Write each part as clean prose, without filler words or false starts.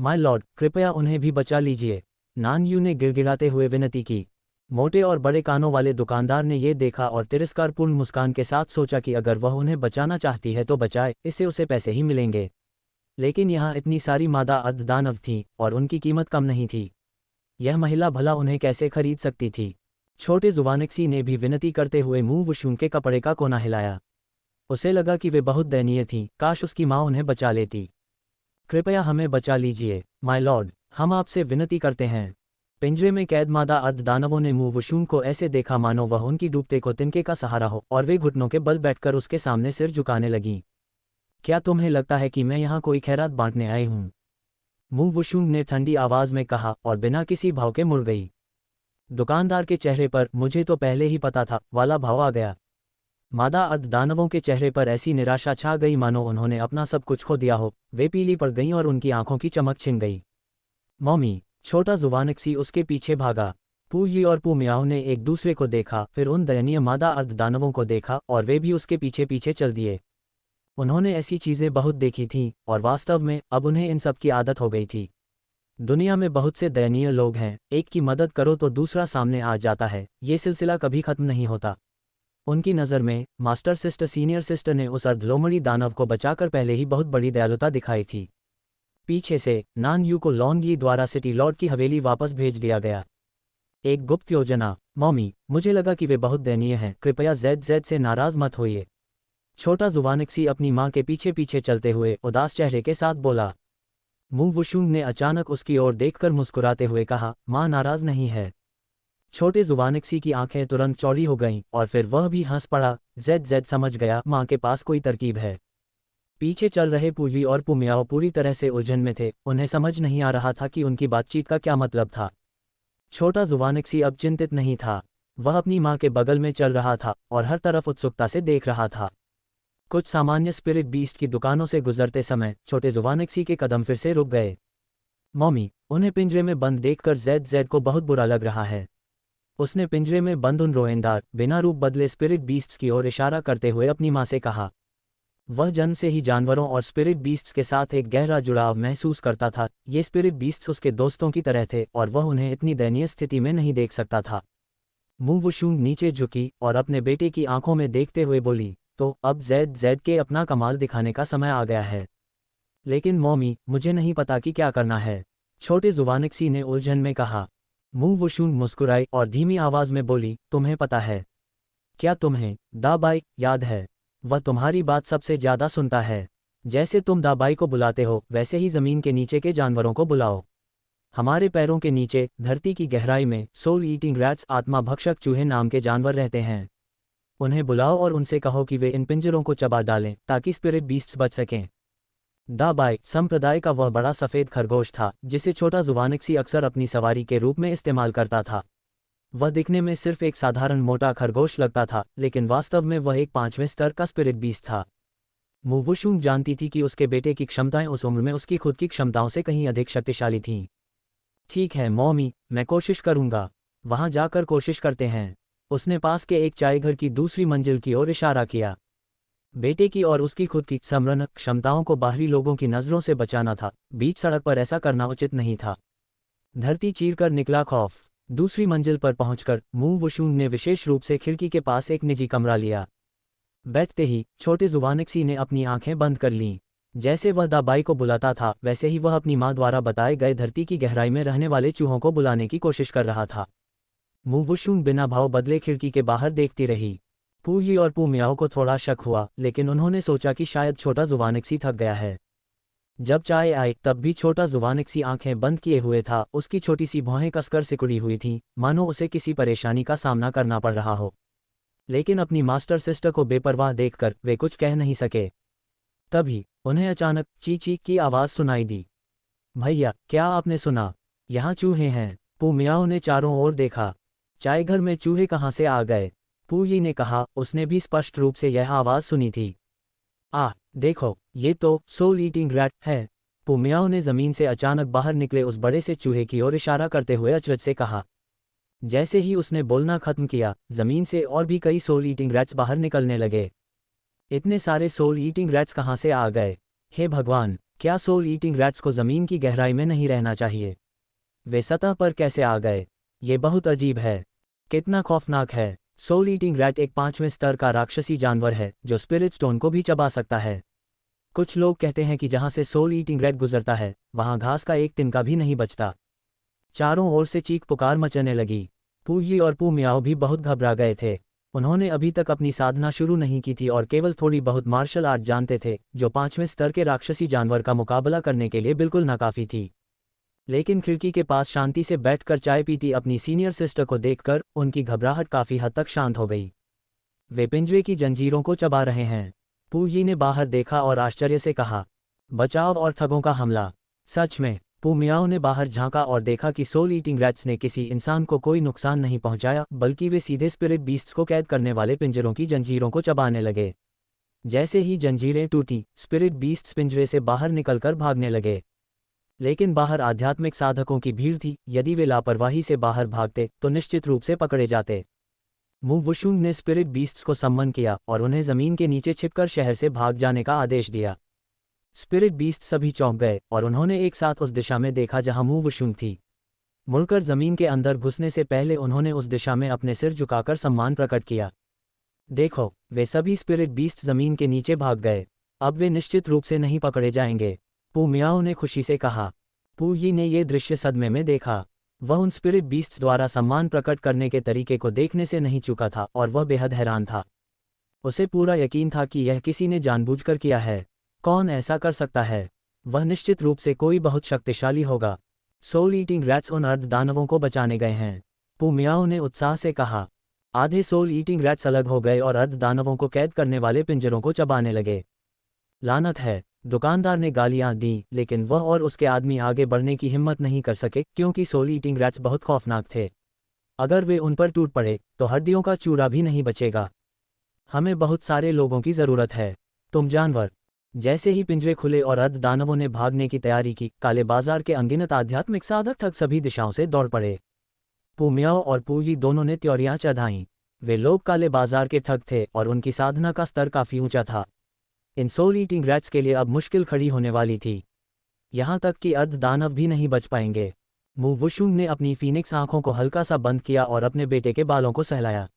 My Lord, कृपया उन्हें भी बचा लीजिए, नान यू ने गिड़गिड़ाते हुए विनती की। मोटे और बड़े कानों वाले दुकानदार ने ये देखा और तिरस्कारपूर्ण मुस्कान के साथ सोचा कि अगर वह उन्हें बचाना चाहती है तो बचाए, इससे उसे पैसे ही मिलेंगे। लेकिन यहाँ इतनी सारी मादा अर्धदानव थीं और उनकी कीमत कम नहीं थी। यह महिला भला उन्हें कैसे खरीद सकती थी? छोटे जुवानिक्सी ने भी विनती करते हुए मुंह वुशुंग के कपड़े का कोना हिलाया। उसे लगा कि वे बहुत दयनीय थीं, काश उसकी माँ उन्हें बचा लेती। कृपया हमें बचा लीजिए, माय लॉर्ड, हम आपसे विनती करते हैं। पिंजरे में कैद मादा अर्धदानवों ने मुंह वुशुंग को ऐसे देखा मानो वह उनकी डूबते को तिनके का सहारा हो, और वे घुटनों के बल बैठकर उसके सामने सिर झुकाने लगीं। क्या तुम्हें लगता है कि मैं यहाँ कोई खैरात बांटने आई हूँ? मुंह वुशुंग ने ठंडी आवाज में कहा और बिना किसी भाव के मुड़ गई। दुकानदार के चेहरे पर मुझे तो पहले ही पता था वाला भाव आ गया। मादा अर्धदानवों के चेहरे पर ऐसी निराशा छा गई मानो उन्होंने अपना सब कुछ खो दिया हो। वे पीली पड़ गईं और उनकी आंखों की चमक छिन गई। मॉमी, छोटा जुवानिक्सी उसके पीछे भागा। पूयी और पूमियाओ ने एक दूसरे को देखा, फिर उन दयनीय मादा अर्धदानवों को देखा और वे भी उसके पीछे पीछे चल दिए। उन्होंने ऐसी चीज़ें बहुत देखी थीं और वास्तव में अब उन्हें इन सब की आदत हो गई थी। दुनिया में बहुत से दयनीय लोग हैं, एक की मदद करो तो दूसरा सामने आ जाता है, ये सिलसिला कभी खत्म नहीं होता। उनकी नज़र में मास्टर सिस्टर सीनियर सिस्टर ने उस अर्धलोमड़ी दानव को बचाकर पहले ही बहुत बड़ी दयालुता दिखाई थी। पीछे से नान यू को लॉन्ग यी द्वारा सिटी लॉर्ड की हवेली वापस भेज दिया गया। एक गुप्त योजना। मॉमी, मुझे लगा कि वे बहुत दयनीय हैं, कृपया जेड से नाराज मत होइए। छोटा जुवानिक्सी अपनी माँ के पीछे पीछे चलते हुए उदास चेहरे के साथ बोला। मुंह वुशुंग ने अचानक उसकी ओर देखकर मुस्कुराते हुए कहा, माँ नाराज नहीं है। छोटे जुवानिक्सी की आंखें तुरंत चौड़ी हो गईं और फिर वह भी हंस पड़ा। जेड समझ गया, माँ के पास कोई तरकीब है। पीछे चल रहे पूवी और पुमियाओ पूरी तरह से उलझन में थे, उन्हें समझ नहीं आ रहा था कि उनकी बातचीत का क्या मतलब था। छोटा जुवानिक्सी अब चिंतित नहीं था, वह अपनी माँ के बगल में चल रहा था और हर तरफ उत्सुकता से देख रहा था। कुछ सामान्य स्पिरिट बीस्ट की दुकानों से गुजरते समय छोटे जुवानिक्सी के कदम फिर से रुक गए। मॉमी, उन्हें पिंजरे में बंद देखकर जेड को बहुत बुरा लग रहा है। उसने पिंजरे में बंद उन रोएंदार, बिना रूप बदले स्पिरिट बीस्ट्स की ओर इशारा करते हुए अपनी माँ से कहा। वह जन्म से ही जानवरों और स्पिरिट बीस्ट्स के साथ एक गहरा जुड़ाव महसूस करता था। ये स्पिरिट बीस्ट्स उसके दोस्तों की तरह थे और वह उन्हें इतनी दयनीय स्थिति में नहीं देख सकता था। मुंह वुशुंग नीचे झुकी और अपने बेटे की आंखों में देखते हुए बोली, तो अब जेड के अपना कमाल दिखाने का समय आ गया है। लेकिन मॉमी, मुझे नहीं पता कि क्या करना है, छोटे जुवानिक्सी ने उलझन में कहा। मुंह वुशुंग मुस्कुराई और धीमी आवाज में बोली, तुम्हें पता है? क्या तुम्हें दाबाई याद है? वह तुम्हारी बात सबसे ज्यादा सुनता है। जैसे तुम दाबाई को बुलाते हो वैसे ही जमीन के नीचे के जानवरों को बुलाओ। हमारे पैरों के नीचे धरती की गहराई में सोल ईटिंग रैट्स, आत्मा भक्षक चूहे नाम के जानवर रहते हैं। उन्हें बुलाओ और उनसे कहो कि वे इन पिंजरों को चबा डालें ताकि स्पिरिट बीस्ट्स बच सकें। दाबाई संप्रदाय का वह बड़ा सफ़ेद खरगोश था जिसे छोटा जुवानिक्सी अक्सर अपनी सवारी के रूप में इस्तेमाल करता था। वह दिखने में सिर्फ एक साधारण मोटा खरगोश लगता था, लेकिन वास्तव में वह एक 5वें स्तर का स्पिरिट बीस्ट था। मुंह वुशुंग जानती थी कि उसके बेटे की क्षमताएं उस उम्र में उसकी खुद की क्षमताओं से कहीं अधिक शक्तिशाली थीं। ठीक है मॉमी, मैं कोशिश करूंगा। वहां जाकर कोशिश करते हैं। उसने पास के एक चाय घर की दूसरी मंजिल की ओर इशारा किया। बेटे की और उसकी खुद की समरण क्षमताओं को बाहरी लोगों की नज़रों से बचाना था। बीच सड़क पर ऐसा करना उचित नहीं था। धरती चीरकर निकला खौफ। दूसरी मंजिल पर पहुंचकर मुंह वुशुंग ने विशेष रूप से खिड़की के पास एक निजी कमरा लिया। बैठते ही छोटे जुवानिक्सी ने अपनी आंखें बंद कर लीं। जैसे वह दाबाई को बुलाता था वैसे ही वह अपनी माँ द्वारा बताए गए धरती की गहराई में रहने वाले चूहों को बुलाने की कोशिश कर रहा था। मुंह वुशुंग बिना भाव बदले खिड़की के बाहर देखती रही। पूही और पूमियाओ को थोड़ा शक हुआ, लेकिन उन्होंने सोचा कि शायद छोटा जुवानिक्सी थक गया है। जब चाय आई तब भी छोटा जुवानिक्सी आंखें बंद किए हुए था। उसकी छोटी सी भौहें कसकर सिकुड़ी हुई थीं, मानो उसे किसी परेशानी का सामना करना पड़ रहा हो। लेकिन अपनी मास्टर सिस्टर को बेपरवाह देखकर वे कुछ कह नहीं सके। तभी उन्हें अचानक ची ची की आवाज़ सुनाई दी। भैया, क्या आपने सुना? यहाँ चूहे हैं। पूमियाओ ने चारों ओर देखा। चाय घर में चूहे कहाँ से आ गए? पूयी ने कहा, उसने भी स्पष्ट रूप से यह आवाज़ सुनी थी। देखो, ये तो सोल ईटिंग रैट है। पूमियाओ ने ज़मीन से अचानक बाहर निकले उस बड़े से चूहे की ओर इशारा करते हुए अचरज से कहा। जैसे ही उसने बोलना खत्म किया, ज़मीन से और भी कई सोल ईटिंग रैट्स बाहर निकलने लगे। इतने सारे सोल ईटिंग रैट्स कहाँ से आ गए? हे भगवान, क्या सोल ईटिंग रैट्स को ज़मीन की गहराई में नहीं रहना चाहिए? वे सतह पर कैसे आ गए? ये बहुत अजीब है। कितना खौफनाक है। सोल ईटिंग रैट एक 5वें स्तर का राक्षसी जानवर है जो स्पिरिट स्टोन को भी चबा सकता है। कुछ लोग कहते हैं कि जहां से सोल ईटिंग रैट गुजरता है वहां घास का एक तिनका भी नहीं बचता। चारों ओर से चीख पुकार मचने लगी। पू यी और पू मियाओ भी बहुत घबरा गए थे। उन्होंने अभी तक अपनी साधना शुरू नहीं की थी और केवल थोड़ी बहुत मार्शल आर्ट जानते थे जो 5वें स्तर के राक्षसी जानवर का मुकाबला करने के लिए बिल्कुल नाकाफी थी। लेकिन खिड़की के पास शांति से बैठकर चाय पीती अपनी सीनियर सिस्टर को देखकर उनकी घबराहट काफ़ी हद तक शांत हो गई। वे पिंजरे की जंजीरों को चबा रहे हैं। पू यी ने बाहर देखा और आश्चर्य से कहा, बचाव और ठगों का हमला। सच में। पू मियाओ ने बाहर झांका और देखा कि सोल ईटिंग रैट्स ने किसी इंसान को कोई नुकसान नहीं पहुंचाया, बल्कि वे सीधे स्पिरिट बीस्ट्स को कैद करने वाले पिंजरों की जंजीरों को चबाने लगे। जैसे ही जंजीरें टूटी, स्पिरिट बीस्ट्स पिंजरे से बाहर निकलकर भागने लगे। लेकिन बाहर आध्यात्मिक साधकों की भीड़ थी। यदि वे लापरवाही से बाहर भागते तो निश्चित रूप से पकड़े जाते। मू वुशुंग ने स्पिरिट बीस्ट्स को सम्मन किया और उन्हें जमीन के नीचे छिपकर शहर से भाग जाने का आदेश दिया। स्पिरिट बीस्ट सभी चौंक गए और उन्होंने एक साथ उस दिशा में देखा जहां मू वुशुंग थी। मुड़कर जमीन के अंदर घुसने से पहले उन्होंने उस दिशा में अपने सिर झुकाकर सम्मान प्रकट किया। देखो, वे सभी स्पिरिट बीस्ट जमीन के नीचे भाग गए। अब वे निश्चित रूप से नहीं पकड़े जाएंगे, पू मियाओ ने खुशी से कहा। पू यी ने ये दृश्य सदमे में देखा। वह उन स्पिरिट बीस्ट्स द्वारा सम्मान प्रकट करने के तरीके को देखने से नहीं चूका था और वह बेहद हैरान था। उसे पूरा यकीन था कि यह किसी ने जानबूझकर किया है। कौन ऐसा कर सकता है? वह निश्चित रूप से कोई बहुत शक्तिशाली होगा। सोल ईटिंग रैट्स उन अर्ध दानवों को बचाने गए हैं, पू मियाओ ने उत्साह से कहा। आधे सोल ईटिंग रैट्स अलग हो गए और अर्ध दानवों को कैद करने वाले पिंजरों को चबाने लगे। लानत है, दुकानदार ने गालियां दी, लेकिन वह और उसके आदमी आगे बढ़ने की हिम्मत नहीं कर सके क्योंकि सोल ईटिंग रैट्स बहुत खौफनाक थे। अगर वे उन पर टूट पड़े तो हड्डियों का चूरा भी नहीं बचेगा। हमें बहुत सारे लोगों की ज़रूरत है, तुम जानवर। जैसे ही पिंजरे खुले और अर्ध दानवों ने भागने की तैयारी की, काले बाजार के अनगिनत आध्यात्मिक साधक ठग सभी दिशाओं से दौड़ पड़े। पू मियाओ और पू यी दोनों ने त्योरियां चढ़ाईं। वे लोग काले बाजार के ठग थे और उनकी साधना का स्तर काफ़ी ऊंचा था। इन सोल ईटिंग रैट्स के लिए अब मुश्किल खड़ी होने वाली थी। यहाँ तक कि अर्ध दानव भी नहीं बच पाएंगे। मू वुशुंग ने अपनी फीनिक्स आंखों को हल्का सा बंद किया और अपने बेटे के बालों को सहलाया।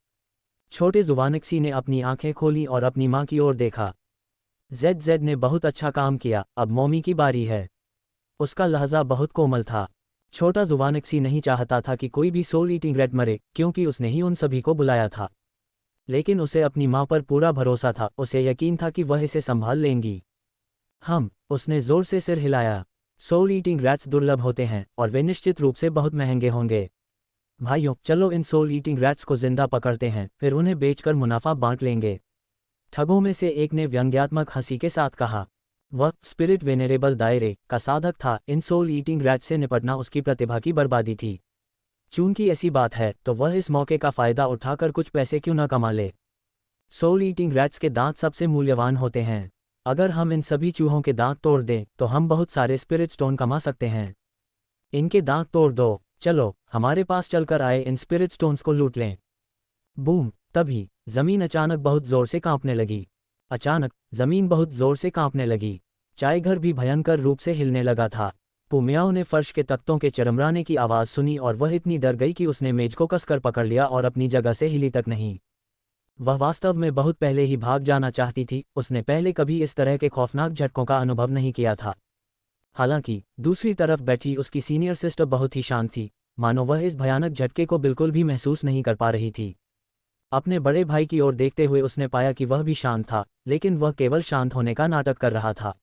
छोटे जुवानिक्सी ने अपनी आंखें खोली और अपनी माँ की ओर देखा। जेड ने बहुत अच्छा काम किया, अब मॉमी की बारी है। उसका लहजा बहुत कोमल था। छोटा जुवानिक्सी नहीं चाहता था कि कोई भी सोल ईटिंग रैट मरे क्योंकि उसने ही उन सभी को बुलाया था। लेकिन उसे अपनी माँ पर पूरा भरोसा था। उसे यकीन था कि वह इसे संभाल लेंगी। उसने जोर से सिर हिलाया। सोल ईटिंग रैट्स दुर्लभ होते हैं और वे निश्चित रूप से बहुत महंगे होंगे। भाइयों, चलो इन सोल ईटिंग रैट्स को जिंदा पकड़ते हैं, फिर उन्हें बेचकर मुनाफा बांट लेंगे। ठगों में से एक ने व्यंग्यात्मक हंसी के साथ कहा। वह स्पिरिट वेनेरेबल दायरे का साधक था। इन सोल ईटिंग रैट्स से निपटना उसकी प्रतिभा की बर्बादी थी। चूंकि ऐसी बात है तो वह इस मौके का फायदा उठाकर कुछ पैसे क्यों न कमा ले। सोल ईटिंग रैट्स के दांत सबसे मूल्यवान होते हैं। अगर हम इन सभी चूहों के दांत तोड़ दें तो हम बहुत सारे स्पिरिट स्टोन कमा सकते हैं। इनके दांत तोड़ दो, चलो हमारे पास चलकर आए इन स्पिरिट स्टोन्स को लूट लें। बूम! तभी जमीन अचानक बहुत जोर से कांपने लगी। जमीन बहुत जोर से कांपने लगी। चाय घर भी भयंकर रूप से हिलने लगा था। पू मियाओ ने फर्श के तख्तों के चरमराने की आवाज़ सुनी और वह इतनी डर गई कि उसने मेज को कसकर पकड़ लिया और अपनी जगह से हिली तक नहीं। वह वास्तव में बहुत पहले ही भाग जाना चाहती थी। उसने पहले कभी इस तरह के खौफनाक झटकों का अनुभव नहीं किया था। हालांकि दूसरी तरफ बैठी उसकी सीनियर सिस्टर बहुत ही शांत थी, मानो वह इस भयानक झटके को बिल्कुल भी महसूस नहीं कर पा रही थी। अपने बड़े भाई की ओर देखते हुए उसने पाया कि वह भी शांत था, लेकिन वह केवल शांत होने का नाटक कर रहा था।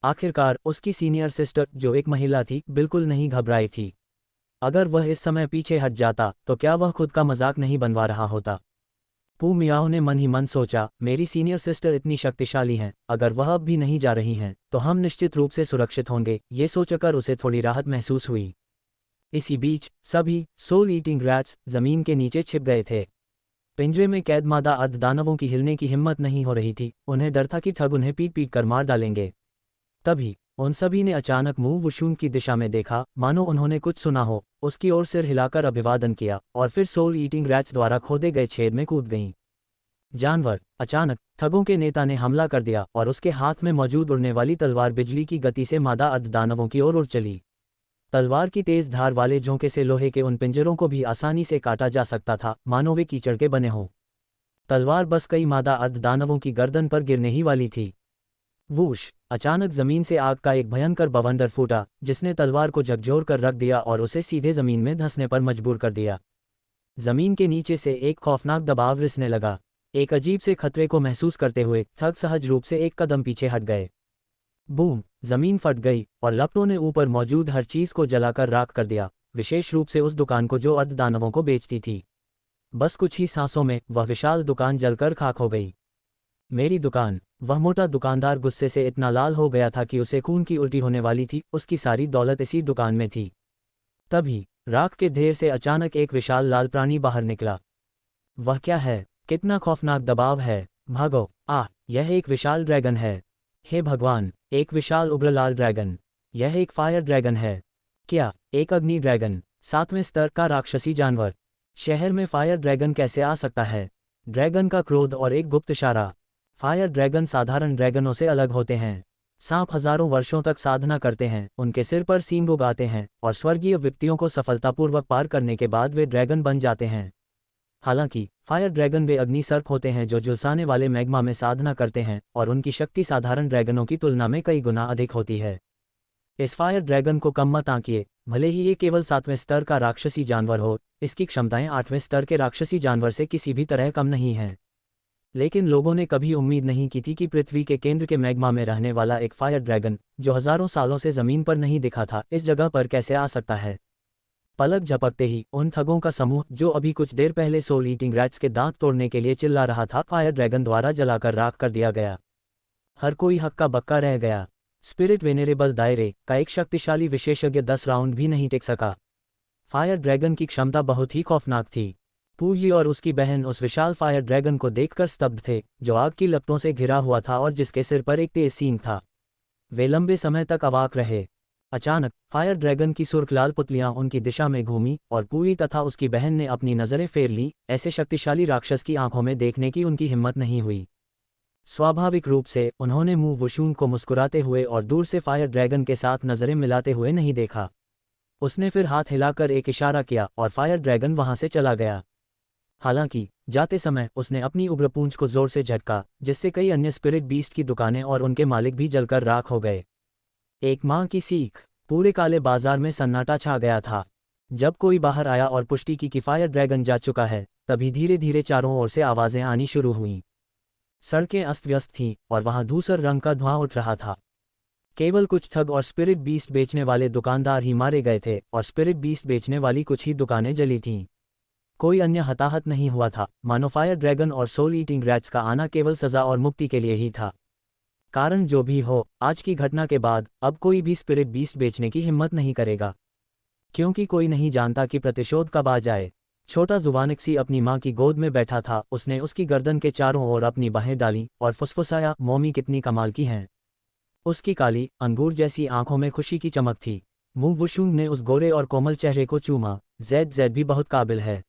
आखिरकार उसकी सीनियर सिस्टर, जो एक महिला थी, बिल्कुल नहीं घबराई थी। अगर वह इस समय पीछे हट जाता तो क्या वह खुद का मजाक नहीं बनवा रहा होता। पू मियाओ ने मन ही मन सोचा, मेरी सीनियर सिस्टर इतनी शक्तिशाली हैं, अगर वह अब भी नहीं जा रही हैं तो हम निश्चित रूप से सुरक्षित होंगे। ये सोचकर उसे थोड़ी राहत महसूस हुई। इसी बीच सभी सोल ईटिंग रैट्स जमीन के नीचे छिप गए थे। पिंजरे में कैद मादा अर्धदानवों की हिलने की हिम्मत नहीं हो रही थी। उन्हें डर था कि ठग उन्हें पीट पीट कर मार डालेंगे। तभी उन सभी ने अचानक मू वुशुंग की दिशा में देखा, मानो उन्होंने कुछ सुना हो। उसकी ओर सिर हिलाकर अभिवादन किया और फिर सोल ईटिंग रैट्स द्वारा खोदे गए छेद में कूद गईं। जानवर। अचानक ठगों के नेता ने हमला कर दिया और उसके हाथ में मौजूद उड़ने वाली तलवार बिजली की गति से मादा अर्धदानवों की ओर उड़ चली। तलवार की तेज धार वाले झोंके से लोहे के उन पिंजरों को भी आसानी से काटा जा सकता था, मानो वे कीचड़ के बने हों। तलवार बस कई मादा अर्धदानवों की गर्दन पर गिरने ही वाली थी। वूश! अचानक जमीन से आग का एक भयंकर बवंडर फूटा, जिसने तलवार को झकझोर कर रख दिया और उसे सीधे जमीन में धंसने पर मजबूर कर दिया। जमीन के नीचे से एक खौफनाक दबाव रिसने लगा। एक अजीब से खतरे को महसूस करते हुए ठग सहज रूप से एक कदम पीछे हट गए। बूम! जमीन फट गई और लपटों ने ऊपर मौजूद हर चीज को जलाकर राख कर दिया, विशेष रूप से उस दुकान को जो अर्धदानवों को बेचती थी। बस कुछ ही सांसों में वह विशाल दुकान जलकर खाक हो गई। मेरी दुकान! वह मोटा दुकानदार गुस्से से इतना लाल हो गया था कि उसे खून की उल्टी होने वाली थी। उसकी सारी दौलत इसी दुकान में थी। तभी राख के ढेर से अचानक एक विशाल लाल प्राणी बाहर निकला। वह क्या है? कितना खौफनाक दबाव है! भागो! यह एक विशाल ड्रैगन है। हे भगवान! एक विशाल उग्र लाल ड्रैगन! यह एक फायर ड्रैगन है। क्या? एक अग्नि ड्रैगन! 7वें स्तर का राक्षसी जानवर! शहर में फायर ड्रैगन कैसे आ सकता है? ड्रैगन का क्रोध और एक गुप्त इशारा। फायर ड्रैगन साधारण ड्रैगनों से अलग होते हैं। सांप हजारों वर्षों तक साधना करते हैं, उनके सिर पर सींग उगाते हैं और स्वर्गीय विपत्तियों को सफलतापूर्वक पार करने के बाद वे ड्रैगन बन जाते हैं। हालांकि फायर ड्रैगन वे अग्नि सर्प होते हैं जो झुलसाने वाले मैग्मा में साधना करते हैं और उनकी शक्ति साधारण ड्रैगनों की तुलना में कई गुना अधिक होती है। इस फायर ड्रैगन को कम मत आंकिए। भले ही ये केवल 7वें स्तर का राक्षसी जानवर हो, इसकी क्षमताएं 8वें स्तर के राक्षसी जानवर से किसी भी तरह कम नहीं हैं। लेकिन लोगों ने कभी उम्मीद नहीं की थी कि पृथ्वी के केंद्र के मैग्मा में रहने वाला एक फायर ड्रैगन, जो हजारों सालों से जमीन पर नहीं दिखा था, इस जगह पर कैसे आ सकता है। पलक झपकते ही उन ठगों का समूह जो अभी कुछ देर पहले सोल ईटिंग रैट्स के दांत तोड़ने के लिए चिल्ला रहा था, फायर ड्रैगन द्वारा जलाकर राख कर दिया गया। हर कोई हक्का बक्का रह गया। स्पिरिट वेनेरेबल दायरे का एक शक्तिशाली विशेषज्ञ 10 राउंड भी नहीं टिक सका। फायर ड्रैगन की क्षमता बहुत ही खौफनाक थी। पूजी और उसकी बहन उस विशाल फायर ड्रैगन को देखकर स्तब्ध थे, जो आग की लपटों से घिरा हुआ था और जिसके सिर पर एक तेज सींग था। वे लंबे समय तक अवाक रहे। अचानक फायर ड्रैगन की सुर्ख लाल पुतलियां उनकी दिशा में घूमी और पूरी तथा उसकी बहन ने अपनी नजरें फेर ली। ऐसे शक्तिशाली राक्षस की आंखों में देखने की उनकी हिम्मत नहीं हुई। स्वाभाविक रूप से उन्होंने मुंह वुशून को मुस्कुराते हुए और दूर से फायर ड्रैगन के साथ नजरें मिलाते हुए नहीं देखा। उसने फिर हाथ हिलाकर एक इशारा किया और फायर ड्रैगन वहां से चला गया। हालांकि जाते समय उसने अपनी उग्र पूंछ को जोर से झटका, जिससे कई अन्य स्पिरिट बीस्ट की दुकानें और उनके मालिक भी जलकर राख हो गए। एक मां की सीख! पूरे काले बाजार में सन्नाटा छा गया था। जब कोई बाहर आया और पुष्टि की कि फायर ड्रैगन जा चुका है, तभी धीरे धीरे चारों ओर से आवाजें आनी शुरू हुईं। सड़कें अस्त व्यस्त थीं और वहां धूसर रंग का धुआं उठ रहा था। केवल कुछ ठग और स्पिरिट बीस्ट बेचने वाले दुकानदार ही मारे गए थे और स्पिरिट बीस्ट बेचने वाली कुछ ही दुकानें जली थीं। कोई अन्य हताहत नहीं हुआ था, मानो फायर ड्रैगन और सोल ईटिंग रैट्स का आना केवल सजा और मुक्ति के लिए ही था। कारण जो भी हो, आज की घटना के बाद अब कोई भी स्पिरिट बीस्ट बेचने की हिम्मत नहीं करेगा, क्योंकि कोई नहीं जानता कि प्रतिशोध कब आ जाए। छोटा जुबानिक्सी अपनी मां की गोद में बैठा था। उसने उसकी गर्दन के चारों ओर अपनी बाहें डाली और फुसफुसाया, मौमी कितनी कमाल की हैं। उसकी काली अंगूर जैसी आंखों में खुशी की चमक थी। मुंह वुशुंग ने उस गोरे और कोमल चेहरे को चूमा। जेड भी बहुत काबिल है।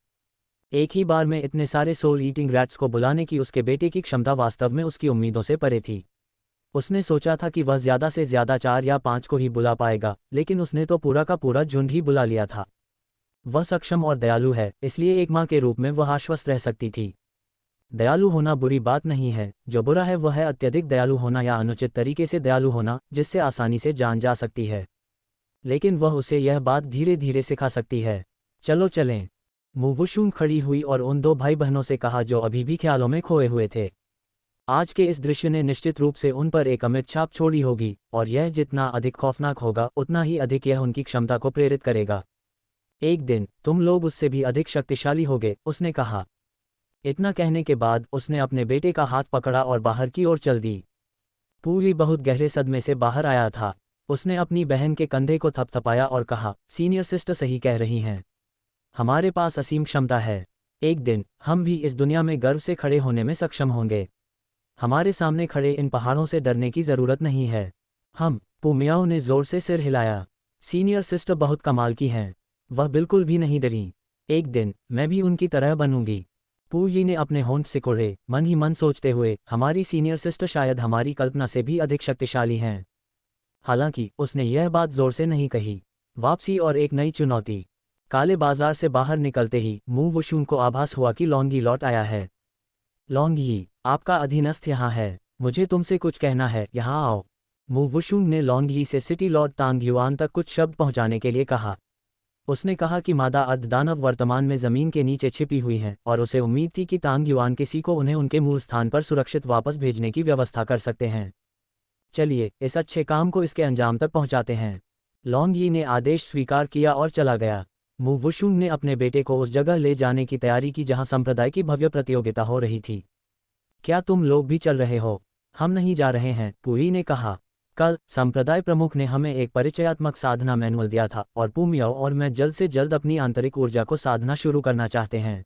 एक ही बार में इतने सारे सोल ईटिंग रैट्स को बुलाने की उसके बेटे की क्षमता वास्तव में उसकी उम्मीदों से परे थी। उसने सोचा था कि वह ज्यादा से ज्यादा 4 या 5 को ही बुला पाएगा, लेकिन उसने तो पूरा का पूरा झुंड ही बुला लिया था। वह सक्षम और दयालु है, इसलिए एक मां के रूप में वह आश्वस्त रह सकती थी। दयालु होना बुरी बात नहीं है, जो बुरा है वह है अत्यधिक दयालु होना या अनुचित तरीके से दयालु होना, जिससे आसानी से जान जा सकती है। लेकिन वह उसे यह बात धीरे धीरे सिखा सकती है। चलो चलें। मुवुशुंग खड़ी हुई और उन 2 भाई बहनों से कहा जो अभी भी ख्यालों में खोए हुए थे। आज के इस दृश्य ने निश्चित रूप से उन पर एक अमिट छाप छोड़ी होगी, और यह जितना अधिक खौफनाक होगा उतना ही अधिक यह उनकी क्षमता को प्रेरित करेगा। एक दिन तुम लोग उससे भी अधिक शक्तिशाली होगे, उसने कहा। इतना कहने के बाद उसने अपने बेटे का हाथ पकड़ा और बाहर की ओर चल दी। पूरी बहुत गहरे सदमे से बाहर आया था। उसने अपनी बहन के कंधे को थपथपाया और कहा, सीनियर सिस्टर सही कह रही हैं। हमारे पास असीम क्षमता है। एक दिन हम भी इस दुनिया में गर्व से खड़े होने में सक्षम होंगे। हमारे सामने खड़े इन पहाड़ों से डरने की जरूरत नहीं है। हम पुमियाओ ने जोर से सिर हिलाया। सीनियर सिस्टर बहुत कमाल की हैं। वह बिल्कुल भी नहीं डरी। एक दिन मैं भी उनकी तरह बनूंगी। पू यी ने अपने होंठ सिकोड़े, मन ही मन सोचते हुए, हमारी सीनियर सिस्टर शायद हमारी कल्पना से भी अधिक शक्तिशाली हैं। हालांकि उसने यह बात जोर से नहीं कही। वापसी और एक नई चुनौती। काले बाजार से बाहर निकलते ही मू वुशुन को आभास हुआ कि लॉन्गी लौट आया है। लॉन्गी, आपका अधीनस्थ यहाँ है, मुझे तुमसे कुछ कहना है, यहाँ आओ। मू वुशुन ने लॉन्गी से सिटी लॉर्ड तांग युआन तक कुछ शब्द पहुँचाने के लिए कहा। उसने कहा कि मादा अर्धदानव वर्तमान में जमीन के नीचे छिपी हुई हैं और उसे उम्मीद थी कि तांग युआन किसी को उन्हें उनके मूल स्थान पर सुरक्षित वापस भेजने की व्यवस्था कर सकते हैं। चलिए इस अच्छे काम को इसके अंजाम तक पहुंचाते हैं। लॉन्ग यी ने आदेश स्वीकार किया और चला गया। मू वुशुन ने अपने बेटे को उस जगह ले जाने की तैयारी की जहां संप्रदाय की भव्य प्रतियोगिता हो रही थी। क्या तुम लोग भी चल रहे हो? हम नहीं जा रहे हैं, पुई ने कहा। कल संप्रदाय प्रमुख ने हमें एक परिचयात्मक साधना मैनुअल दिया था और पुमियाओ और मैं जल्द से जल्द अपनी आंतरिक ऊर्जा को साधना शुरू करना चाहते हैं।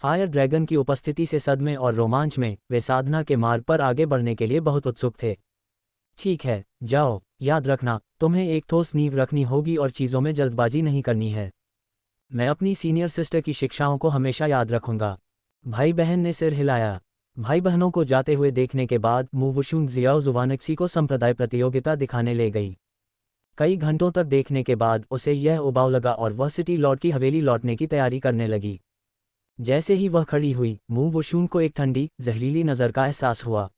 फायर ड्रैगन की उपस्थिति से सदमे और रोमांच में वे साधना के मार्ग पर आगे बढ़ने के लिए बहुत उत्सुक थे। ठीक है, जाओ, याद रखना तुम्हें एक ठोस नींव रखनी होगी और चीज़ों में जल्दबाजी नहीं करनी है। मैं अपनी सीनियर सिस्टर की शिक्षाओं को हमेशा याद रखूंगा। भाई बहन ने सिर हिलाया। भाई बहनों को जाते हुए देखने के बाद मू वुशुन जियाओ जुवानक्सी को संप्रदाय प्रतियोगिता दिखाने ले गई। कई घंटों तक देखने के बाद उसे यह उबाऊ लगा और वह सिटी लॉर्ड की हवेली लौटने की तैयारी करने लगी। जैसे ही वह खड़ी हुई, मू वुशुन को एक ठंडी जहरीली नज़र का एहसास हुआ।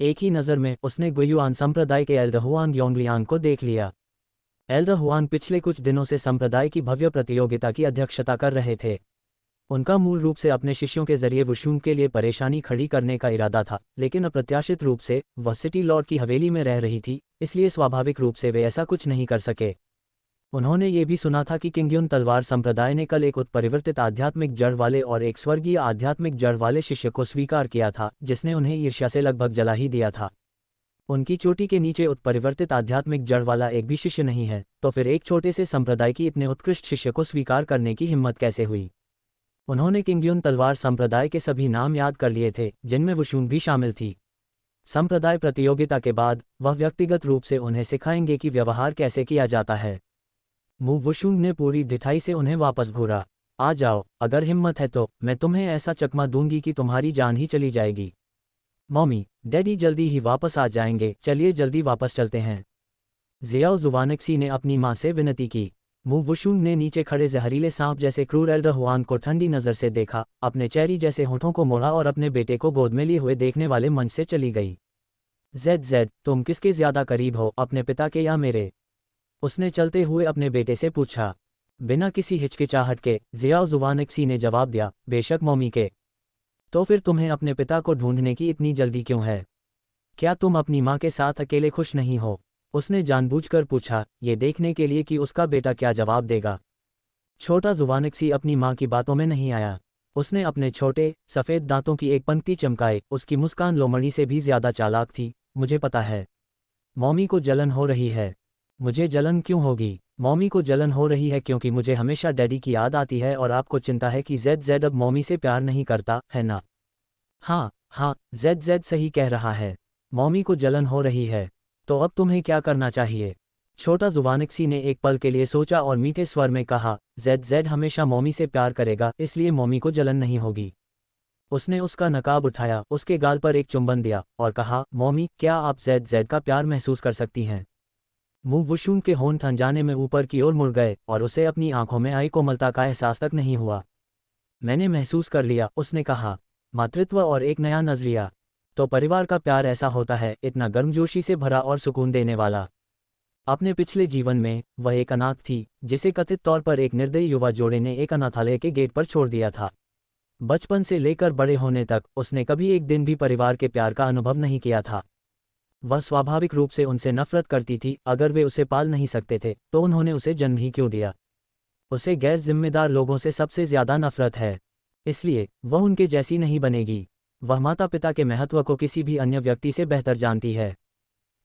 एक ही नज़र में उसने गुयुआन संप्रदाय के एल्डर हुआंग योंगलियांग को देख लिया। एल्डर हुआंग पिछले कुछ दिनों से संप्रदाय की भव्य प्रतियोगिता की अध्यक्षता कर रहे थे। उनका मूल रूप से अपने शिष्यों के जरिए वुशुन के लिए परेशानी खड़ी करने का इरादा था, लेकिन अप्रत्याशित रूप से वह सिटी लॉर्ड की हवेली में रह रही थी, इसलिए स्वाभाविक रूप से वे ऐसा कुछ नहीं कर सके। उन्होंने ये भी सुना था कि किंग्युन तलवार संप्रदाय ने कल एक उत्परिवर्तित आध्यात्मिक जड़ वाले और एक स्वर्गीय आध्यात्मिक जड़ वाले शिष्य को स्वीकार किया था, जिसने उन्हें ईर्ष्या से लगभग जला ही दिया था। उनकी चोटी के नीचे उत्परिवर्तित आध्यात्मिक जड़ वाला एक भी शिष्य नहीं है, तो फिर एक छोटे से संप्रदाय की इतने उत्कृष्ट शिष्य को स्वीकार करने की हिम्मत कैसे हुई? उन्होंने किंग्युन तलवार संप्रदाय के सभी नाम याद कर लिए थे, जिनमें वुशुन भी शामिल थी। संप्रदाय प्रतियोगिता के बाद वह व्यक्तिगत रूप से उन्हें सिखाएंगे कि व्यवहार कैसे किया जाता है। मू वुशुन ने पूरी ढिठाई से उन्हें वापस घूरा। आ जाओ, अगर हिम्मत है तो मैं तुम्हें ऐसा चकमा दूंगी कि तुम्हारी जान ही चली जाएगी। मम्मी, डैडी जल्दी ही वापस आ जाएंगे, चलिए जल्दी वापस चलते हैं। जियाओ जुवानक्सी ने अपनी माँ से विनती की। मू वुशुन ने नीचे खड़े जहरीले सांप जैसे क्रूर एल्डर हुआंग को ठंडी नज़र से देखा, अपने चेरी जैसे होठों को मोड़ा और अपने बेटे को गोद में लिए हुए देखने वाले मंच से चली गई। जेड, तुम किसके ज्यादा करीब हो, अपने पिता के या मेरे? उसने चलते हुए अपने बेटे से पूछा। बिना किसी हिचकिचाहट के जियाओ जुवानक्सी ने जवाब दिया, बेशक मम्मी के। तो फिर तुम्हें अपने पिता को ढूंढने की इतनी जल्दी क्यों है? क्या तुम अपनी माँ के साथ अकेले खुश नहीं हो? उसने जानबूझकर पूछा, ये देखने के लिए कि उसका बेटा क्या जवाब देगा। छोटा जुवानक्सी अपनी माँ की बातों में नहीं आया। उसने अपने छोटे सफ़ेद दांतों की एक पंक्ति चमकाए, उसकी मुस्कान लोमड़ी से भी ज्यादा चालाक थी। मुझे पता है, मॉमी को जलन हो रही है। मुझे जलन क्यों होगी? मॉमी को जलन हो रही है क्योंकि मुझे हमेशा डैडी की याद आती है और आपको चिंता है कि जेड अब मॉमी से प्यार नहीं करता है ना? हाँ, जेड सही कह रहा है, मॉमी को जलन हो रही है। तो अब तुम्हें क्या करना चाहिए? छोटा जुवानक्सी ने एक पल के लिए सोचा और मीठे स्वर में कहा, जेड हमेशा मॉमी से प्यार करेगा, इसलिए मॉमी को जलन नहीं होगी। उसने उसका नकाब उठाया, उसके गाल पर एक चुंबन दिया और कहा, मॉमी, क्या आप जेड का प्यार महसूस कर सकती हैं? मू वुशुन के होंठ अनजाने में ऊपर की ओर मुड़ गए और उसे अपनी आंखों में आई कोमलता का एहसास तक नहीं हुआ। मैंने महसूस कर लिया, उसने कहा। मातृत्व और एक नया नजरिया। तो परिवार का प्यार ऐसा होता है, इतना गर्मजोशी से भरा और सुकून देने वाला। अपने पिछले जीवन में वह एक अनाथ थी, जिसे कथित तौर पर एक निर्दयी युवा जोड़े ने एक अनाथालय के गेट पर छोड़ दिया था। बचपन से लेकर बड़े होने तक उसने कभी एक दिन भी परिवार के प्यार का अनुभव नहीं किया था। वह स्वाभाविक रूप से उनसे नफरत करती थी। अगर वे उसे पाल नहीं सकते थे तो उन्होंने उसे जन्म ही क्यों दिया? उसे गैर जिम्मेदार लोगों से सबसे ज्यादा नफरत है, इसलिए वह उनके जैसी नहीं बनेगी। वह माता पिता के महत्व को किसी भी अन्य व्यक्ति से बेहतर जानती है।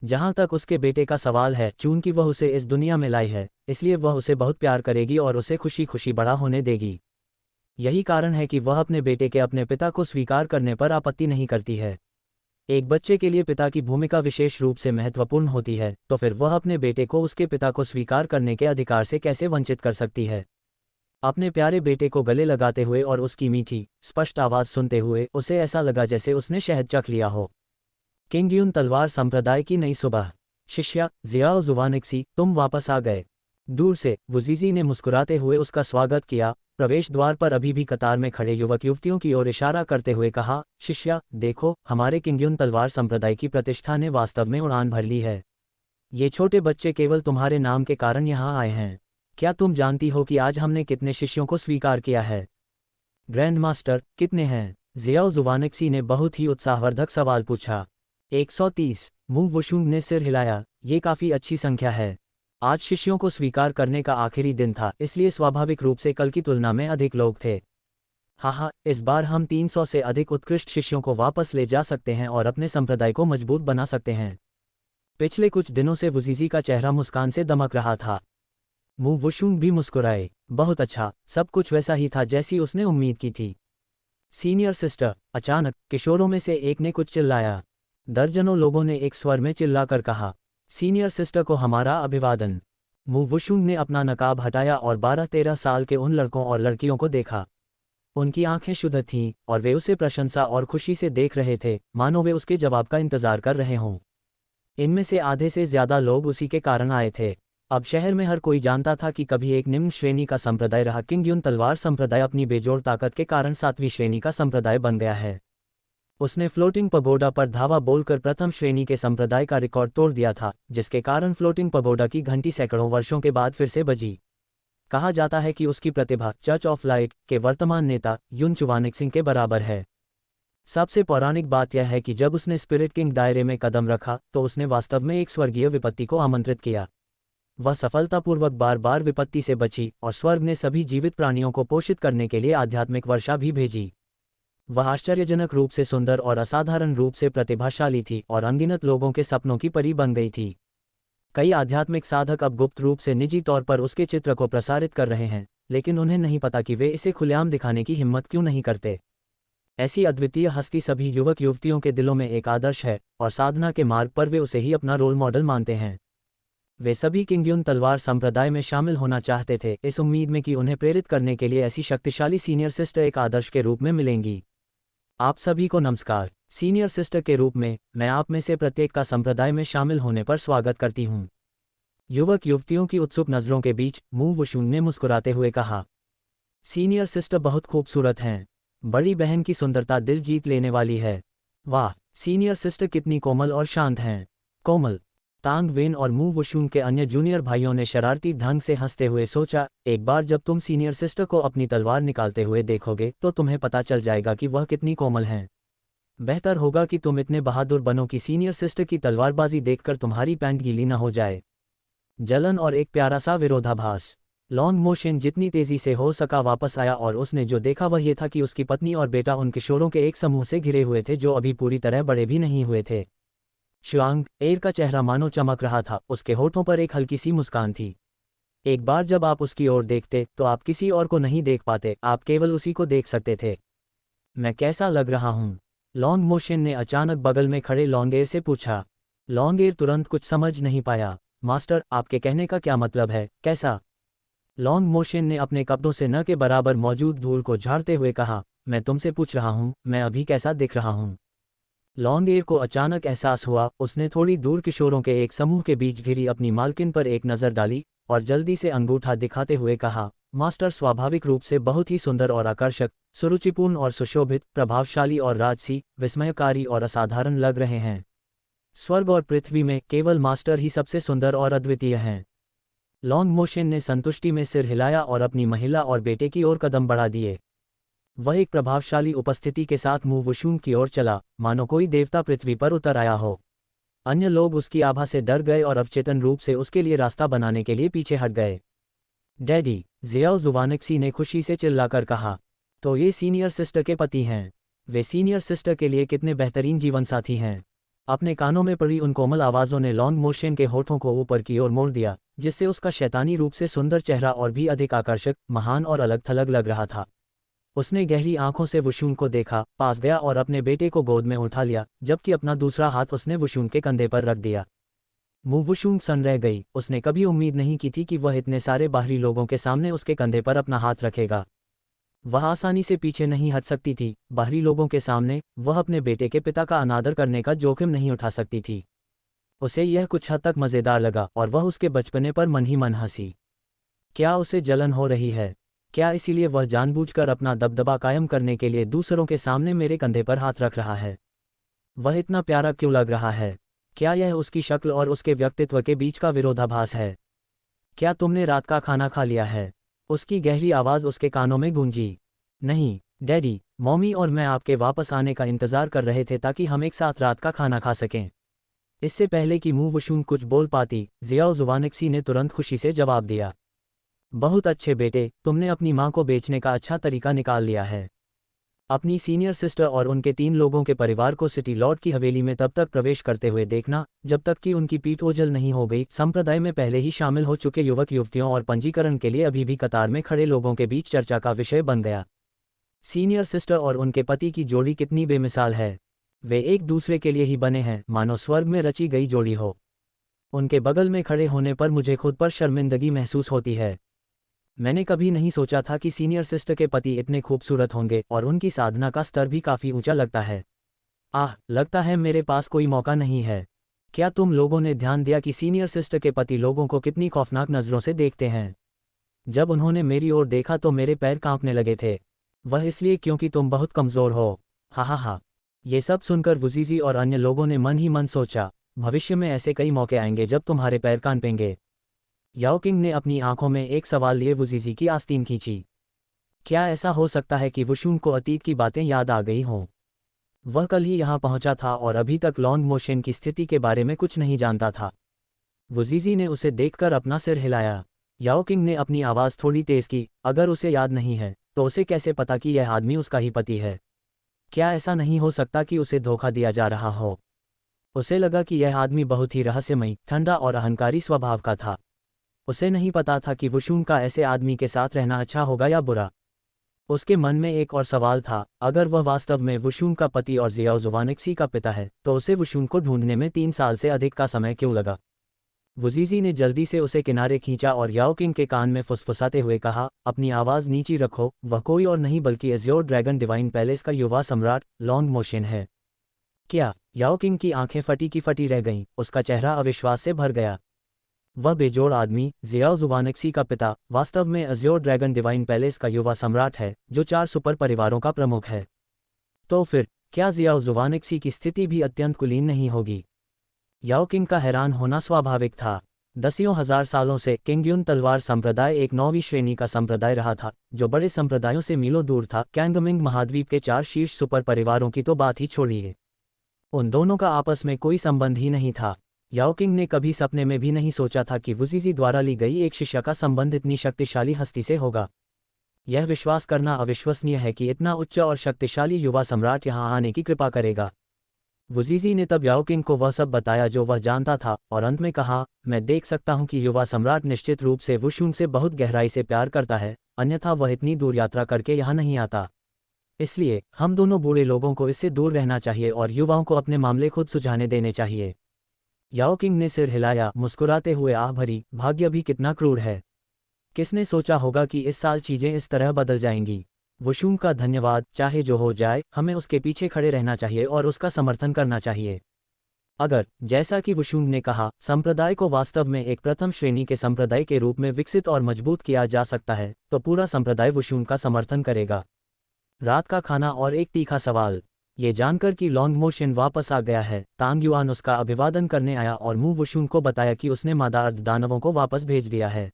जहां तक उसके बेटे का सवाल है, चूंकि वह उसे इस दुनिया में लाई है, इसलिए वह उसे बहुत प्यार करेगी और उसे खुशी खुशी बड़ा होने देगी। यही कारण है कि वह अपने बेटे के अपने पिता को स्वीकार करने पर आपत्ति नहीं करती है। एक बच्चे के लिए पिता की भूमिका विशेष रूप से महत्वपूर्ण होती है, तो फिर वह अपने बेटे को उसके पिता को स्वीकार करने के अधिकार से कैसे वंचित कर सकती है? अपने प्यारे बेटे को गले लगाते हुए और उसकी मीठी, स्पष्ट आवाज़ सुनते हुए उसे ऐसा लगा जैसे उसने शहद चख लिया हो। किंग यून तलवार संप्रदाय की नई सुबह। शिष्या ज़ियाओ ज़ुवानिक्सी, तुम वापस आ गए। दूर से वुजीजी ने मुस्कुराते हुए उसका स्वागत किया, प्रवेश द्वार पर अभी भी कतार में खड़े युवक युवतियों की ओर इशारा करते हुए कहा, शिष्या देखो, हमारे किंग्युन तलवार संप्रदाय की प्रतिष्ठा ने वास्तव में उड़ान भर ली है। ये छोटे बच्चे केवल तुम्हारे नाम के कारण यहाँ आए हैं। क्या तुम जानती हो कि आज हमने कितने शिष्यों को स्वीकार किया है? ग्रैंड मास्टर, कितने हैं? ज़ियाओ ज़ुवानिक्सी ने बहुत ही उत्साहवर्धक सवाल पूछा। 130। मू वुशुंग ने सिर हिलाया, ये काफ़ी अच्छी संख्या है। आज शिष्यों को स्वीकार करने का आखिरी दिन था, इसलिए स्वाभाविक रूप से कल की तुलना में अधिक लोग थे। हाँ, इस बार हम 300 से अधिक उत्कृष्ट शिष्यों को वापस ले जा सकते हैं और अपने संप्रदाय को मजबूत बना सकते हैं। पिछले कुछ दिनों से वुजीजी का चेहरा मुस्कान से दमक रहा था। मू वुशुंग भी मुस्कुराए। बहुत अच्छा, सब कुछ वैसा ही था जैसी उसने उम्मीद की थी। सीनियर सिस्टर, अचानक किशोरों में से एक ने कुछ चिल्लाया। दर्जनों लोगों ने एक स्वर में चिल्लाकर कहा, सीनियर सिस्टर को हमारा अभिवादन। मू वुशुंग ने अपना नकाब हटाया और 12-13 साल के उन लड़कों और लड़कियों को देखा। उनकी आंखें शुद्ध थीं और वे उसे प्रशंसा और खुशी से देख रहे थे, मानो वे उसके जवाब का इंतजार कर रहे हों। इनमें से आधे से ज्यादा लोग उसी के कारण आए थे। अब शहर में हर कोई जानता था कि कभी एक निम्न श्रेणी का संप्रदाय रहा किंग्युन तलवार संप्रदाय अपनी बेजोड़ ताकत के कारण 7वीं श्रेणी का संप्रदाय बन गया है। उसने फ्लोटिंग पगोडा पर धावा बोलकर प्रथम श्रेणी के संप्रदाय का रिकॉर्ड तोड़ दिया था, जिसके कारण फ्लोटिंग पगोडा की घंटी सैकड़ों वर्षों के बाद फिर से बजी। कहा जाता है कि उसकी प्रतिभा चर्च ऑफ लाइट के वर्तमान नेता युन चुवानिक्सिंग के बराबर है। सबसे पौराणिक बात यह है कि जब उसने स्पिरिट किंग दायरे में कदम रखा तो उसने वास्तव में एक स्वर्गीय विपत्ति को आमंत्रित किया। वह सफलतापूर्वक बार बार विपत्ति से बची और स्वर्ग ने सभी जीवित प्राणियों को पोषित करने के लिए आध्यात्मिक वर्षा भी भेजी। वह आश्चर्यजनक रूप से सुंदर और असाधारण रूप से प्रतिभाशाली थी और अनगिनत लोगों के सपनों की परी बन गई थी। कई आध्यात्मिक साधक अब गुप्त रूप से निजी तौर पर उसके चित्र को प्रसारित कर रहे हैं, लेकिन उन्हें नहीं पता कि वे इसे खुलेआम दिखाने की हिम्मत क्यों नहीं करते। ऐसी अद्वितीय हस्ती सभी युवक युवतियों के दिलों में एक आदर्श है और साधना के मार्ग पर वे उसे ही अपना रोल मॉडल मानते हैं। वे सभी किंग्युन तलवार संप्रदाय में शामिल होना चाहते थे, इस उम्मीद में कि उन्हें प्रेरित करने के लिए ऐसी शक्तिशाली सीनियर सिस्टर एक आदर्श के रूप में मिलेंगी। आप सभी को नमस्कार। सीनियर सिस्टर के रूप में मैं आप में से प्रत्येक का संप्रदाय में शामिल होने पर स्वागत करती हूँ। युवक युवतियों की उत्सुक नज़रों के बीच मू वुशुंग ने मुस्कुराते हुए कहा, सीनियर सिस्टर बहुत खूबसूरत हैं। बड़ी बहन की सुंदरता दिल जीत लेने वाली है। वाह, सीनियर सिस्टर कितनी कोमल और शांत हैं। कोमल। तांग वेन और मू वुशुंग के अन्य जूनियर भाइयों ने शरारती ढंग से हंसते हुए सोचा, एक बार जब तुम सीनियर सिस्टर को अपनी तलवार निकालते हुए देखोगे तो तुम्हें पता चल जाएगा कि वह कितनी कोमल हैं। बेहतर होगा कि तुम इतने बहादुर बनो कि सीनियर सिस्टर की तलवारबाजी देखकर तुम्हारी पैंट गीली न हो जाए। जलन और एक प्यारा सा विरोधाभास। लॉन्ग मोशन जितनी तेजी से हो सका वापस आया और उसने जो देखा वह ये था कि उसकी पत्नी और बेटा उन किशोरों के एक समूह से घिरे हुए थे जो अभी पूरी तरह बड़े भी नहीं हुए थे। शुआंग एर का चेहरा मानो चमक रहा था, उसके होठों पर एक हल्की सी मुस्कान थी। एक बार जब आप उसकी ओर देखते तो आप किसी और को नहीं देख पाते, आप केवल उसी को देख सकते थे। मैं कैसा लग रहा हूँ? लॉन्ग मोशन ने अचानक बगल में खड़े लॉन्गेर से पूछा। लॉन्गेर तुरंत कुछ समझ नहीं पाया। मास्टर, आपके कहने का क्या मतलब है, कैसा? लॉन्ग मोशन ने अपने कपड़ों से न के बराबर मौजूद धूल को झाड़ते हुए कहा, मैं तुमसे पूछ रहा हूँ, मैं अभी कैसा दिख रहा हूँ? लॉन्गेर को अचानक एहसास हुआ। उसने थोड़ी दूर किशोरों के एक समूह के बीच घिरी अपनी मालकिन पर एक नज़र डाली और जल्दी से अंगूठा दिखाते हुए कहा, मास्टर स्वाभाविक रूप से बहुत ही सुंदर और आकर्षक, सुरुचिपूर्ण और सुशोभित, प्रभावशाली और राजसी, विस्मयकारी और असाधारण लग रहे हैं। स्वर्ग और पृथ्वी में केवल मास्टर ही सबसे सुंदर और अद्वितीय हैं। लॉन्ग मोशन ने संतुष्टि में सिर हिलाया और अपनी महिला और बेटे की ओर कदम बढ़ा दिए। वह एक प्रभावशाली उपस्थिति के साथ मू वुशुंग की ओर चला, मानो कोई देवता पृथ्वी पर उतर आया हो। अन्य लोग उसकी आभा से डर गए और अवचेतन रूप से उसके लिए रास्ता बनाने के लिए पीछे हट गए। डैडी, ज़ियाओ ज़ुवानिक्सी ने खुशी से चिल्लाकर कहा, तो ये सीनियर सिस्टर के पति हैं। वे सीनियर सिस्टर के लिए कितने बेहतरीन जीवनसाथी हैं। अपने कानों में पड़ी उन कोमल आवाज़ों ने लॉन्ग मोशन के होठों को ऊपर की ओर मोड़ दिया, जिससे उसका शैतानी रूप से सुंदर चेहरा और भी अधिक आकर्षक, महान और अलग थलग लग रहा था। उसने गहरी आंखों से वुशुंग को देखा, पास गया और अपने बेटे को गोद में उठा लिया, जबकि अपना दूसरा हाथ उसने वुशुंग के कंधे पर रख दिया। मुवुशुंग सन रह गई। उसने कभी उम्मीद नहीं की थी कि वह इतने सारे बाहरी लोगों के सामने उसके कंधे पर अपना हाथ रखेगा। वह आसानी से पीछे नहीं हट सकती थी। बाहरी लोगों के सामने वह अपने बेटे के पिता का अनादर करने का जोखिम नहीं उठा सकती थी। उसे यह कुछ हद तक मज़ेदार लगा और वह उसके बचपने पर मन ही मन हंसी। क्या उसे जलन हो रही है? क्या इसीलिए वह जानबूझकर अपना दबदबा कायम करने के लिए दूसरों के सामने मेरे कंधे पर हाथ रख रहा है? वह इतना प्यारा क्यों लग रहा है? क्या यह उसकी शक्ल और उसके व्यक्तित्व के बीच का विरोधाभास है? क्या तुमने रात का खाना खा लिया है? उसकी गहरी आवाज़ उसके कानों में गूंजी। नहीं डैडी, मॉमी और मैं आपके वापस आने का इंतज़ार कर रहे थे ताकि हम एक साथ रात का खाना खा सकें। इससे पहले कि मुवुशुंग कुछ बोल पाती, ज़ियाओ ज़ुवानिक्सी ने तुरंत खुशी से जवाब दिया। बहुत अच्छे बेटे, तुमने अपनी माँ को बेचने का अच्छा तरीका निकाल लिया है। अपनी सीनियर सिस्टर और उनके 3 लोगों के परिवार को सिटी लॉर्ड की हवेली में तब तक प्रवेश करते हुए देखना जब तक कि उनकी पीठ ओझल नहीं हो गई। संप्रदाय में पहले ही शामिल हो चुके युवक युवतियों और पंजीकरण के लिए अभी भी कतार में खड़े लोगों के बीच चर्चा का विषय बन गया। सीनियर सिस्टर और उनके पति की जोड़ी कितनी बेमिसाल है। वे एक दूसरे के लिए ही बने हैं, मानो स्वर्ग में रची गई जोड़ी हो। उनके बगल में खड़े होने पर मुझे खुद पर शर्मिंदगी महसूस होती है। मैंने कभी नहीं सोचा था कि सीनियर सिस्टर के पति इतने खूबसूरत होंगे और उनकी साधना का स्तर भी काफ़ी ऊंचा लगता है। लगता है मेरे पास कोई मौका नहीं है। क्या तुम लोगों ने ध्यान दिया कि सीनियर सिस्टर के पति लोगों को कितनी खौफनाक नज़रों से देखते हैं? जब उन्होंने मेरी ओर देखा तो मेरे पैर कांपने लगे थे। वह इसलिए क्योंकि तुम बहुत कमज़ोर हो। हा। ये सब सुनकर वुजीजी और अन्य लोगों ने मन ही मन सोचा, भविष्य में ऐसे कई मौके आएंगे जब तुम्हारे पैर कांपेंगे। याओ किंग ने अपनी आंखों में एक सवाल लिए वुजीजी की आस्तीन खींची। क्या ऐसा हो सकता है कि वुशुंग को अतीत की बातें याद आ गई हों? वह कल ही यहाँ पहुंचा था और अभी तक लॉन्ग मोशन की स्थिति के बारे में कुछ नहीं जानता था। वुजीजी ने उसे देखकर अपना सिर हिलाया। याओ किंग ने अपनी आवाज़ थोड़ी तेज़ की, अगर उसे याद नहीं है तो उसे कैसे पता कि यह आदमी उसका ही पति है? क्या ऐसा नहीं हो सकता कि उसे धोखा दिया जा रहा हो? उसे लगा कि यह आदमी बहुत ही रहस्यमयी, ठंडा और अहंकारी स्वभाव का था। उसे नहीं पता था कि वुशुंग का ऐसे आदमी के साथ रहना अच्छा होगा या बुरा। उसके मन में एक और सवाल था, अगर वह वास्तव में वुशुंग का पति और ज़ियाओ ज़ुवानिक्सी का पिता है तो उसे वुशुंग को ढूंढने में 3 साल से अधिक का समय क्यों लगा? वुजीजी ने जल्दी से उसे किनारे खींचा और याओ किंग के कान में फुसफुसाते हुए कहा, अपनी आवाज़ नीची रखो, वह कोई और नहीं बल्कि एज़्योर ड्रैगन डिवाइन पैलेस का युवा सम्राट लॉन्ग मोशन है। क्या? याओ किंग की आंखें फटी की फटी रह गईं, उसका चेहरा अविश्वास से भर गया। वह बेजोड़ आदमी, ज़ियाओ ज़ुवानिक्सी का पिता, वास्तव में एज़्योर ड्रैगन डिवाइन पैलेस का युवा सम्राट है, जो 4 सुपर परिवारों का प्रमुख है। तो फिर क्या ज़ियाओ ज़ुवानिक्सी की स्थिति भी अत्यंत कुलीन नहीं होगी? याओ किंग का हैरान होना स्वाभाविक था। दसियों हजार सालों से किंगयुन तलवार संप्रदाय एक 9वीं श्रेणी का संप्रदाय रहा था, जो बड़े संप्रदायों से मीलों दूर था। कैंगमिंग महाद्वीप के 4 शीर्ष सुपर परिवारों की तो बात ही छोड़िए, उन दोनों का आपस में कोई संबंध ही नहीं था। याओ किंग ने कभी सपने में भी नहीं सोचा था कि वुजीजी द्वारा ली गई एक शिष्या का संबंध इतनी शक्तिशाली हस्ती से होगा। यह विश्वास करना अविश्वसनीय है कि इतना उच्च और शक्तिशाली युवा सम्राट यहाँ आने की कृपा करेगा। वुजीजी ने तब याओ किंग को वह सब बताया जो वह जानता था और अंत में कहा, मैं देख सकता हूँ कि युवा सम्राट निश्चित रूप से वुशुंग से बहुत गहराई से प्यार करता है, अन्यथा वह इतनी दूर यात्रा करके यहाँ नहीं आता। इसलिए हम दोनों बूढ़े लोगों को इससे दूर रहना चाहिए और युवाओं को अपने मामले खुद सुलझाने देने चाहिए। याओ किंग ने सिर हिलाया, मुस्कुराते हुए आह भरी, भाग्य भी कितना क्रूर है। किसने सोचा होगा कि इस साल चीज़ें इस तरह बदल जाएंगी। वुशुंग का धन्यवाद, चाहे जो हो जाए हमें उसके पीछे खड़े रहना चाहिए और उसका समर्थन करना चाहिए। अगर, जैसा कि वुशुंग ने कहा, संप्रदाय को वास्तव में एक प्रथम श्रेणी के संप्रदाय के रूप में विकसित और मजबूत किया जा सकता है, तो पूरा संप्रदाय वुशुंग का समर्थन करेगा। रात का खाना और एक तीखा सवाल। ये जानकर कि लॉन्ग मोशन वापस आ गया है, तांग युआन उसका अभिवादन करने आया और मु वुशुंग को बताया कि उसने मादा अर्ध दानवों को वापस भेज दिया है।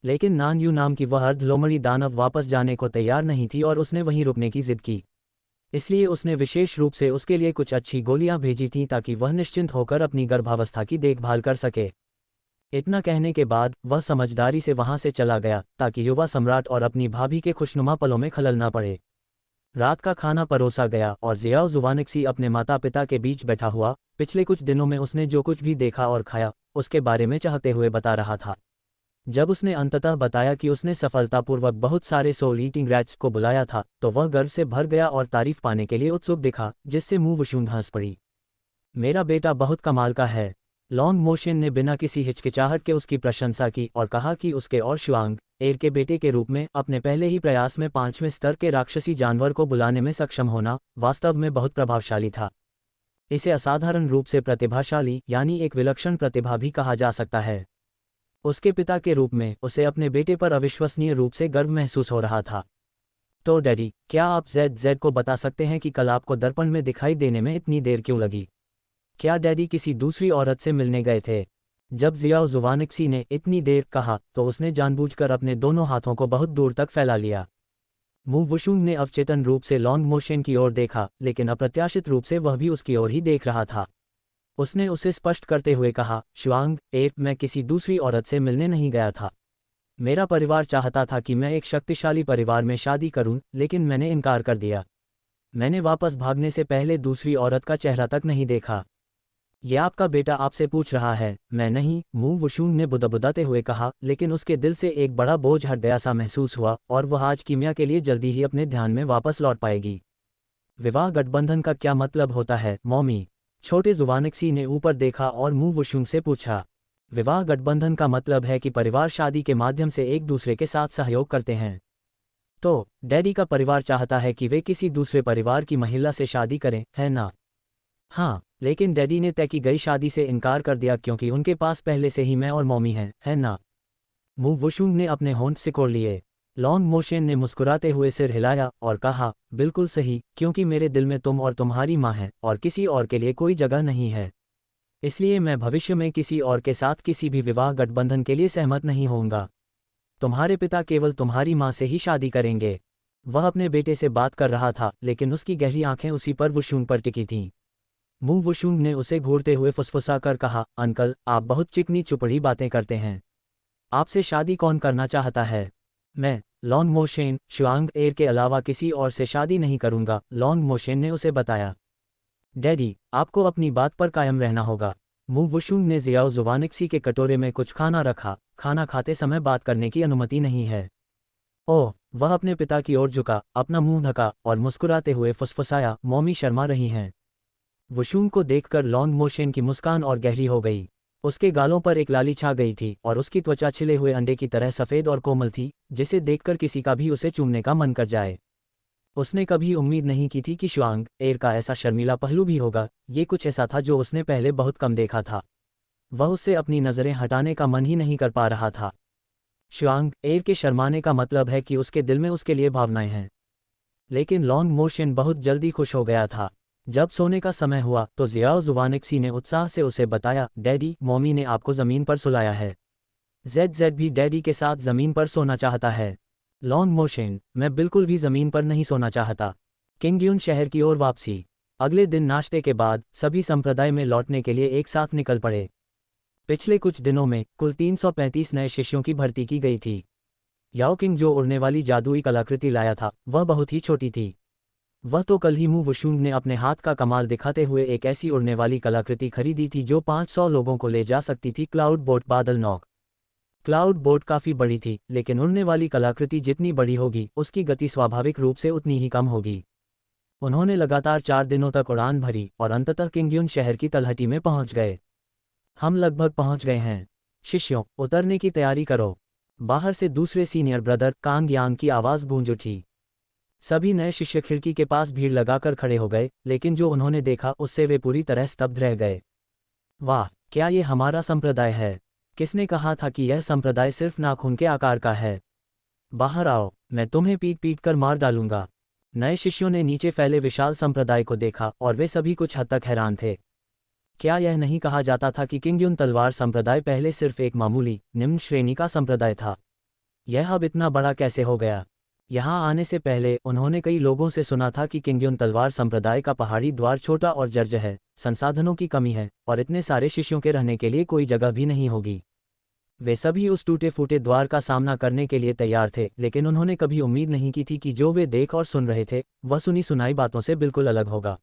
लेकिन नान यू नाम की वह अर्ध लोमड़ी दानव वापस जाने को तैयार नहीं थी और उसने वहीं रुकने की जिद की। इसलिए उसने विशेष रूप से उसके लिए कुछ अच्छी गोलियां भेजी थीं ताकि वह निश्चिंत होकर अपनी गर्भावस्था की देखभाल कर सके। इतना कहने के बाद वह समझदारी से वहां से चला गया ताकि युवा सम्राट और अपनी भाभी के खुशनुमा पलों में खलल न पड़े। रात का खाना परोसा गया और ज़ियाओ ज़ुवानिक्सी अपने माता पिता के बीच बैठा हुआ पिछले कुछ दिनों में उसने जो कुछ भी देखा और खाया उसके बारे में चाहते हुए बता रहा था। जब उसने अंततः बताया कि उसने सफलतापूर्वक बहुत सारे सोल ईटिंग रैट्स को बुलाया था तो वह गर्व से भर गया और तारीफ पाने के लिए उत्सुक दिखा, जिससे मुंह वुशुंग हंस पड़ी। मेरा बेटा बहुत कमाल का है। लॉन्ग मोशन ने बिना किसी हिचकिचाहट के उसकी प्रशंसा की और कहा कि उसके और शुआंग एर के बेटे के रूप में अपने पहले ही प्रयास में 5वें स्तर के राक्षसी जानवर को बुलाने में सक्षम होना वास्तव में बहुत प्रभावशाली था। इसे असाधारण रूप से प्रतिभाशाली यानी एक विलक्षण प्रतिभा भी कहा जा सकता है। उसके पिता के रूप में उसे अपने बेटे पर अविश्वसनीय रूप से गर्व महसूस हो रहा था। तो डैडी, क्या आप जेड को बता सकते हैं कि कल आपको दर्पण में दिखाई देने में इतनी देर क्यों लगी? क्या डैडी किसी दूसरी औरत से मिलने गए थे? जब जियाओ जुवानिक्सी ने इतनी देर कहा तो उसने जानबूझकर अपने दोनों हाथों को बहुत दूर तक फैला लिया। मू वुशुंग ने अवचेतन रूप से लॉन्ग मोशन की ओर देखा, लेकिन अप्रत्याशित रूप से वह भी उसकी ओर ही देख रहा था। उसने उसे स्पष्ट करते हुए कहा, शुआंग एर, मैं किसी दूसरी औरत से मिलने नहीं गया था। मेरा परिवार चाहता था कि मैं एक शक्तिशाली परिवार में शादी करूं, लेकिन मैंने इनकार कर दिया। मैंने वापस भागने से पहले दूसरी औरत का चेहरा तक नहीं देखा। यह आपका बेटा आपसे पूछ रहा है, मैं नहीं, मू वुशुंग ने बुदबुदाते हुए कहा, लेकिन उसके दिल से एक बड़ा बोझ हट गया सा महसूस हुआ और वह आज कीमिया के लिए जल्दी ही अपने ध्यान में वापस लौट पाएगी। विवाह गठबंधन का क्या मतलब होता है, मॉमी? छोटे जुवानिक्सी ने ऊपर देखा और मू वुशुंग से पूछा। विवाह गठबंधन का मतलब है कि परिवार शादी के माध्यम से एक दूसरे के साथ सहयोग करते हैं। तो डैडी का परिवार चाहता है कि वे किसी दूसरे परिवार की महिला से शादी करें, है ना? हाँ, लेकिन डैडी ने तय की गई शादी से इनकार कर दिया क्योंकि उनके पास पहले से ही मैं और मॉमी हैं, है ना? मू वुशुंग ने अपने होंठ सिकोड़ लिए। लॉन्ग मोशन ने मुस्कुराते हुए सिर हिलाया और कहा, बिल्कुल सही, क्योंकि मेरे दिल में तुम और तुम्हारी माँ हैं और किसी और के लिए कोई जगह नहीं है। इसलिए मैं भविष्य में किसी और के साथ किसी भी विवाह गठबंधन के लिए सहमत नहीं होऊंगा। तुम्हारे पिता केवल तुम्हारी माँ से ही शादी करेंगे। वह अपने बेटे से बात कर रहा था, लेकिन उसकी गहरी आंखें उसी पर वुशुंग पर टिकी थीं। मू वुशुंग ने उसे घूरते हुए फुसफुसाकर कहा, अंकल, आप बहुत चिकनी चुपड़ी बातें करते हैं। आपसे शादी कौन करना चाहता है? मैं, लॉन्ग मोशन, शुआंग एर के अलावा किसी और से शादी नहीं करूंगा, लॉन्ग मोशन ने उसे बताया। डैडी, आपको अपनी बात पर कायम रहना होगा। मू वुशुंग ने जियाओ जुवानिक्सी के कटोरे में कुछ खाना रखा। खाना खाते समय बात करने की अनुमति नहीं है। ओह, वह अपने पिता की ओर झुका, अपना मुंह ढका और मुस्कुराते हुए फुसफुसाया, मॉमी शर्मा रही हैं। वुशुंग को देखकर लॉन्ग मोशन की मुस्कान और गहरी हो गई। उसके गालों पर एक लाली छा गई थी और उसकी त्वचा छिले हुए अंडे की तरह सफ़ेद और कोमल थी, जिसे देखकर किसी का भी उसे चूमने का मन कर जाए। उसने कभी उम्मीद नहीं की थी कि शुआंग एर का ऐसा शर्मीला पहलू भी होगा। ये कुछ ऐसा था जो उसने पहले बहुत कम देखा था। वह उससे अपनी नज़रें हटाने का मन ही नहीं कर पा रहा था। शुआंग एर के शर्माने का मतलब है कि उसके दिल में उसके लिए भावनाएं हैं। लेकिन लॉन्ग मोशन बहुत जल्दी खुश हो गया था। जब सोने का समय हुआ तो जियाओ जुवानिक्सी ने उत्साह से उसे बताया, डैडी, मॉमी ने आपको ज़मीन पर सुलाया है। जेड भी डैडी के साथ ज़मीन पर सोना चाहता है। लॉन्ग मोशन, मैं बिल्कुल भी ज़मीन पर नहीं सोना चाहता। किंगयुन शहर की ओर वापसी। अगले दिन नाश्ते के बाद सभी संप्रदाय में लौटने के लिए एक साथ निकल पड़े। पिछले कुछ दिनों में कुल 335 नए शिष्यों की भर्ती की गई थी। याओ किंग जो उड़ने वाली जादुई कलाकृति लाया था, वह बहुत ही छोटी थी। वह तो कल ही मू वुशुंग ने अपने हाथ का कमाल दिखाते हुए एक ऐसी उड़ने वाली कलाकृति खरीदी थी जो 500 लोगों को ले जा सकती थी, क्लाउड बोट बादल नौक। क्लाउड बोट काफ़ी बड़ी थी, लेकिन उड़ने वाली कलाकृति जितनी बड़ी होगी उसकी गति स्वाभाविक रूप से उतनी ही कम होगी। उन्होंने लगातार 4 दिनों तक उड़ान भरी और अंततः किंगयुन शहर की तलहटी में पहुंच गए। हम लगभग पहुंच गए हैं। शिष्यों, उतरने की तैयारी करो। बाहर से दूसरे सीनियर ब्रदर कांग यांग की आवाज़ गूंज उठी। सभी नए शिष्य खिड़की के पास भीड़ लगाकर खड़े हो गए, लेकिन जो उन्होंने देखा उससे वे पूरी तरह स्तब्ध रह गए। वाह, क्या ये हमारा संप्रदाय है? किसने कहा था कि यह संप्रदाय सिर्फ नाखून के आकार का है? बाहर आओ, मैं तुम्हें पीट पीट कर मार डालूंगा। नए शिष्यों ने नीचे फैले विशाल संप्रदाय को देखा और वे सभी कुछ हद तक हैरान थे। क्या यह नहीं कहा जाता था कि किंगयुन तलवार संप्रदाय पहले सिर्फ एक मामूली निम्न श्रेणी का संप्रदाय था? यह अब इतना बड़ा कैसे हो गया? यहाँ आने से पहले उन्होंने कई लोगों से सुना था कि किंगयुन तलवार संप्रदाय का पहाड़ी द्वार छोटा और जर्जर है, संसाधनों की कमी है और इतने सारे शिष्यों के रहने के लिए कोई जगह भी नहीं होगी। वे सभी उस टूटे फूटे द्वार का सामना करने के लिए तैयार थे, लेकिन उन्होंने कभी उम्मीद नहीं की थी कि जो वे देख और सुन रहे थे वह सुनी सुनाई बातों से बिल्कुल अलग होगा।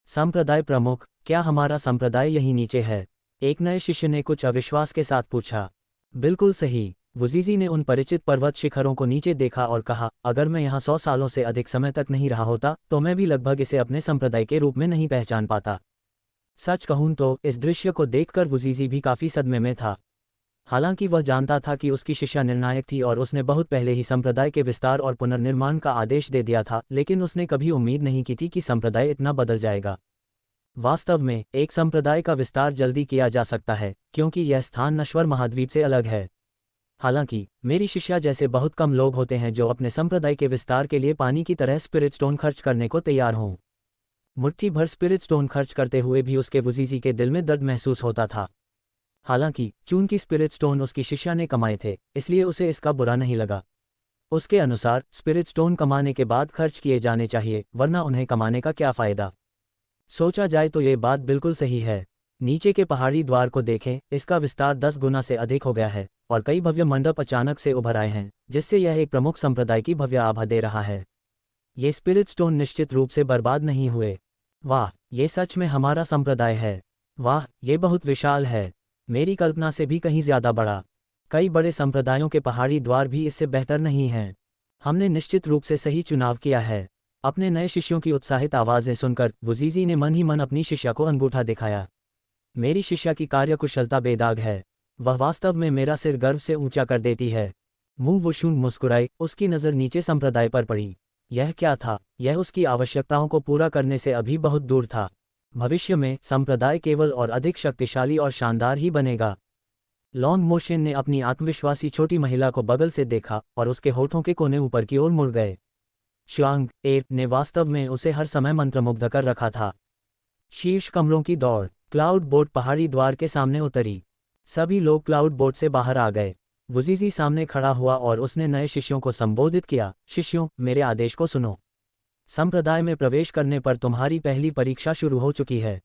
संप्रदाय प्रमुख, क्या हमारा संप्रदाय यहीं नीचे है? एक नए शिष्य ने कुछ अविश्वास के साथ पूछा। बिल्कुल सही। वुजीजी ने उन परिचित पर्वत शिखरों को नीचे देखा और कहा, अगर मैं यहाँ 100 सालों से अधिक समय तक नहीं रहा होता तो मैं भी लगभग इसे अपने संप्रदाय के रूप में नहीं पहचान पाता। सच कहूं तो इस दृश्य को देखकर वुजीजी भी काफी सदमे में था। हालांकि वह जानता था कि उसकी शिक्षा निर्णायक थी और उसने बहुत पहले ही संप्रदाय के विस्तार और पुनर्निर्माण का आदेश दे दिया था, लेकिन उसने कभी उम्मीद नहीं की थी कि संप्रदाय इतना बदल जाएगा। वास्तव में एक संप्रदाय का विस्तार जल्दी किया जा सकता है क्योंकि यह स्थान नश्वर महाद्वीप से अलग है। हालांकि मेरी शिष्या जैसे बहुत कम लोग होते हैं जो अपने संप्रदाय के विस्तार के लिए पानी की तरह स्पिरिट स्टोन खर्च करने को तैयार हों। मुट्ठी भर स्पिरिट स्टोन खर्च करते हुए भी उसके वुजीजी के दिल में दर्द महसूस होता था। हालांकि चूंकि स्पिरिट स्टोन उसकी शिष्या ने कमाए थे, इसलिए उसे इसका बुरा नहीं लगा। उसके अनुसार स्पिरिट स्टोन कमाने के बाद खर्च किए जाने चाहिए, वरना उन्हें कमाने का क्या फ़ायदा। सोचा जाए तो ये बात बिल्कुल सही है। नीचे के पहाड़ी द्वार को देखें, इसका विस्तार 10 गुना से अधिक हो गया है और कई भव्य मंडप अचानक से उभर आए हैं, जिससे यह एक प्रमुख संप्रदाय की भव्य आभा दे रहा है। ये स्पिरिट स्टोन निश्चित रूप से बर्बाद नहीं हुए। वाह, ये सच में हमारा संप्रदाय है। वाह, ये बहुत विशाल है, मेरी कल्पना से भी कहीं ज्यादा बड़ा। कई बड़े संप्रदायों के पहाड़ी द्वार भी इससे बेहतर नहीं हैं। हमने निश्चित रूप से सही चुनाव किया है। अपने नए शिष्यों की उत्साहित आवाज़ें सुनकर वुजीजी ने मन ही मन अपनी शिष्या को अंगूठा दिखाया। मेरी शिष्या की कार्यकुशलता बेदाग है, वह वास्तव में मेरा सिर गर्व से ऊंचा कर देती है। मुंह वुशुंग मुस्कुराई, उसकी नज़र नीचे संप्रदाय पर पड़ी। यह क्या था? यह उसकी आवश्यकताओं को पूरा करने से अभी बहुत दूर था। भविष्य में संप्रदाय केवल और अधिक शक्तिशाली और शानदार ही बनेगा। लॉन्ग मोशन ने अपनी आत्मविश्वासी छोटी महिला को बगल से देखा और उसके होठों के कोने ऊपर की ओर मुड़ गए। शुआंग एर ने वास्तव में उसे हर समय मंत्रमुग्ध कर रखा था। शीर्ष कमरों की दौड़। क्लाउड बोट पहाड़ी द्वार के सामने उतरी। सभी लोग क्लाउड बोट से बाहर आ गए। वुजीजी सामने खड़ा हुआ और उसने नए शिष्यों को संबोधित किया। शिष्यों, मेरे आदेश को सुनो। संप्रदाय में प्रवेश करने पर तुम्हारी पहली परीक्षा शुरू हो चुकी है।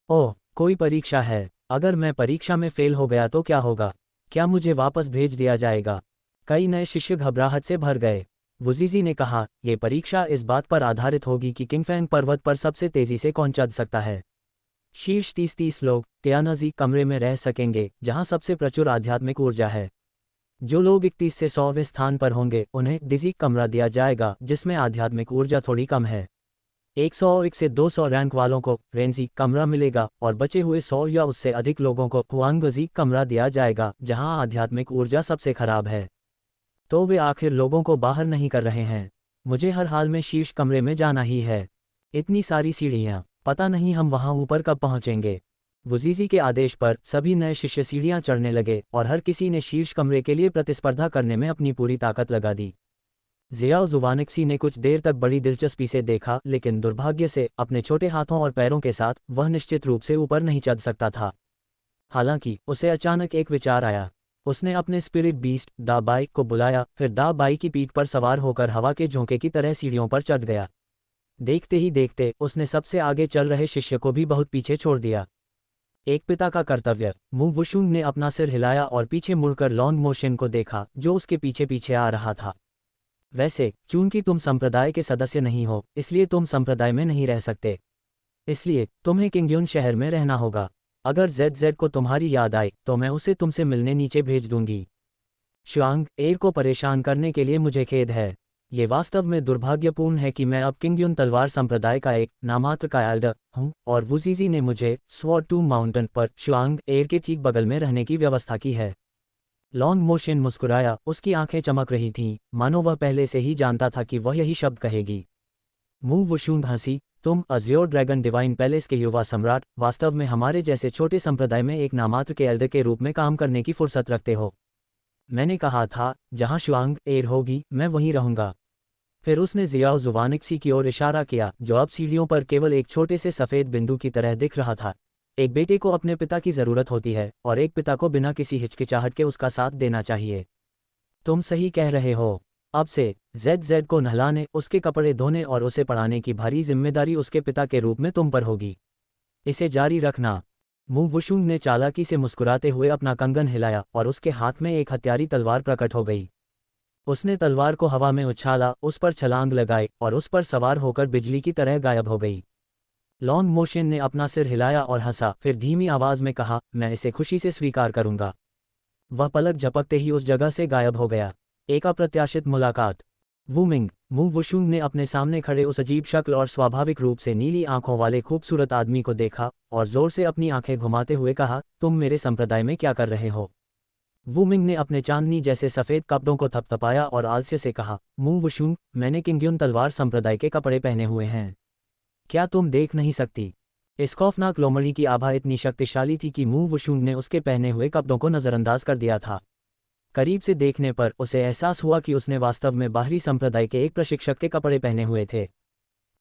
ओह, कोई परीक्षा है? अगर मैं परीक्षा में फेल हो गया तो क्या होगा? क्या मुझे वापस भेज दिया जाएगा? कई नए शिष्य घबराहट से भर गए। वुजीजी ने कहा, यह परीक्षा इस बात पर आधारित होगी कि किंगफैंग पर्वत पर सबसे तेजी से कौन चढ़ सकता है। शीर्ष 30 लोग त्यानजी कमरे में रह सकेंगे, जहां सबसे प्रचुर आध्यात्मिक ऊर्जा है। जो लोग 31 से 100वें स्थान पर होंगे उन्हें डिजी कमरा दिया जाएगा, जिसमें आध्यात्मिक ऊर्जा थोड़ी कम है। 101 से 200 रैंक वालों को रेंजी कमरा मिलेगा और बचे हुए 100 या उससे अधिक लोगों को हुआंगजी कमरा दिया जाएगा, जहां आध्यात्मिक ऊर्जा सबसे खराब है। तो वे आखिर लोगों को बाहर नहीं कर रहे हैं। मुझे हर हाल में शीर्ष कमरे में जाना ही है। इतनी सारी सीढ़ियाँ, पता नहीं हम वहां ऊपर कब पहुंचेंगे। वुजीजी के आदेश पर सभी नए शिष्य सीढ़ियां चढ़ने लगे और हर किसी ने शीर्ष कमरे के लिए प्रतिस्पर्धा करने में अपनी पूरी ताकत लगा दी। ज़ियाओ जुवानिक्सी ने कुछ देर तक बड़ी दिलचस्पी से देखा, लेकिन दुर्भाग्य से अपने छोटे हाथों और पैरों के साथ वह निश्चित रूप से ऊपर नहीं चढ़ सकता था। हालांकि उसे अचानक एक विचार आया। उसने अपने स्पिरिट बीस्ट दा बाई को बुलाया, फिर दा बाई की पीठ पर सवार होकर हवा के झोंके की तरह सीढ़ियों पर चढ़ गया। देखते ही देखते उसने सबसे आगे चल रहे शिष्य को भी बहुत पीछे छोड़ दिया। एक पिता का कर्तव्य। मु वुशुंग ने अपना सिर हिलाया और पीछे मुड़कर लॉन्ग मोशन को देखा, जो उसके पीछे पीछे आ रहा था। वैसे चूंकि तुम संप्रदाय के सदस्य नहीं हो, इसलिए तुम संप्रदाय में नहीं रह सकते। इसलिए तुम्हें किंगयुन शहर में रहना होगा। अगर ZZ को तुम्हारी याद आए तो मैं उसे तुमसे मिलने नीचे भेज दूंगी। शुआंग एर को परेशान करने के लिए मुझे खेद है। ये वास्तव में दुर्भाग्यपूर्ण है कि मैं अब किंगयुन तलवार संप्रदाय का एक नामात्र कायल्डर हूँ और वुजीजी ने मुझे स्वॉर्ड टू माउंटेन पर शुआंग एर के ठीक बगल में रहने की व्यवस्था की है। लॉन्ग मोशन मुस्कुराया, उसकी आंखें चमक रही थीं, मानो वह पहले से ही जानता था कि वह यही शब्द कहेगी। मु वुशुंग हंसी, तुम अज़्योर ड्रैगन डिवाइन पैलेस के युवा सम्राट वास्तव में हमारे जैसे छोटे संप्रदाय में एक नामात्र के एल्डर के रूप में काम करने की फुर्सत रखते हो। मैंने कहा था, जहां शुआंग एर होगी मैं वहीं रहूंगा। फिर उसने ज़ियाओ जुवानिक्सी की ओर इशारा किया, जो अब सीढ़ियों पर केवल एक छोटे से सफ़ेद बिंदु की तरह दिख रहा था। एक बेटे को अपने पिता की ज़रूरत होती है और एक पिता को बिना किसी हिचकिचाहट के उसका साथ देना चाहिए। तुम सही कह रहे हो। अब से ZZ को नहलाने, उसके कपड़े धोने और उसे पढ़ाने की भारी जिम्मेदारी उसके पिता के रूप में तुम पर होगी। इसे जारी रखना। मु वुशुंग ने चालाकी से मुस्कुराते हुए अपना कंगन हिलाया और उसके हाथ में एक हथियारी तलवार प्रकट हो गई। उसने तलवार को हवा में उछाला, उस पर छलांग लगाई और उस पर सवार होकर बिजली की तरह गायब हो गई। लॉन्ग मोशन ने अपना सिर हिलाया और हंसा, फिर धीमी आवाज में कहा, मैं इसे खुशी से स्वीकार करूंगा। वह पलक झपकते ही उस जगह से गायब हो गया। एक अप्रत्याशित मुलाकात। वूमिंग। मू वुशुंग ने अपने सामने खड़े उस अजीब शक्ल और स्वाभाविक रूप से नीली आंखों वाले खूबसूरत आदमी को देखा और जोर से अपनी आंखें घुमाते हुए कहा, तुम मेरे संप्रदाय में क्या कर रहे हो? वू मिंग ने अपने चांदनी जैसे सफ़ेद कपड़ों को थपथपाया और आलस्य से कहा, मू वुशुंग, मैंने किंग्युन तलवार संप्रदाय के कपड़े पहने हुए हैं। क्या तुम देख नहीं सकती? इस खौफनाक लोमड़ी की आभा इतनी शक्तिशाली थी कि मू वुशुंग ने उसके पहने हुए कपड़ों को नज़रअंदाज कर दिया था। करीब से देखने पर उसे एहसास हुआ कि उसने वास्तव में बाहरी संप्रदाय के एक प्रशिक्षक के कपड़े पहने हुए थे।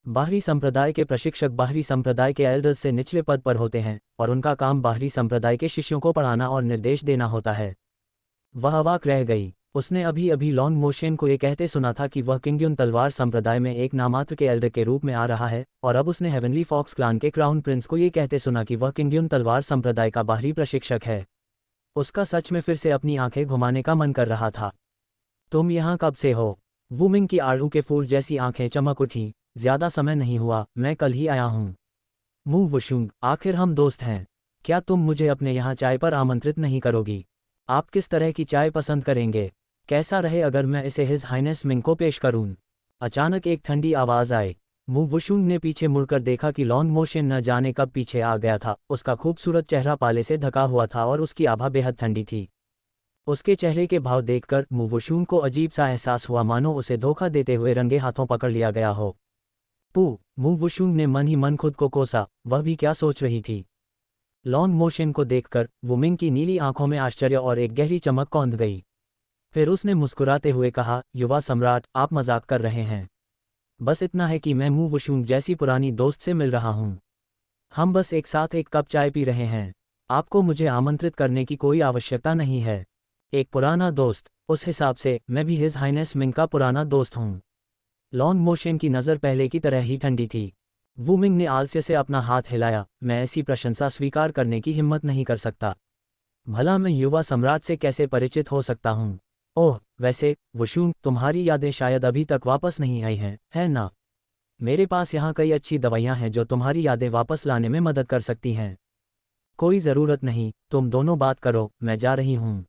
बाहरी संप्रदाय के प्रशिक्षक बाहरी संप्रदाय के एल्डर्स से निचले पद पर होते हैं और उनका काम बाहरी संप्रदाय के शिष्यों को पढ़ाना और निर्देश देना होता है। वह अवाक रह गई। उसने अभी अभी लॉन्ग मोशन को ये कहते सुना था कि वह किंग्युन तलवार संप्रदाय में एक नामात्र के एल्डर के रूप में आ रहा है, और अब उसने हेवनली फॉक्स क्लान के क्राउन प्रिंस को ये कहते सुना कि वह किंग्युन तलवार संप्रदाय का बाहरी प्रशिक्षक है। उसका सच में फिर से अपनी आंखें घुमाने का मन कर रहा था। तुम यहाँ कब से हो? वू मिंग की आड़ू के फूल जैसी आंखें चमक उठी। ज्यादा समय नहीं हुआ, मैं कल ही आया हूँ। मू वुशुंग, आखिर हम दोस्त हैं। क्या तुम मुझे अपने यहाँ चाय पर आमंत्रित नहीं करोगी? आप किस तरह की चाय पसंद करेंगे? कैसा रहे अगर मैं इसे हिज हाइनेस मिंग को पेश करूं? अचानक एक ठंडी आवाज़ आई। मू वुशुंग ने पीछे मुड़कर देखा कि लॉन्ग मोशन न जाने कब पीछे आ गया था। उसका खूबसूरत चेहरा पाले से ढका हुआ था और उसकी आभा बेहद ठंडी थी। उसके चेहरे के भाव देखकर मू वुशुंग को अजीब सा एहसास हुआ, मानो उसे धोखा देते हुए रंगे हाथों पकड़ लिया गया हो। मू वुशुंग ने मन ही मन खुद को कोसा, वह भी क्या सोच रही थी। लॉन्ग मोशन को देखकर वू मिंग की नीली आंखों में आश्चर्य और एक गहरी चमक कौंध गई। फिर उसने मुस्कुराते हुए कहा, युवा सम्राट, आप मजाक कर रहे हैं। बस इतना है कि मैं मू वुशुंग जैसी पुरानी दोस्त से मिल रहा हूँ। हम बस एक साथ एक कप चाय पी रहे हैं। आपको मुझे आमंत्रित करने की कोई आवश्यकता नहीं है। एक पुराना दोस्त, उस हिसाब से मैं भी हिज हाइनेस मिंग का पुराना दोस्त हूँ। लॉन्ग मोशन की नज़र पहले की तरह ही ठंडी थी। वू मिंग ने आलस्य से अपना हाथ हिलाया, मैं ऐसी प्रशंसा स्वीकार करने की हिम्मत नहीं कर सकता। भला मैं युवा सम्राट से कैसे परिचित हो सकता हूँ? ओह, वैसे वुशुंग, तुम्हारी यादें शायद अभी तक वापस नहीं आई हैं, है ना? मेरे पास यहाँ कई अच्छी दवाइयाँ हैं जो तुम्हारी यादें वापस लाने में मदद कर सकती हैं। कोई ज़रूरत नहीं, तुम दोनों बात करो, मैं जा रही हूँ।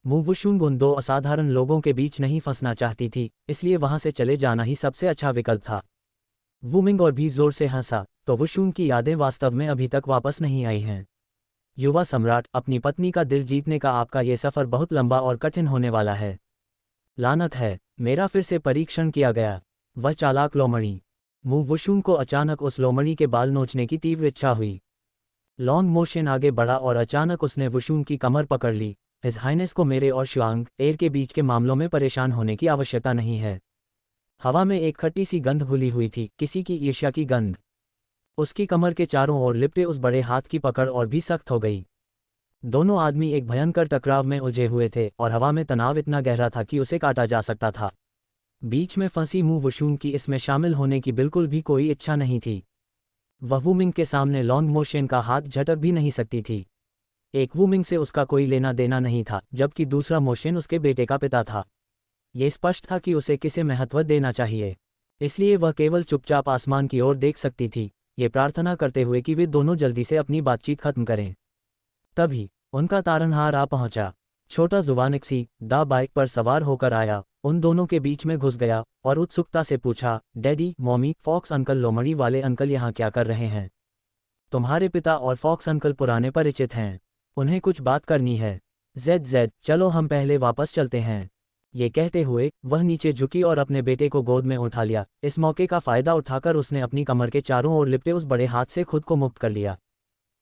मू वुशुंग उन दो असाधारण लोगों के बीच नहीं फंसना चाहती थी, इसलिए वहाँ से चले जाना ही सबसे अच्छा विकल्प था। वू मिंग और भी जोर से हंसा, तो वुशुंग की यादें वास्तव में अभी तक वापस नहीं आई हैं। युवा सम्राट, अपनी पत्नी का दिल जीतने का आपका ये सफ़र बहुत लंबा और कठिन होने वाला है। लानत है, मेरा फिर से परीक्षण किया गया। वह चालाक लोमड़ी। मू वुशुंग को अचानक उस लोमड़ी के बाल नोचने की तीव्र इच्छा हुई। लॉन्ग मोशन आगे बढ़ा और अचानक उसने वुशुंग की कमर पकड़ ली। हिज हाइनेस को मेरे और शुआंग एर के बीच के मामलों में परेशान होने की आवश्यकता नहीं है। हवा में एक खट्टी सी गंध घुली हुई थी, किसी की ईर्ष्या की गंध। उसकी कमर के चारों ओर लिपटे उस बड़े हाथ की पकड़ और भी सख्त हो गई। दोनों आदमी एक भयंकर टकराव में उलझे हुए थे और हवा में तनाव इतना गहरा था कि उसे काटा जा सकता था। बीच में फंसी मू वुशुंग की इसमें शामिल होने की बिल्कुल भी कोई इच्छा नहीं थी। वह वू मिंग के सामने लॉन्ग मोशन का हाथ झटक भी नहीं सकती थी। एक वू मिंग से उसका कोई लेना देना नहीं था, जबकि दूसरा मोशन उसके बेटे का पिता था। ये स्पष्ट था कि उसे किसे महत्व देना चाहिए, इसलिए वह केवल चुपचाप आसमान की ओर देख सकती थी, ये प्रार्थना करते हुए कि वे दोनों जल्दी से अपनी बातचीत खत्म करें। तभी उनका तारनहार आ पहुंचा। छोटा जुवानिक्सी दा बाइक पर सवार होकर आया, उन दोनों के बीच में घुस गया और उत्सुकता से पूछा, डैडी, मॉमी, फॉक्स अंकल, लोमड़ी वाले अंकल यहाँ क्या कर रहे हैं? तुम्हारे पिता और फॉक्स अंकल पुराने परिचित हैं, उन्हें कुछ बात करनी है। जेड, चलो हम पहले वापस चलते हैं। ये कहते हुए वह नीचे झुकी और अपने बेटे को गोद में उठा लिया। इस मौके का फायदा उठाकर उसने अपनी कमर के चारों ओर लिपटे उस बड़े हाथ से खुद को मुक्त कर लिया।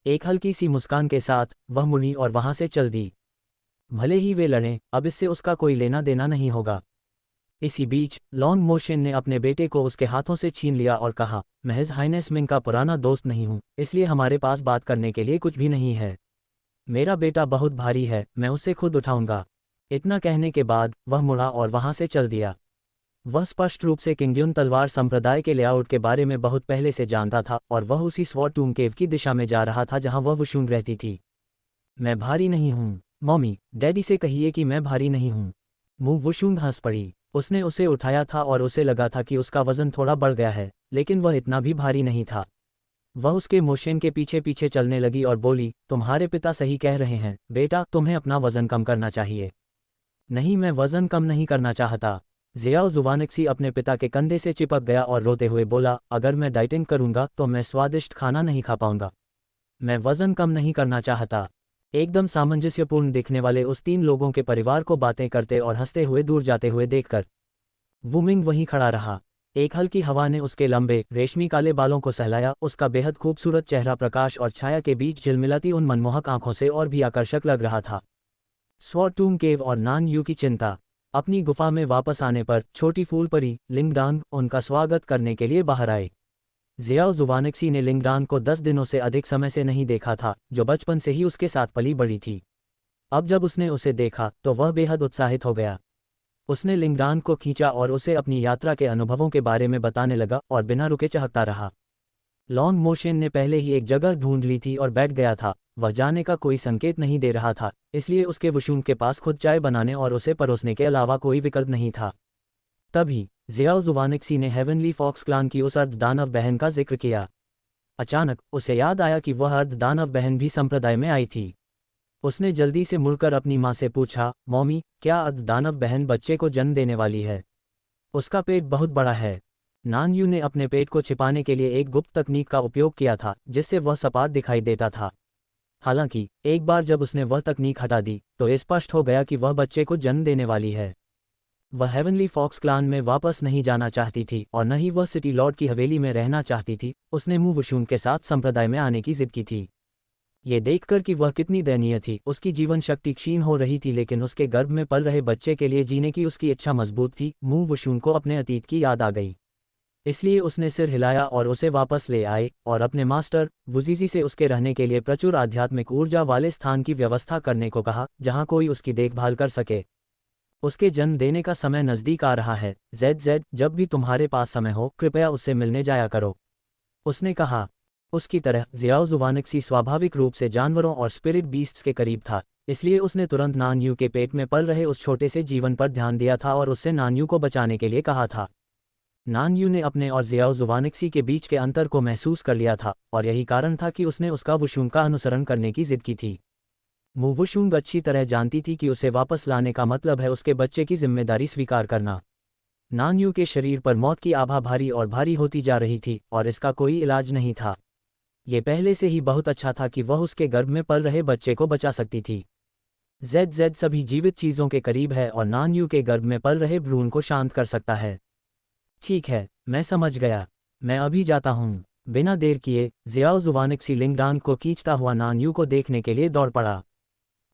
एक हल्की सी मुस्कान के साथ वह मुड़ी और वहां से चल दी। भले ही वे लड़ें, अब इससे उसका कोई लेना देना नहीं होगा। इसी बीच लॉन्ग मोशन ने अपने बेटे को उसके हाथों से छीन लिया और कहा, मैं हिज हाइनेस मिंग का पुराना दोस्त नहीं हूँ, इसलिए हमारे पास बात करने के लिए कुछ भी नहीं है। मेरा बेटा बहुत भारी है, मैं उसे खुद उठाऊंगा। इतना कहने के बाद वह मुड़ा और वहां से चल दिया। वह स्पष्ट रूप से किंग्युन तलवार संप्रदाय के लेआउट के बारे में बहुत पहले से जानता था और वह उसी स्वॉर्ड टूम केव की दिशा में जा रहा था जहां वह वुशुंग रहती थी। मैं भारी नहीं हूँ मॉमी, डैडी से कहिए कि मैं भारी नहीं हूँ। मू वुशुंग हंस पड़ी। उसने उसे उठाया था और उसे लगा था कि उसका वजन थोड़ा बढ़ गया है, लेकिन वह इतना भी भारी नहीं था। वह उसके मोशन के पीछे पीछे चलने लगी और बोली, तुम्हारे पिता सही कह रहे हैं, बेटा, तुम्हें अपना वजन कम करना चाहिए। नहीं, मैं वजन कम नहीं करना चाहता। ज़ियाओ ज़ुवानिक्सी अपने पिता के कंधे से चिपक गया और रोते हुए बोला, अगर मैं डाइटिंग करूंगा तो मैं स्वादिष्ट खाना नहीं खा पाऊंगा। मैं वज़न कम नहीं करना चाहता। एकदम सामंजस्यपूर्ण दिखने वाले उस 3 लोगों के परिवार को बातें करते और हंसते हुए दूर जाते हुए देखकर वुमिंग वहीं खड़ा रहा। एक हल्की हवा ने उसके लंबे, रेशमी काले बालों को सहलाया, उसका बेहद खूबसूरत चेहरा प्रकाश और छाया के बीच झिलमिलाती उन मनमोहक आंखों से और भी आकर्षक लग रहा था। स्वॉर्टूम केव और नान यू की चिंता। अपनी गुफा में वापस आने पर छोटी फूल परी लिंगडांग उनका स्वागत करने के लिए बाहर आए। ज़ियाओ ज़ुवानिक्सी ने लिंगडांग को 10 दिनों से अधिक समय से नहीं देखा था, जो बचपन से ही उसके साथ पली बड़ी थी। अब जब उसने उसे देखा तो वह बेहद उत्साहित हो गया। उसने लिंगडांग को खींचा और उसे अपनी यात्रा के अनुभवों के बारे में बताने लगा और बिना रुके चहकता रहा। लॉन्ग मोशन ने पहले ही एक जगह ढूंढ ली थी और बैठ गया था। वह जाने का कोई संकेत नहीं दे रहा था, इसलिए उसके वुशुंग के पास खुद चाय बनाने और उसे परोसने के अलावा कोई विकल्प नहीं था। तभी ज़ियाओ ज़ुवानिक्सी ने हेवनली फॉक्स क्लान की उस अर्धदानव बहन का जिक्र किया। अचानक उसे याद आया कि वह अर्धदानव बहन भी संप्रदाय में आई थी। उसने जल्दी से मुड़कर अपनी माँ से पूछा, मॉमी, क्या अर्धदानव बहन बच्चे को जन्म देने वाली है? उसका पेट बहुत बड़ा है। नान यू ने अपने पेट को छिपाने के लिए एक गुप्त तकनीक का उपयोग किया था, जिससे वह सपाट दिखाई देता था। हालांकि एक बार जब उसने वह तकनीक हटा दी तो स्पष्ट हो गया कि वह बच्चे को जन्म देने वाली है। वह हेवनली फॉक्स क्लान में वापस नहीं जाना चाहती थी और न ही वह सिटी लॉर्ड की हवेली में रहना चाहती थी। उसने मू वुशुन के साथ संप्रदाय में आने की जिद की थी। ये देखकर कि वह कितनी दयनीय थी, उसकी जीवन शक्ति क्षीण हो रही थी, लेकिन उसके गर्भ में पल रहे बच्चे के लिए जीने की उसकी इच्छा मजबूत थी। मू वुशुन को अपने अतीत की याद आ गई, इसलिए उसने सिर हिलाया और उसे वापस ले आए और अपने मास्टर वुजीजी से उसके रहने के लिए प्रचुर आध्यात्मिक ऊर्जा वाले स्थान की व्यवस्था करने को कहा, जहां कोई उसकी देखभाल कर सके। उसके जन्म देने का समय नज़दीक आ रहा है। जेड, जब भी तुम्हारे पास समय हो कृपया उससे मिलने जाया करो, उसने कहा। उसकी तरह ज़ियाओ ज़ुवानिक्सी स्वाभाविक रूप से जानवरों और स्पिरिट बीस्ट्स के करीब था, इसलिए उसने तुरंत नान यू के पेट में पल रहे उस छोटे से जीवन पर ध्यान दिया था और उससे नान यू को बचाने के लिए कहा था। नान यू ने अपने और ज़ियाओ ज़ुवानिक्सी के बीच के अंतर को महसूस कर लिया था और यही कारण था कि उसने उसका वुशुंग का अनुसरण करने की जिद की थी। मू वुशुंग अच्छी तरह जानती थी कि उसे वापस लाने का मतलब है उसके बच्चे की जिम्मेदारी स्वीकार करना। नान यू के शरीर पर मौत की आभा भारी और भारी होती जा रही थी और इसका कोई इलाज नहीं था। ये पहले से ही बहुत अच्छा था कि वह उसके गर्भ में पल रहे बच्चे को बचा सकती थी। जेड सभी जीवित चीज़ों के करीब है और नान यू के गर्भ में पल रहे भ्रूण को शांत कर सकता है। ठीक है, मैं समझ गया। मैं अभी जाता हूँ। बिना देर किए ज़ियाओ ज़ुवानिक्सी लिंगडांग को खींचता हुआ नान यू को देखने के लिए दौड़ पड़ा।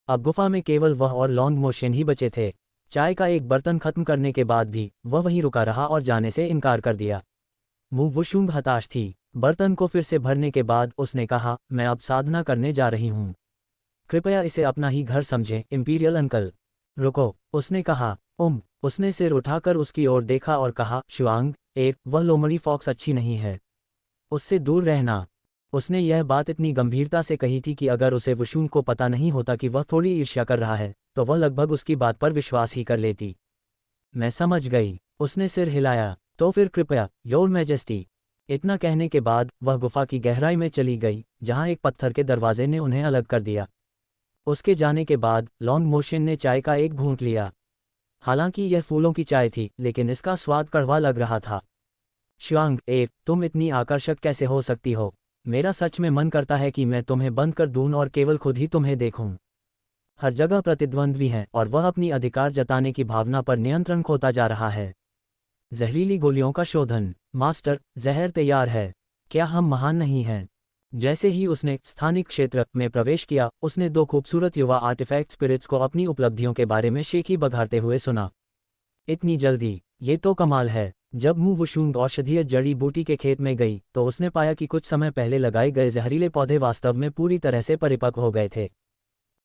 अब गुफा में केवल वह और लॉन्ग मोशन ही बचे थे। चाय का एक बर्तन खत्म करने के बाद भी वह वहीं रुका रहा और जाने से इनकार कर दिया। मू वुशुंग हताश थी। बर्तन को फिर से भरने के बाद उसने कहा, मैं अब साधना करने जा रही हूँ। कृपया इसे अपना ही घर समझें, इंपीरियल अंकल। रुको, उसने कहा। उसने सिर उठाकर उसकी ओर देखा और कहा, शुआंग, वह लोमड़ी फॉक्स अच्छी नहीं है। उससे दूर रहना। उसने यह बात इतनी गंभीरता से कही थी कि अगर उसे वुशुंग को पता नहीं होता कि वह थोड़ी ईर्ष्या कर रहा है तो वह लगभग उसकी बात पर विश्वास ही कर लेती। मैं समझ गई। उसने सिर हिलाया। तो फिर कृपया, योर मैजेस्टी। इतना कहने के बाद वह गुफा की गहराई में चली गई, जहां एक पत्थर के दरवाजे ने उन्हें अलग कर दिया। उसके जाने के बाद लॉन्ग मोशन ने चाय का एक घूंट लिया। हालांकि यह फूलों की चाय थी, लेकिन इसका स्वाद कड़वा लग रहा था। शुआंग, तुम इतनी आकर्षक कैसे हो सकती हो? मेरा सच में मन करता है कि मैं तुम्हें बंद कर दूं और केवल खुद ही तुम्हें देखूं। हर जगह प्रतिद्वंद्वी हैं और वह अपनी अधिकार जताने की भावना पर नियंत्रण खोता जा रहा है। जहरीली गोलियों का शोधन। मास्टर, जहर तैयार है। क्या हम महान नहीं हैं? जैसे ही उसने स्थानिक क्षेत्र में प्रवेश किया, उसने 2 खूबसूरत युवा आर्टिफैक्ट स्पिरिट्स को अपनी उपलब्धियों के बारे में शेखी बघारते हुए सुना। इतनी जल्दी? ये तो कमाल है। जब मू वुशुंग औषधीय जड़ी बूटी के खेत में गई तो उसने पाया कि कुछ समय पहले लगाए गए जहरीले पौधे वास्तव में पूरी तरह से परिपक्व हो गए थे।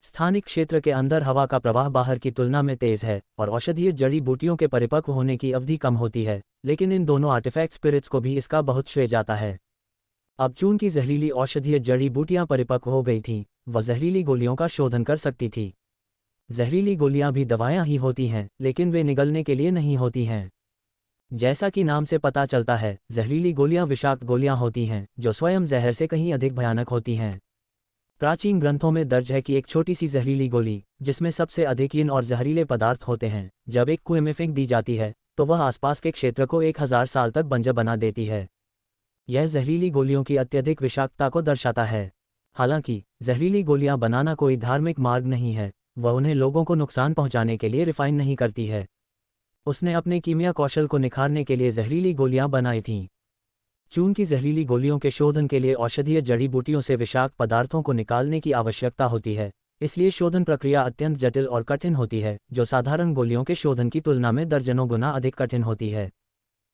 स्थानिक क्षेत्र के अंदर हवा का प्रवाह बाहर की तुलना में तेज है और औषधीय जड़ी बूटियों के परिपक्व होने की अवधि कम होती है, लेकिन इन दोनों आर्टिफैक्ट स्पिरिट्स को भी इसका बहुत श्रेय जाता है। अब चूंकि जहरीली औषधीय जड़ी बूटियां परिपक्व हो गई थीं, वह जहरीली गोलियों का शोधन कर सकती थी। जहरीली गोलियां भी दवायां ही होती हैं, लेकिन वे निगलने के लिए नहीं होती हैं। जैसा कि नाम से पता चलता है, जहरीली गोलियां विषाक्त गोलियां होती हैं जो स्वयं जहर से कहीं अधिक भयानक होती हैं। प्राचीन ग्रंथों में दर्ज है कि एक छोटी सी जहरीली गोली, जिसमें सबसे अधिक इन और जहरीले पदार्थ होते हैं, जब एक कुएं में फेंक दी जाती है तो वह आसपास के क्षेत्र को 1000 साल तक बंजर बना देती है। यह जहरीली गोलियों की अत्यधिक विषाक्तता को दर्शाता है। हालांकि जहरीली गोलियां बनाना कोई धार्मिक मार्ग नहीं है, वह उन्हें लोगों को नुकसान पहुंचाने के लिए रिफाइन नहीं करती है। उसने अपने कीमिया कौशल को निखारने के लिए जहरीली गोलियां बनाई थीं। चून की जहरीली गोलियों के शोधन के लिए औषधीय जड़ी बूटियों से विषाक्त पदार्थों को निकालने की आवश्यकता होती है, इसलिए शोधन प्रक्रिया अत्यंत जटिल और कठिन होती है, जो साधारण गोलियों के शोधन की तुलना में दर्जनों गुना अधिक कठिन होती है।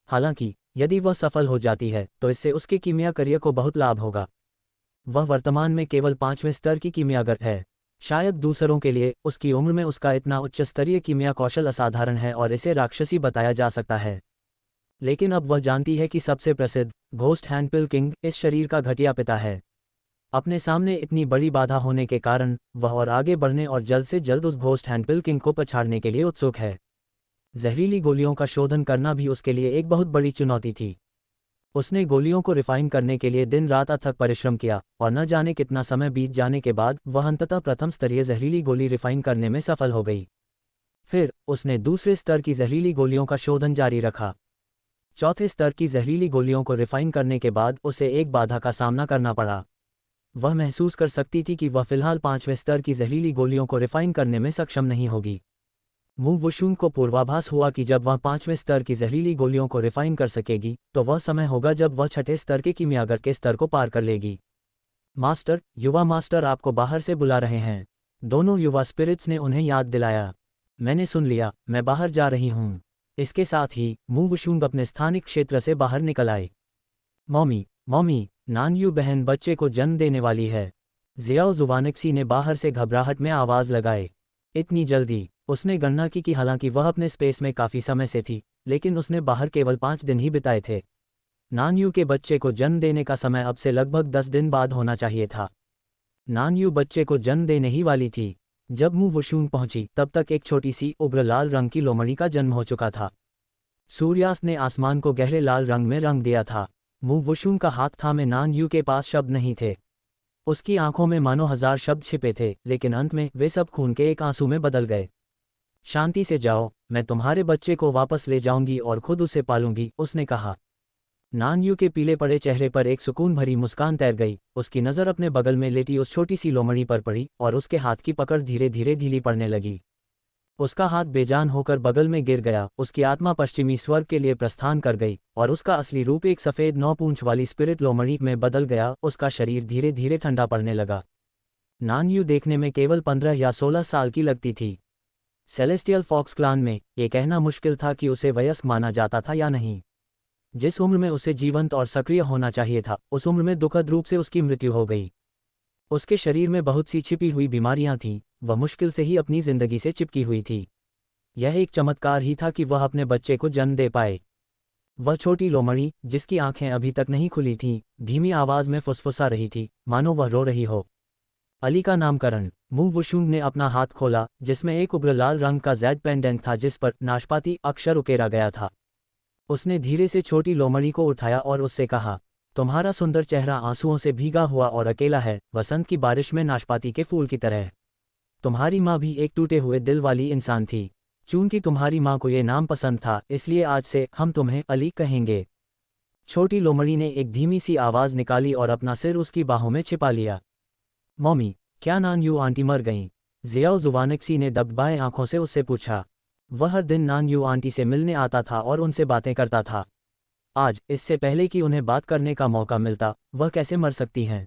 हालांकि यदि वह सफल हो जाती है तो इससे उसके कीमिया करियर को बहुत लाभ होगा। वह वर्तमान में केवल 5वें स्तर की कीमियागर है। शायद दूसरों के लिए उसकी उम्र में उसका इतना उच्च स्तरीय कीमिया कौशल असाधारण है और इसे राक्षसी बताया जा सकता है। लेकिन अब वह जानती है कि सबसे प्रसिद्ध घोस्ट हैंडपिल किंग इस शरीर का घटिया पिता है। अपने सामने इतनी बड़ी बाधा होने के कारण वह और आगे बढ़ने और जल्द से जल्द उस घोस्ट हैंडपिल किंग को पछाड़ने के लिए उत्सुक है। जहरीली गोलियों का शोधन करना भी उसके लिए एक बहुत बड़ी चुनौती थी। उसने गोलियों को रिफाइन करने के लिए दिन रात अथक परिश्रम किया और न जाने कितना समय बीत जाने के बाद वह अंततः प्रथम स्तरीय जहरीली गोली रिफाइन करने में सफल हो गई। फिर उसने दूसरे स्तर की जहरीली गोलियों का शोधन जारी रखा। चौथे स्तर की जहरीली गोलियों को रिफाइन करने के बाद उसे एक बाधा का सामना करना पड़ा। वह महसूस कर सकती थी कि वह फिलहाल 5वें स्तर की जहरीली गोलियों को रिफाइन करने में सक्षम नहीं होगी। मू वुशुंग को पूर्वाभास हुआ कि जब वह 5वें स्तर की जहरीली गोलियों को रिफाइन कर सकेगी तो वह समय होगा जब वह 6ठे स्तर के कीमियागर के स्तर को पार कर लेगी। मास्टर, युवा मास्टर आपको बाहर से बुला रहे हैं। दोनों युवा स्पिरिट्स ने उन्हें याद दिलाया। मैंने सुन लिया, मैं बाहर जा रही हूँ। इसके साथ ही मू वुशुंग अपने स्थानिक क्षेत्र से बाहर निकल आए। मॉमी, मॉमी, नानयू बहन बच्चे को जन्म देने वाली है। जियाओ जुवानक्सी ने बाहर से घबराहट में आवाज लगाए। इतनी जल्दी? उसने गणना की कि हालांकि वह अपने स्पेस में काफ़ी समय से थी, लेकिन उसने बाहर केवल 5 दिन ही बिताए थे। नानयू के बच्चे को जन्म देने का समय अब से लगभग 10 दिन बाद होना चाहिए था। नानयू बच्चे को जन्म देने ही वाली थी। जब मू वुशुंग पहुंची तब तक एक छोटी सी उग्र लाल रंग की लोमड़ी का जन्म हो चुका था। सूर्यास्त ने आसमान को गहरे लाल रंग में रंग दिया था। मू वुशुंग का हाथ थामे नानयू के पास शब्द नहीं थे। उसकी आंखों में मानो 1000 शब्द छिपे थे, लेकिन अंत में वे सब खून के एक आंसू में बदल गए। शांति से जाओ, मैं तुम्हारे बच्चे को वापस ले जाऊंगी और खुद उसे पालूंगी, उसने कहा। नानयू के पीले पड़े चेहरे पर एक सुकून भरी मुस्कान तैर गई। उसकी नज़र अपने बगल में लेटी उस छोटी सी लोमड़ी पर पड़ी और उसके हाथ की पकड़ धीरे धीरे ढीली पड़ने लगी। उसका हाथ बेजान होकर बगल में गिर गया। उसकी आत्मा पश्चिमी स्वर्ग के लिए प्रस्थान कर गई और उसका असली रूप एक सफ़ेद 9 पूंछ वाली स्पिरिट लोमड़ी में बदल गया। उसका शरीर धीरे धीरे ठंडा पड़ने लगा। नानयू देखने में केवल 15 या 16 साल की लगती थी। सेलेस्टियल फॉक्स क्लान में ये कहना मुश्किल था कि उसे वयस्क माना जाता था या नहीं। जिस उम्र में उसे जीवंत और सक्रिय होना चाहिए था, उस उम्र में दुखद रूप से उसकी मृत्यु हो गई। उसके शरीर में बहुत सी छिपी हुई बीमारियां थीं, वह मुश्किल से ही अपनी जिंदगी से चिपकी हुई थी। यह एक चमत्कार ही था कि वह अपने बच्चे को जन्म दे पाए। वह छोटी लोमड़ी, जिसकी आंखें अभी तक नहीं खुली थीं, धीमी आवाज में फुसफुसा रही थी, मानो वह रो रही हो। अली का नामकरण। मू वुशुंग ने अपना हाथ खोला, जिसमें एक उग्र लाल रंग का जेड पेंडेंट था जिस पर नाशपाती अक्षर उकेरा गया था। उसने धीरे से छोटी लोमड़ी को उठाया और उससे कहा, तुम्हारा सुंदर चेहरा आंसुओं से भीगा हुआ और अकेला है, वसंत की बारिश में नाशपाती के फूल की तरह। तुम्हारी माँ भी एक टूटे हुए दिल वाली इंसान थी। चूंकि तुम्हारी माँ को ये नाम पसंद था, इसलिए आज से हम तुम्हें अली कहेंगे। छोटी लोमड़ी ने एक धीमी सी आवाज़ निकाली और अपना सिर उसकी बाहों में छिपा लिया। मॉमी, क्या नानयू आंटी मर गईं? जियाओ जुवानक्सी ने दबदबाए आंखों से उससे पूछा। वह हर दिन नानयू आंटी से मिलने आता था और उनसे बातें करता था। आज, इससे पहले कि उन्हें बात करने का मौका मिलता, वह कैसे मर सकती हैं?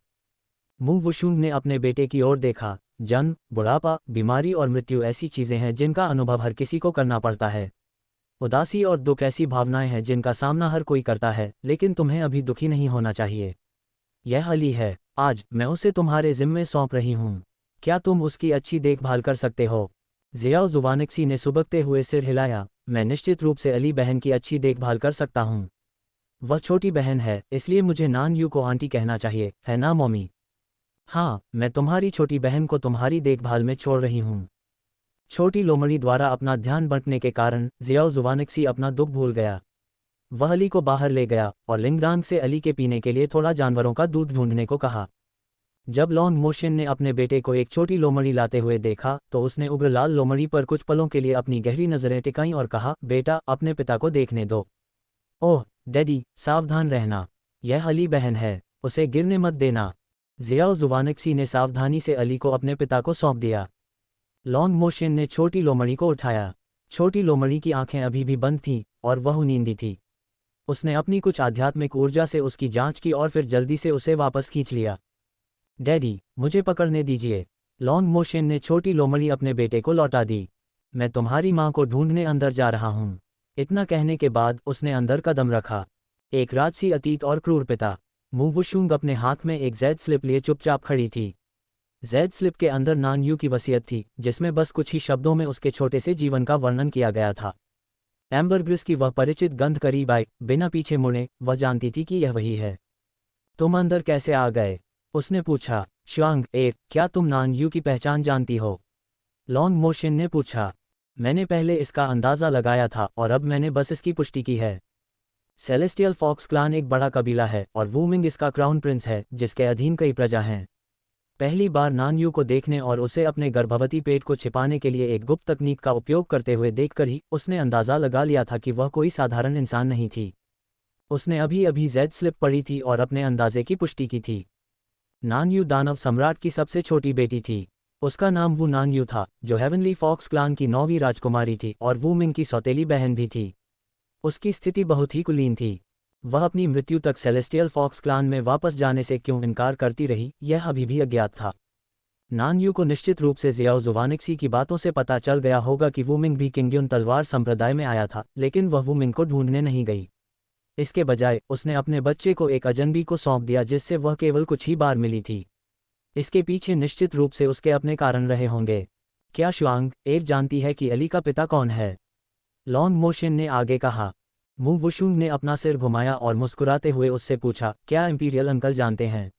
मू वुशुंग ने अपने बेटे की ओर देखा। जन्म, बुढ़ापा, बीमारी और मृत्यु ऐसी चीज़ें हैं जिनका अनुभव हर किसी को करना पड़ता है। उदासी और दुख ऐसी भावनाएं हैं जिनका सामना हर कोई करता है, लेकिन तुम्हें अभी दुखी नहीं होना चाहिए। यह अली है। आज मैं उसे तुम्हारे जिम्मे सौंप रही हूँ। क्या तुम उसकी अच्छी देखभाल कर सकते हो? जियाओ जुवानक्सी ने सुबकते हुए सिर हिलाया। मैं निश्चित रूप से अली बहन की अच्छी देखभाल कर सकता हूँ। वह छोटी बहन है, इसलिए मुझे नानयू को आंटी कहना चाहिए, है ना मॉमी? हाँ, मैं तुम्हारी छोटी बहन को तुम्हारी देखभाल में छोड़ रही हूँ। छोटी लोमड़ी द्वारा अपना ध्यान बंटने के कारण जियाओ जुवानक्सी अपना दुख भूल गया। वह अली को बाहर ले गया और लिंगडांग से अली के पीने के लिए थोड़ा जानवरों का दूध ढूंढने को कहा। जब लॉन्ग मोशन ने अपने बेटे को एक छोटी लोमड़ी लाते हुए देखा तो उसने उग्र लाल लोमड़ी पर कुछ पलों के लिए अपनी गहरी नज़रें टिकाईं और कहा, बेटा अपने पिता को देखने दो। ओह डैडी, सावधान रहना, यह अली बहन है, उसे गिरने मत देना। ज़ियाओ ज़ुवानिक्सी ने सावधानी से अली को अपने पिता को सौंप दिया। लॉन्ग मोशन ने छोटी लोमड़ी को उठाया। छोटी लोमड़ी की आंखें अभी भी बंद थीं और वह नींदी थी। उसने अपनी कुछ आध्यात्मिक ऊर्जा से उसकी जांच की और फिर जल्दी से उसे वापस खींच लिया। डैडी, मुझे पकड़ने दीजिए। लॉन्ग मोशन ने छोटी लोमड़ी अपने बेटे को लौटा दी। मैं तुम्हारी माँ को ढूंढने अंदर जा रहा हूँ। इतना कहने के बाद उसने अंदर कदम रखा। एक राजसी अतीत और क्रूर पिता। मूवुशुंग अपने हाथ में एक जैद स्लिप लिए चुपचाप खड़ी थी। जैद स्लिप के अंदर नान यू की वसीयत थी, जिसमें बस कुछ ही शब्दों में उसके छोटे से जीवन का वर्णन किया गया था। एम्बरग्रिस की वह परिचित गंध करीब आई, बिना पीछे मुड़े वह जानती थी कि यह वही है। तुम अंदर कैसे आ गए? उसने पूछा। श्वांग क्या तुम नान यू की पहचान जानती हो? लॉन्ग मोशन ने पूछा। मैंने पहले इसका अंदाज़ा लगाया था और अब मैंने बस इसकी पुष्टि की है। सेलेस्टियल फॉक्स क्लान एक बड़ा कबीला है और वूमिंग इसका क्राउन प्रिंस है, जिसके अधीन कई प्रजा हैं। पहली बार नान यू को देखने और उसे अपने गर्भवती पेट को छिपाने के लिए एक गुप्त तकनीक का उपयोग करते हुए देखकर ही उसने अंदाज़ा लगा लिया था कि वह कोई साधारण इंसान नहीं थी। उसने अभी अभी जैद स्लिप पढ़ी थी और अपने अंदाजे की पुष्टि की थी। नान यू दानव सम्राट की सबसे छोटी बेटी थी। उसका नाम वू नान यू था, जो हेवनली फॉक्स क्लान की 9वीं राजकुमारी थी और वू मिंग की सौतेली बहन भी थी। उसकी स्थिति बहुत ही कुलीन थी। वह अपनी मृत्यु तक सेलेस्टियल फॉक्स क्लान में वापस जाने से क्यों इनकार करती रही, यह अभी भी अज्ञात था। नान यू को निश्चित रूप से ज़ियाओ ज़ुवानिक्सी की बातों से पता चल गया होगा कि वूमिंग भी किंग्युन तलवार संप्रदाय में आया था, लेकिन वह वूमिंग को ढूंढने नहीं गई। इसके बजाय उसने अपने बच्चे को एक अजनबी को सौंप दिया जिससे वह केवल कुछ ही बार मिली थी। इसके पीछे निश्चित रूप से उसके अपने कारण रहे होंगे। क्या शुआंग जानती है कि अली का पिता कौन है? लॉन्ग मोशन ने आगे कहा। मूवुशुंग ने अपना सिर घुमाया और मुस्कुराते हुए उससे पूछा, क्या इंपीरियल अंकल जानते हैं?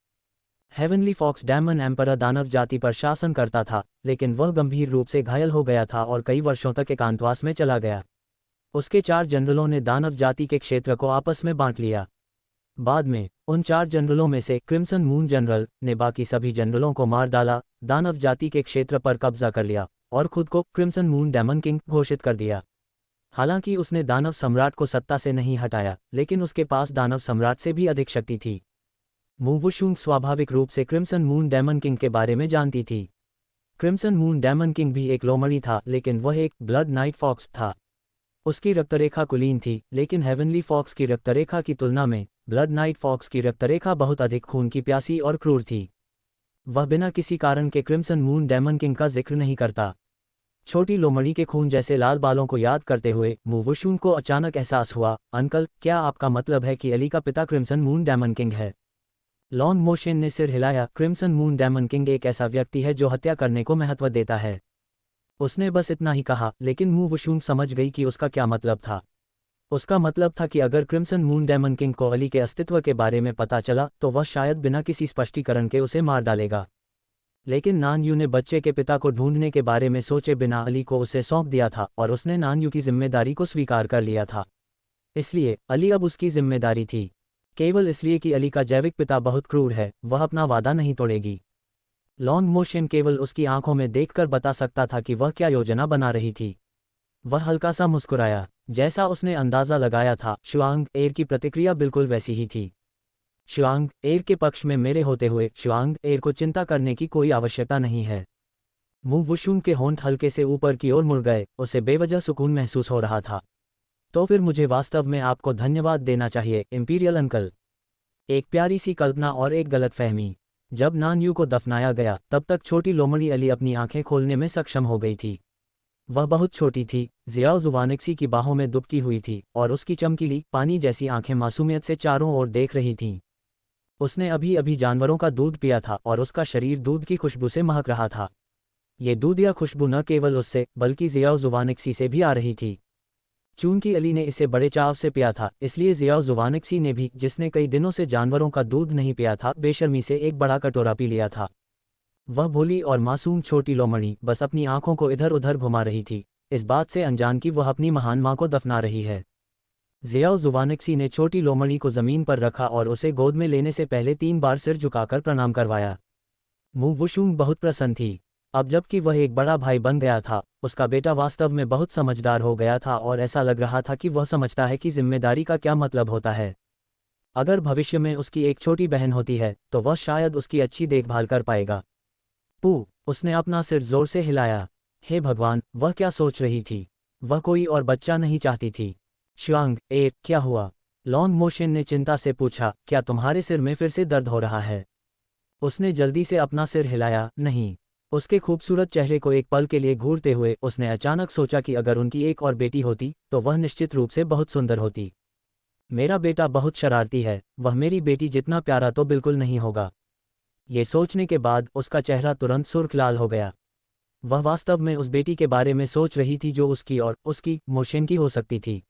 हेवनली फॉक्स डैमन एम्परर दानव जाति पर शासन करता था, लेकिन वह गंभीर रूप से घायल हो गया था और कई वर्षों तक एकांतवास में चला गया। उसके 4 जनरलों ने दानव जाति के क्षेत्र को आपस में बांट लिया। बाद में उन 4 जनरलों में से क्रिम्सन मून जनरल ने बाकी सभी जनरलों को मार डाला, दानव जाति के क्षेत्र पर कब्जा कर लिया और खुद को क्रिम्सन मून डेमन किंग घोषित कर दिया। हालांकि उसने दानव सम्राट को सत्ता से नहीं हटाया, लेकिन उसके पास दानव सम्राट से भी अधिक शक्ति थी। मूवुशुंग स्वाभाविक रूप से क्रिम्सन मून डेमन किंग के बारे में जानती थी। क्रिम्सन मून डेमन किंग भी एक लोमड़ी था, लेकिन वह एक ब्लड नाइट फॉक्स था। उसकी रक्तरेखा कुलीन थी, लेकिन हेवनली फॉक्स की रक्तरेखा की तुलना में ब्लड नाइट फॉक्स की रक्तरेखा बहुत अधिक खून की प्यासी और क्रूर थी। वह बिना किसी कारण के क्रिम्सन मून डेमन किंग का जिक्र नहीं करता। छोटी लोमड़ी के खून जैसे लाल बालों को याद करते हुए मूवुशुंग को अचानक एहसास हुआ, अंकल, क्या आपका मतलब है कि अली का पिता क्रिम्सन मून डेमन किंग है? लॉन्ग मोशन ने सिर हिलाया। क्रिम्सन मून डेमन किंग एक ऐसा व्यक्ति है जो हत्या करने को महत्व देता है। उसने बस इतना ही कहा, लेकिन मूवुशुंग समझ गई कि उसका क्या मतलब था। उसका मतलब था कि अगर क्रिम्सन मून डेमन किंग को अली के अस्तित्व के बारे में पता चला तो वह शायद बिना किसी स्पष्टीकरण के उसे मार डालेगा। लेकिन नान यू ने बच्चे के पिता को ढूंढने के बारे में सोचे बिना अली को उसे सौंप दिया था और उसने नान यू की जिम्मेदारी को स्वीकार कर लिया था। इसलिए अली अब उसकी जिम्मेदारी थी। केवल इसलिए कि अली का जैविक पिता बहुत क्रूर है, वह अपना वादा नहीं तोड़ेगी। लॉन्ग मोशन केवल उसकी आंखों में देखकर बता सकता था कि वह क्या योजना बना रही थी। वह हल्का सा मुस्कुराया। जैसा उसने अंदाज़ा लगाया था, शुआंग की प्रतिक्रिया बिल्कुल वैसी ही थी। शुआंग के पक्ष में मेरे होते हुए शुआंग को चिंता करने की कोई आवश्यकता नहीं है। मूवुशुंग के होंठ हल्के से ऊपर की ओर मुड़ गए, उसे बेवजह सुकून महसूस हो रहा था। तो फिर मुझे वास्तव में आपको धन्यवाद देना चाहिए, इंपीरियल अंकल। एक प्यारी सी कल्पना और एक गलतफहमी। जब नान यू को दफनाया गया तब तक छोटी लोमड़ी अली अपनी आंखें खोलने में सक्षम हो गई थी। वह बहुत छोटी थी, ज़ियाओ ज़ुवानिक्सी की बाहों में दुबकी हुई थी और उसकी चमकीली पानी जैसी आंखें मासूमियत से चारों ओर देख रही थीं। उसने अभी अभी जानवरों का दूध पिया था और उसका शरीर दूध की खुशबू से महक रहा था। ये दूध या खुशबू न केवल उससे बल्कि ज़ियाओ ज़ुवानिक्सी से भी आ रही थी। चूंकि अली ने इसे बड़े चाव से पिया था, इसलिए ज़ियाओ ज़ुवानिक्सी ने भी, जिसने कई दिनों से जानवरों का दूध नहीं पिया था, बेशर्मी से एक बड़ा कटोरा पी लिया था। वह भोली और मासूम छोटी लोमड़ी बस अपनी आंखों को इधर उधर घुमा रही थी, इस बात से अनजान कि वह अपनी महान माँ को दफना रही है। ज़ियाओ ज़ुवानिक्सी ने छोटी लोमड़ी को ज़मीन पर रखा और उसे गोद में लेने से पहले 3 बार सिर झुकाकर प्रणाम करवाया। मू वुशुंग बहुत प्रसन्न थी। अब जबकि वह एक बड़ा भाई बन गया था, उसका बेटा वास्तव में बहुत समझदार हो गया था और ऐसा लग रहा था कि वह समझता है कि जिम्मेदारी का क्या मतलब होता है। अगर भविष्य में उसकी एक छोटी बहन होती है तो वह शायद उसकी अच्छी देखभाल कर पाएगा। पू, उसने अपना सिर जोर से हिलाया। हे भगवान, वह क्या सोच रही थी? वह कोई और बच्चा नहीं चाहती थी। शुआंग, क्या हुआ? लॉन्ग मोशन ने चिंता से पूछा, क्या तुम्हारे सिर में फिर से दर्द हो रहा है? उसने जल्दी से अपना सिर हिलाया, नहीं। उसके खूबसूरत चेहरे को एक पल के लिए घूरते हुए उसने अचानक सोचा कि अगर उनकी एक और बेटी होती तो वह निश्चित रूप से बहुत सुंदर होती। मेरा बेटा बहुत शरारती है, वह मेरी बेटी जितना प्यारा तो बिल्कुल नहीं होगा। ये सोचने के बाद उसका चेहरा तुरंत सुर्ख लाल हो गया। वह वास्तव में उस बेटी के बारे में सोच रही थी जो उसकी और उसकी मोशन की हो सकती थी।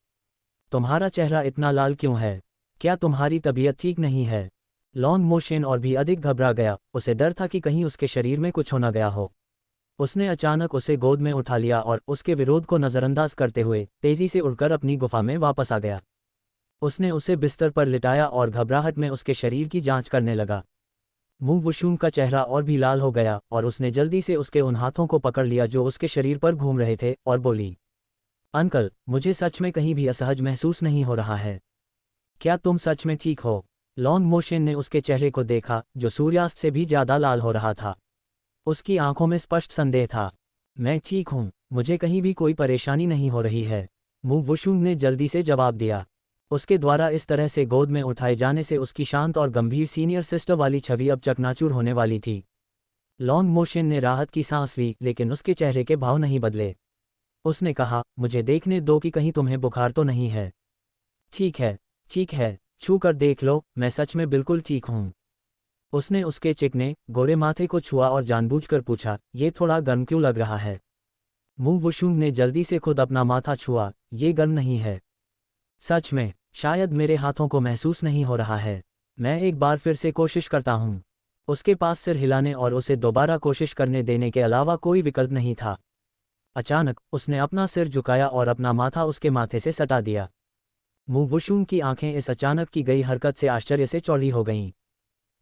तुम्हारा चेहरा इतना लाल क्यों है? क्या तुम्हारी तबीयत ठीक नहीं है? लॉन्ग मोशन और भी अधिक घबरा गया, उसे डर था कि कहीं उसके शरीर में कुछ होना गया हो। उसने अचानक उसे गोद में उठा लिया और उसके विरोध को नज़रअंदाज करते हुए तेजी से उड़कर अपनी गुफा में वापस आ गया। उसने उसे बिस्तर पर लिटाया और घबराहट में उसके शरीर की जांच करने लगा। मू वुशुंग का चेहरा और भी लाल हो गया और उसने जल्दी से उसके उन हाथों को पकड़ लिया जो उसके शरीर पर घूम रहे थे और बोली, अंकल, मुझे सच में कहीं भी असहज महसूस नहीं हो रहा है। क्या तुम सच में ठीक हो? लॉन्ग मोशन ने उसके चेहरे को देखा जो सूर्यास्त से भी ज्यादा लाल हो रहा था। उसकी आंखों में स्पष्ट संदेह था। मैं ठीक हूँ, मुझे कहीं भी कोई परेशानी नहीं हो रही है, मू वुशुंग ने जल्दी से जवाब दिया। उसके द्वारा इस तरह से गोद में उठाए जाने से उसकी शांत और गंभीर सीनियर सिस्टर वाली छवि अब चकनाचूर होने वाली थी। लॉन्ग मोशन ने राहत की सांस ली लेकिन उसके चेहरे के भाव नहीं बदले। उसने कहा, मुझे देखने दो कि कहीं तुम्हें बुखार तो नहीं है। ठीक है, ठीक है, छू कर देख लो, मैं सच में बिल्कुल ठीक हूँ। उसने उसके चिकने गोरे माथे को छुआ और जानबूझकर पूछा, ये थोड़ा गर्म क्यों लग रहा है? मू वुशुंग ने जल्दी से खुद अपना माथा छुआ, ये गर्म नहीं है। सच में, शायद मेरे हाथों को महसूस नहीं हो रहा है। मैं एक बार फिर से कोशिश करता हूँ। उसके पास सिर हिलाने और उसे दोबारा कोशिश करने देने के अलावा कोई विकल्प नहीं था। अचानक उसने अपना सिर झुकाया और अपना माथा उसके माथे से सटा दिया। मू वुशुंग की आंखें इस अचानक की गई हरकत से आश्चर्य से चौड़ी हो गईं।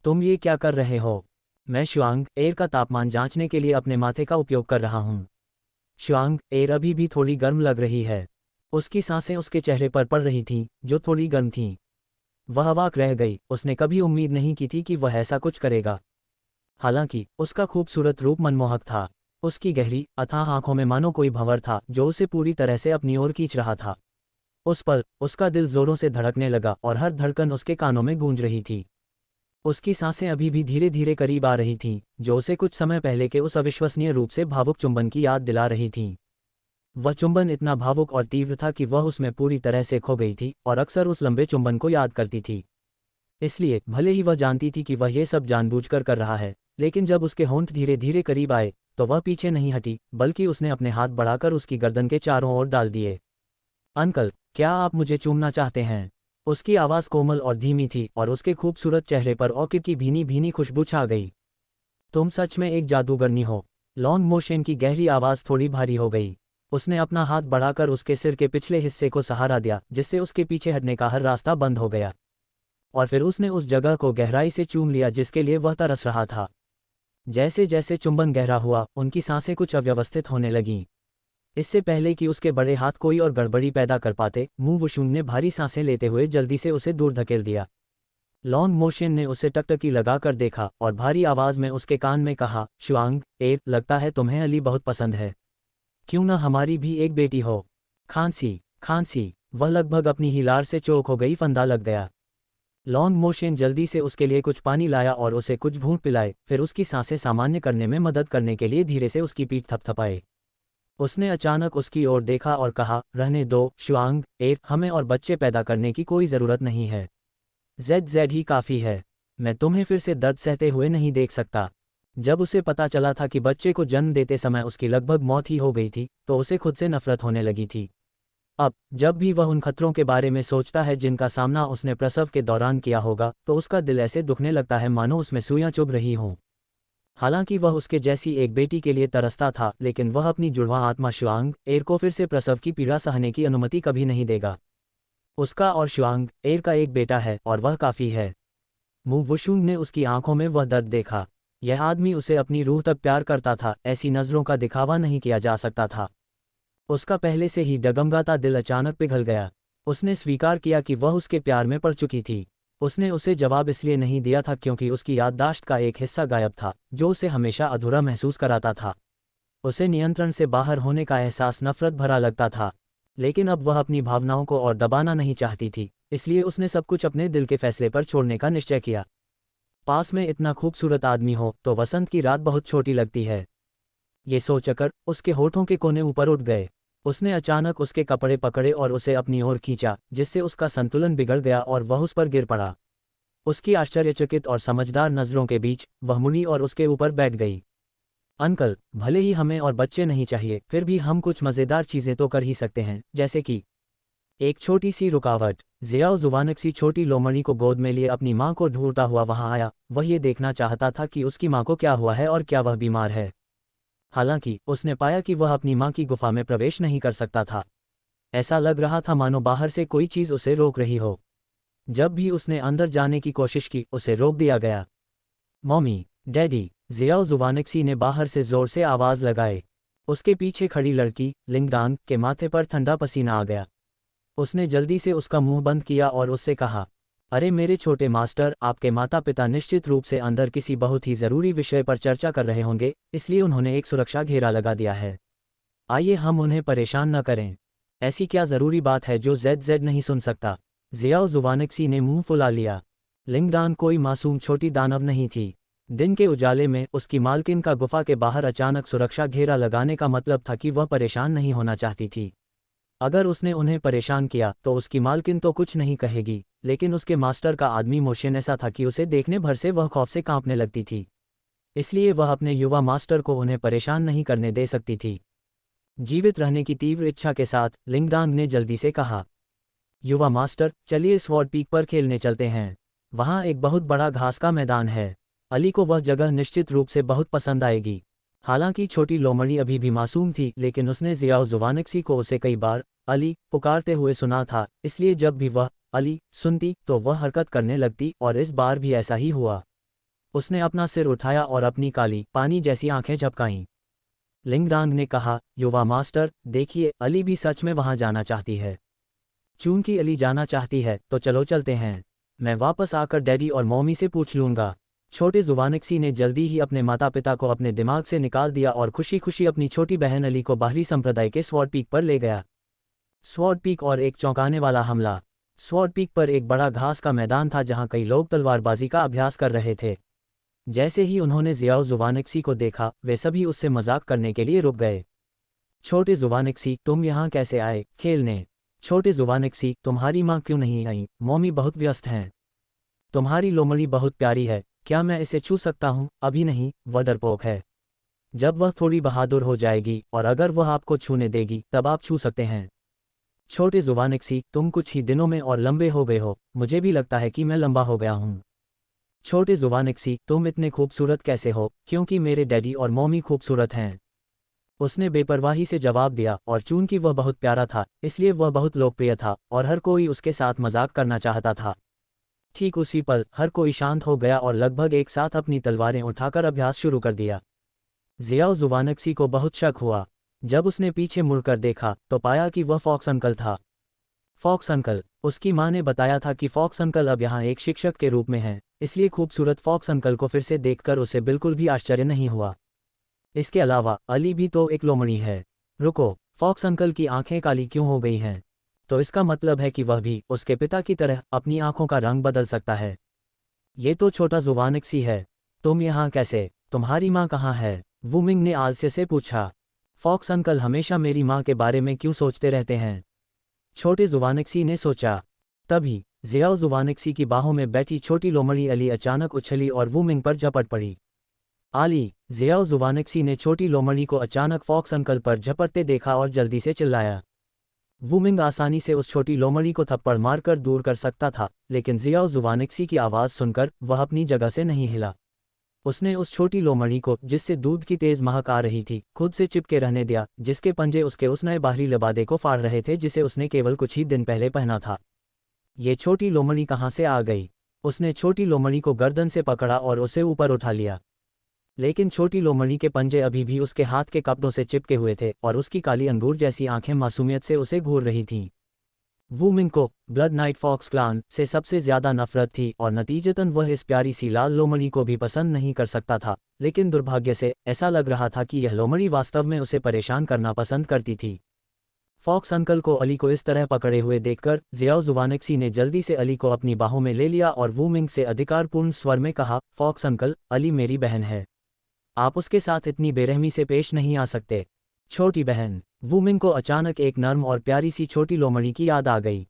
तुम ये क्या कर रहे हो? मैं शुआंग एयर का तापमान जांचने के लिए अपने माथे का उपयोग कर रहा हूँ। शुआंग एयर अभी भी थोड़ी गर्म लग रही है। उसकी सांसें उसके चेहरे पर पड़ रही थीं, जो थोड़ी गर्म थीं। वह अवाक रह गई, उसने कभी उम्मीद नहीं की थी कि वह ऐसा कुछ करेगा। हालांकि उसका खूबसूरत रूप मनमोहक था। उसकी गहरी अथाह आंखों में मानो कोई भंवर था जो उसे पूरी तरह से अपनी ओर खींच रहा था। उस पल उसका दिल जोरों से धड़कने लगा और हर धड़कन उसके कानों में गूंज रही थी। उसकी सांसें अभी भी धीरे धीरे करीब आ रही थीं, जो उसे कुछ समय पहले के उस अविश्वसनीय रूप से भावुक चुंबन की याद दिला रही थीं। वह चुंबन इतना भावुक और तीव्र था कि वह उसमें पूरी तरह से खो गई थी और अक्सर उस लंबे चुंबन को याद करती थी। इसलिए भले ही वह जानती थी कि वह ये सब जानबूझकर कर रहा है, लेकिन जब उसके होंठ धीरे धीरे करीब आए तो वह पीछे नहीं हटी, बल्कि उसने अपने हाथ बढ़ाकर उसकी गर्दन के चारों ओर डाल दिए। अंकल, क्या आप मुझे चूमना चाहते हैं? उसकी आवाज़ कोमल और धीमी थी और उसके खूबसूरत चेहरे पर ऑर्किड की भीनी भीनी खुशबू छा गई। तुम सच में एक जादूगरनी हो। लॉन्ग मोशन की गहरी आवाज़ थोड़ी भारी हो गई। उसने अपना हाथ बढ़ाकर उसके सिर के पिछले हिस्से को सहारा दिया, जिससे उसके पीछे हटने का हर रास्ता बंद हो गया। और फिर उसने उस जगह को गहराई से चूम लिया जिसके लिए वह तरस रहा था। जैसे जैसे चुंबन गहरा हुआ, उनकी सांसें कुछ अव्यवस्थित होने लगीं। इससे पहले कि उसके बड़े हाथ कोई और गड़बड़ी पैदा कर पाते, मू वुशुंग ने भारी सांसें लेते हुए जल्दी से उसे दूर धकेल दिया। लॉन्ग मोशन ने उसे टकटकी लगाकर देखा और भारी आवाज में उसके कान में कहा, शुआंग लगता है तुम्हें अली बहुत पसंद है। क्यों ना हमारी भी एक बेटी हो? खांसी खांसी, वह लगभग अपनी ही लार से चोक हो गई, फंदा लग गया। लॉन्ग मोशन जल्दी से उसके लिए कुछ पानी लाया और उसे कुछ घूंट पिलाए, फिर उसकी सांसें सामान्य करने में मदद करने के लिए धीरे से उसकी पीठ थपथपाए। उसने अचानक उसकी ओर देखा और कहा, रहने दो शुआंग हमें और बच्चे पैदा करने की कोई ज़रूरत नहीं है। जेड ही काफ़ी है। मैं तुम्हें फिर से दर्द सहते हुए नहीं देख सकता। जब उसे पता चला था कि बच्चे को जन्म देते समय उसकी लगभग मौत ही हो गई थी, तो उसे खुद से नफरत होने लगी थी। अब जब भी वह उन खतरों के बारे में सोचता है जिनका सामना उसने प्रसव के दौरान किया होगा, तो उसका दिल ऐसे दुखने लगता है मानो उसमें सुइयां चुभ रही हों। हालांकि वह उसके जैसी एक बेटी के लिए तरसता था, लेकिन वह अपनी जुड़वा आत्मा शुआंग को फिर से प्रसव की पीड़ा सहने की अनुमति कभी नहीं देगा। उसका और शुआंग का एक बेटा है और वह काफ़ी है। मू वुशुंग ने उसकी आंखों में वह दर्द देखा। यह आदमी उसे अपनी रूह तक प्यार करता था, ऐसी नज़रों का दिखावा नहीं किया जा सकता था। उसका पहले से ही डगमगाता दिल अचानक पिघल गया। उसने स्वीकार किया कि वह उसके प्यार में पड़ चुकी थी। उसने उसे जवाब इसलिए नहीं दिया था क्योंकि उसकी याददाश्त का एक हिस्सा गायब था, जो उसे हमेशा अधूरा महसूस कराता था। उसे नियंत्रण से बाहर होने का एहसास नफरत भरा लगता था, लेकिन अब वह अपनी भावनाओं को और दबाना नहीं चाहती थी, इसलिए उसने सब कुछ अपने दिल के फैसले पर छोड़ने का निश्चय किया। पास में इतना खूबसूरत आदमी हो तो वसंत की रात बहुत छोटी लगती है। ये सोचकर उसके होठों के कोने ऊपर उठ गए। उसने अचानक उसके कपड़े पकड़े और उसे अपनी ओर खींचा, जिससे उसका संतुलन बिगड़ गया और वह उस पर गिर पड़ा। उसकी आश्चर्यचकित और समझदार नज़रों के बीच वह मुड़ी और उसके ऊपर बैठ गई। अंकल, भले ही हमें और बच्चे नहीं चाहिए, फिर भी हम कुछ मज़ेदार चीज़ें तो कर ही सकते हैं, जैसे कि एक छोटी सी रुकावट। ज़ियाओ ज़ुवानक्सी छोटी लोमड़ी को गोद में लिए अपनी माँ को ढूंढता हुआ वहां आया। वह ये देखना चाहता था कि उसकी माँ को क्या हुआ है और क्या वह बीमार है। हालांकि उसने पाया कि वह अपनी माँ की गुफा में प्रवेश नहीं कर सकता था। ऐसा लग रहा था मानो बाहर से कोई चीज़ उसे रोक रही हो। जब भी उसने अंदर जाने की कोशिश की, उसे रोक दिया गया। मॉमी, डैडी, ज़ियाओ ज़ुवानक्सी ने बाहर से ज़ोर से आवाज़ लगाए। उसके पीछे खड़ी लड़की लिंगडांग के माथे पर ठंडा पसीना आ गया। उसने जल्दी से उसका मुंह बंद किया और उससे कहा, अरे मेरे छोटे मास्टर, आपके माता पिता निश्चित रूप से अंदर किसी बहुत ही ज़रूरी विषय पर चर्चा कर रहे होंगे, इसलिए उन्होंने एक सुरक्षा घेरा लगा दिया है। आइए हम उन्हें परेशान न करें। ऐसी क्या ज़रूरी बात है जो ZZ नहीं सुन सकता? ज़ियाओ ज़ुवानक्सी ने मुंह फुला लिया। लिंगडान कोई मासूम छोटी दानव नहीं थी। दिन के उजाले में उसकी मालकिन का गुफा के बाहर अचानक सुरक्षा घेरा लगाने का मतलब था कि वह परेशान नहीं होना चाहती थी। अगर उसने उन्हें परेशान किया तो उसकी मालकिन तो कुछ नहीं कहेगी, लेकिन उसके मास्टर का आदमी मोशन ऐसा था कि उसे देखने भर से वह खौफ से कांपने लगती थी। इसलिए वह अपने युवा मास्टर को उन्हें परेशान नहीं करने दे सकती थी। जीवित रहने की तीव्र इच्छा के साथ लिंगडांग ने जल्दी से कहा, युवा मास्टर, चलिए स्वॉर्ड पीक पर खेलने चलते हैं। वहाँ एक बहुत बड़ा घास का मैदान है। अली को वह जगह निश्चित रूप से बहुत पसंद आएगी। हालांकि छोटी लोमड़ी अभी भी मासूम थी, लेकिन उसने ज़ियाओ ज़ुवानक्सी को उसे कई बार अली पुकारते हुए सुना था, इसलिए जब भी वह अली सुनती तो वह हरकत करने लगती, और इस बार भी ऐसा ही हुआ। उसने अपना सिर उठाया और अपनी काली पानी जैसी आंखें झपकाईं। लिंगडांग ने कहा, युवा मास्टर, देखिए, अली भी सच में वहां जाना चाहती है। चूंकि अली जाना चाहती है तो चलो चलते हैं। मैं वापस आकर डैडी और मॉमी से पूछ लूंगा। छोटे ज़ुवानक्सी ने जल्दी ही अपने माता पिता को अपने दिमाग से निकाल दिया और खुशी खुशी अपनी छोटी बहन अली को बाहरी संप्रदाय के स्वॉर्ड पीक पर ले गया। स्वॉर्ड पीक और एक चौंकाने वाला हमला। स्वॉर्ड पीक पर एक बड़ा घास का मैदान था जहां कई लोग तलवारबाजी का अभ्यास कर रहे थे। जैसे ही उन्होंने ज़ियाओ ज़ुवानक्सी को देखा, वे सभी उससे मजाक करने के लिए रुक गए। छोटे ज़ुवानक्सी, तुम यहाँ कैसे आए खेलने? छोटे ज़ुवानक्सी, तुम्हारी माँ क्यों नहीं आई? मॉमी बहुत व्यस्त हैं। तुम्हारी लोमड़ी बहुत प्यारी है, क्या मैं इसे छू सकता हूँ? अभी नहीं, वह डरपोक है। जब वह थोड़ी बहादुर हो जाएगी और अगर वह आपको छूने देगी तब आप छू सकते हैं। छोटे ज़ुवानक्सी, तुम कुछ ही दिनों में और लंबे हो गए हो। मुझे भी लगता है कि मैं लंबा हो गया हूँ। छोटे ज़ुवानक्सी, तुम इतने खूबसूरत कैसे हो? क्योंकि मेरे डैडी और मॉमी खूबसूरत हैं। उसने बेपरवाही से जवाब दिया, और चूंकि वह बहुत प्यारा था, इसलिए वह बहुत लोकप्रिय था और हर कोई उसके साथ मजाक करना चाहता था। ठीक उसी पल हर कोई शांत हो गया और लगभग एक साथ अपनी तलवारें उठाकर अभ्यास शुरू कर दिया। ज़ियाओ ज़ुवानक्सी को बहुत शक हुआ। जब उसने पीछे मुड़कर देखा तो पाया कि वह फॉक्स अंकल था। फॉक्स अंकल, उसकी माँ ने बताया था कि फॉक्स अंकल अब यहाँ एक शिक्षक के रूप में हैं, इसलिए खूबसूरत फॉक्स अंकल को फिर से देखकर उसे बिल्कुल भी आश्चर्य नहीं हुआ। इसके अलावा अली भी तो एक लोमड़ी है। रुको, फॉक्स अंकल की आंखें काली क्यों हो गई हैं? तो इसका मतलब है कि वह भी उसके पिता की तरह अपनी आंखों का रंग बदल सकता है। ये तो छोटा ज़ुवानक्सी है। तुम यहाँ कैसे? तुम्हारी माँ कहाँ है? वूमिंग ने आलस्य से पूछा। फॉक्स अंकल हमेशा मेरी माँ के बारे में क्यों सोचते रहते हैं? छोटे ज़ुवानक्सी ने सोचा। तभी ज़ियाओ ज़ुवानक्सी की बाहों में बैठी छोटी लोमड़ी अली अचानक उछली और वूमिंग पर झपट पड़ी। आली, ज़ियाओ ज़ुवानक्सी ने छोटी लोमड़ी को अचानक फॉक्स अंकल पर झपटते देखा और जल्दी से चिल्लाया। वूमिंग आसानी से उस छोटी लोमड़ी को थप्पड़ मारकर दूर कर सकता था, लेकिन ज़ियाओ ज़ुवानक्सी की आवाज़ सुनकर वह अपनी जगह से नहीं हिला। उसने उस छोटी लोमड़ी को, जिससे दूध की तेज महक आ रही थी, खुद से चिपके रहने दिया, जिसके पंजे उसके उस नए बाहरी लिबादे को फाड़ रहे थे जिसे उसने केवल कुछ ही दिन पहले पहना था। ये छोटी लोमड़ी कहाँ से आ गई? उसने छोटी लोमड़ी को गर्दन से पकड़ा और उसे ऊपर उठा लिया। लेकिन छोटी लोमड़ी के पंजे अभी भी उसके हाथ के कपड़ों से चिपके हुए थे और उसकी काली अंगूर जैसी आंखें मासूमियत से उसे घूर रही थीं। वू मिंग को ब्लड नाइट फॉक्स क्लान से सबसे ज्यादा नफरत थी और नतीजतन वह इस प्यारी सी लाल लोमड़ी को भी पसंद नहीं कर सकता था, लेकिन दुर्भाग्य से ऐसा लग रहा था कि यह लोमड़ी वास्तव में उसे परेशान करना पसंद करती थी। फॉक्स अंकल को अली को इस तरह पकड़े हुए देखकर जियाओ जुवानेक्सी ने जल्दी से अली को अपनी बाहों में ले लिया और वू मिंग से अधिकारपूर्ण स्वर में कहा, फॉक्स अंकल, अली मेरी बहन है। आप उसके साथ इतनी बेरहमी से पेश नहीं आ सकते। छोटी बहन। वू मिंग को अचानक एक नर्म और प्यारी सी छोटी लोमड़ी की याद आ गई।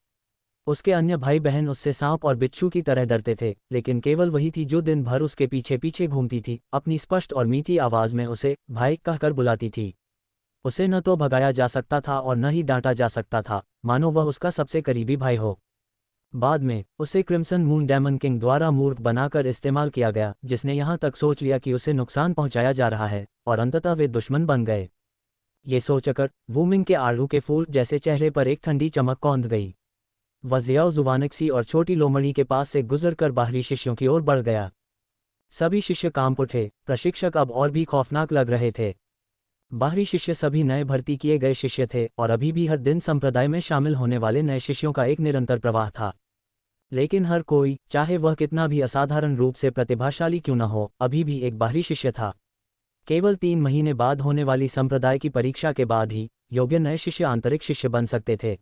उसके अन्य भाई बहन उससे सांप और बिच्छू की तरह डरते थे, लेकिन केवल वही थी जो दिन भर उसके पीछे पीछे घूमती थी, अपनी स्पष्ट और मीठी आवाज में उसे भाई कहकर बुलाती थी। उसे न तो भगाया जा सकता था और न ही डांटा जा सकता था, मानो वह उसका सबसे करीबी भाई हो। बाद में उसे क्रिम्सन मून डेमन किंग द्वारा मूर्ख बनाकर इस्तेमाल किया गया, जिसने यहाँ तक सोच लिया कि उसे नुकसान पहुंचाया जा रहा है, और अंततः वे दुश्मन बन गए। ये सोचकर वू मिंग के आड़ू के फूल जैसे चेहरे पर एक ठंडी चमक कौंध गई। वह जियाओ जुवानेक्सी और छोटी लोमड़ी के पास से गुजरकर बाहरी शिष्यों की ओर बढ़ गया। सभी शिष्य कांप उठे, प्रशिक्षक अब और भी खौफनाक लग रहे थे। बाहरी शिष्य सभी नए भर्ती किए गए शिष्य थे और अभी भी हर दिन संप्रदाय में शामिल होने वाले नए शिष्यों का एक निरंतर प्रवाह था। लेकिन हर कोई, चाहे वह कितना भी असाधारण रूप से प्रतिभाशाली क्यों न हो, अभी भी एक बाहरी शिष्य था। केवल 3 महीने बाद होने वाली संप्रदाय की परीक्षा के बाद ही योग्य नए शिष्य आंतरिक शिष्य बन सकते थे।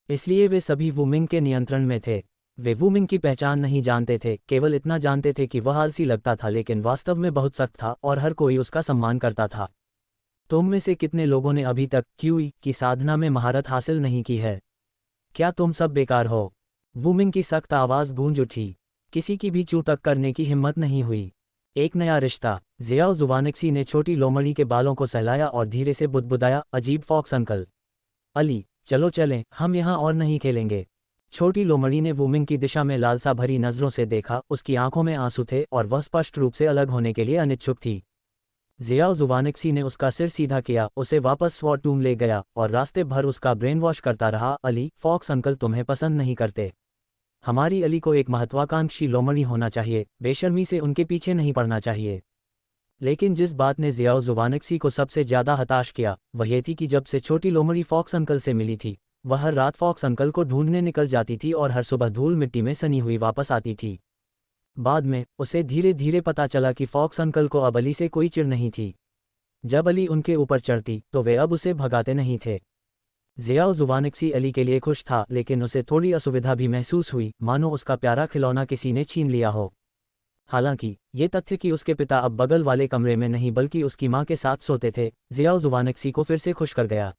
इसलिए वे सभी वू मिंग के नियंत्रण में थे। वे वू मिंग की पहचान नहीं जानते थे, केवल इतना जानते थे कि वह आलसी लगता था लेकिन वास्तव में बहुत सख्त था और हर कोई उसका सम्मान करता था। तुम में से कितने लोगों ने अभी तक क्यूई की साधना में महारत हासिल नहीं की है? क्या तुम सब बेकार हो? वू मिंग की सख्त आवाज गूंज उठी। किसी की भी चू तक करने की हिम्मत नहीं हुई। एक नया रिश्ता। जियाओ जुवानेक्सी ने छोटी लोमड़ी के बालों को सहलाया और धीरे से बुदबुदाया, अजीब फॉक्स अंकल। अली, चलो चलें, हम यहाँ और नहीं खेलेंगे। छोटी लोमड़ी ने वू मिंग की दिशा में लालसा भरी नजरों से देखा, उसकी आंखों में आंसू थे और वह स्पष्ट रूप से अलग होने के लिए अनिच्छुक थी। जियाओ जुवानेक्सी ने उसका सिर सीधा किया, उसे वापस स्वॉर्ड टूम ले गया और रास्ते भर उसका ब्रेन वॉश करता रहा, अली, फॉक्स अंकल तुम्हें पसंद नहीं करते। हमारी अली को एक महत्वाकांक्षी लोमड़ी होना चाहिए, बेशर्मी से उनके पीछे नहीं पड़ना चाहिए। लेकिन जिस बात ने जियाओ जुवानेक्सी को सबसे ज्यादा हताश किया वह ये थी कि जब से छोटी लोमड़ी फॉक्स अंकल से मिली थी, वह हर रात फॉक्स अंकल को ढूंढने निकल जाती थी और हर सुबह धूल मिट्टी में सनी हुई वापस आती थी। बाद में उसे धीरे धीरे पता चला कि फॉक्स अंकल को अब अली से कोई चिढ़ नहीं थी। जब अली उनके ऊपर चढ़ती तो वे अब उसे भगाते नहीं थे। जियाओ जुवानेक्सी अली के लिए खुश था, लेकिन उसे थोड़ी असुविधा भी महसूस हुई, मानो उसका प्यारा खिलौना किसी ने छीन लिया हो। हालांकि ये तथ्य कि उसके पिता अब बगल वाले कमरे में नहीं बल्कि उसकी मां के साथ सोते थे, जियाओ जुवानेक्सी को फिर से खुश कर गया।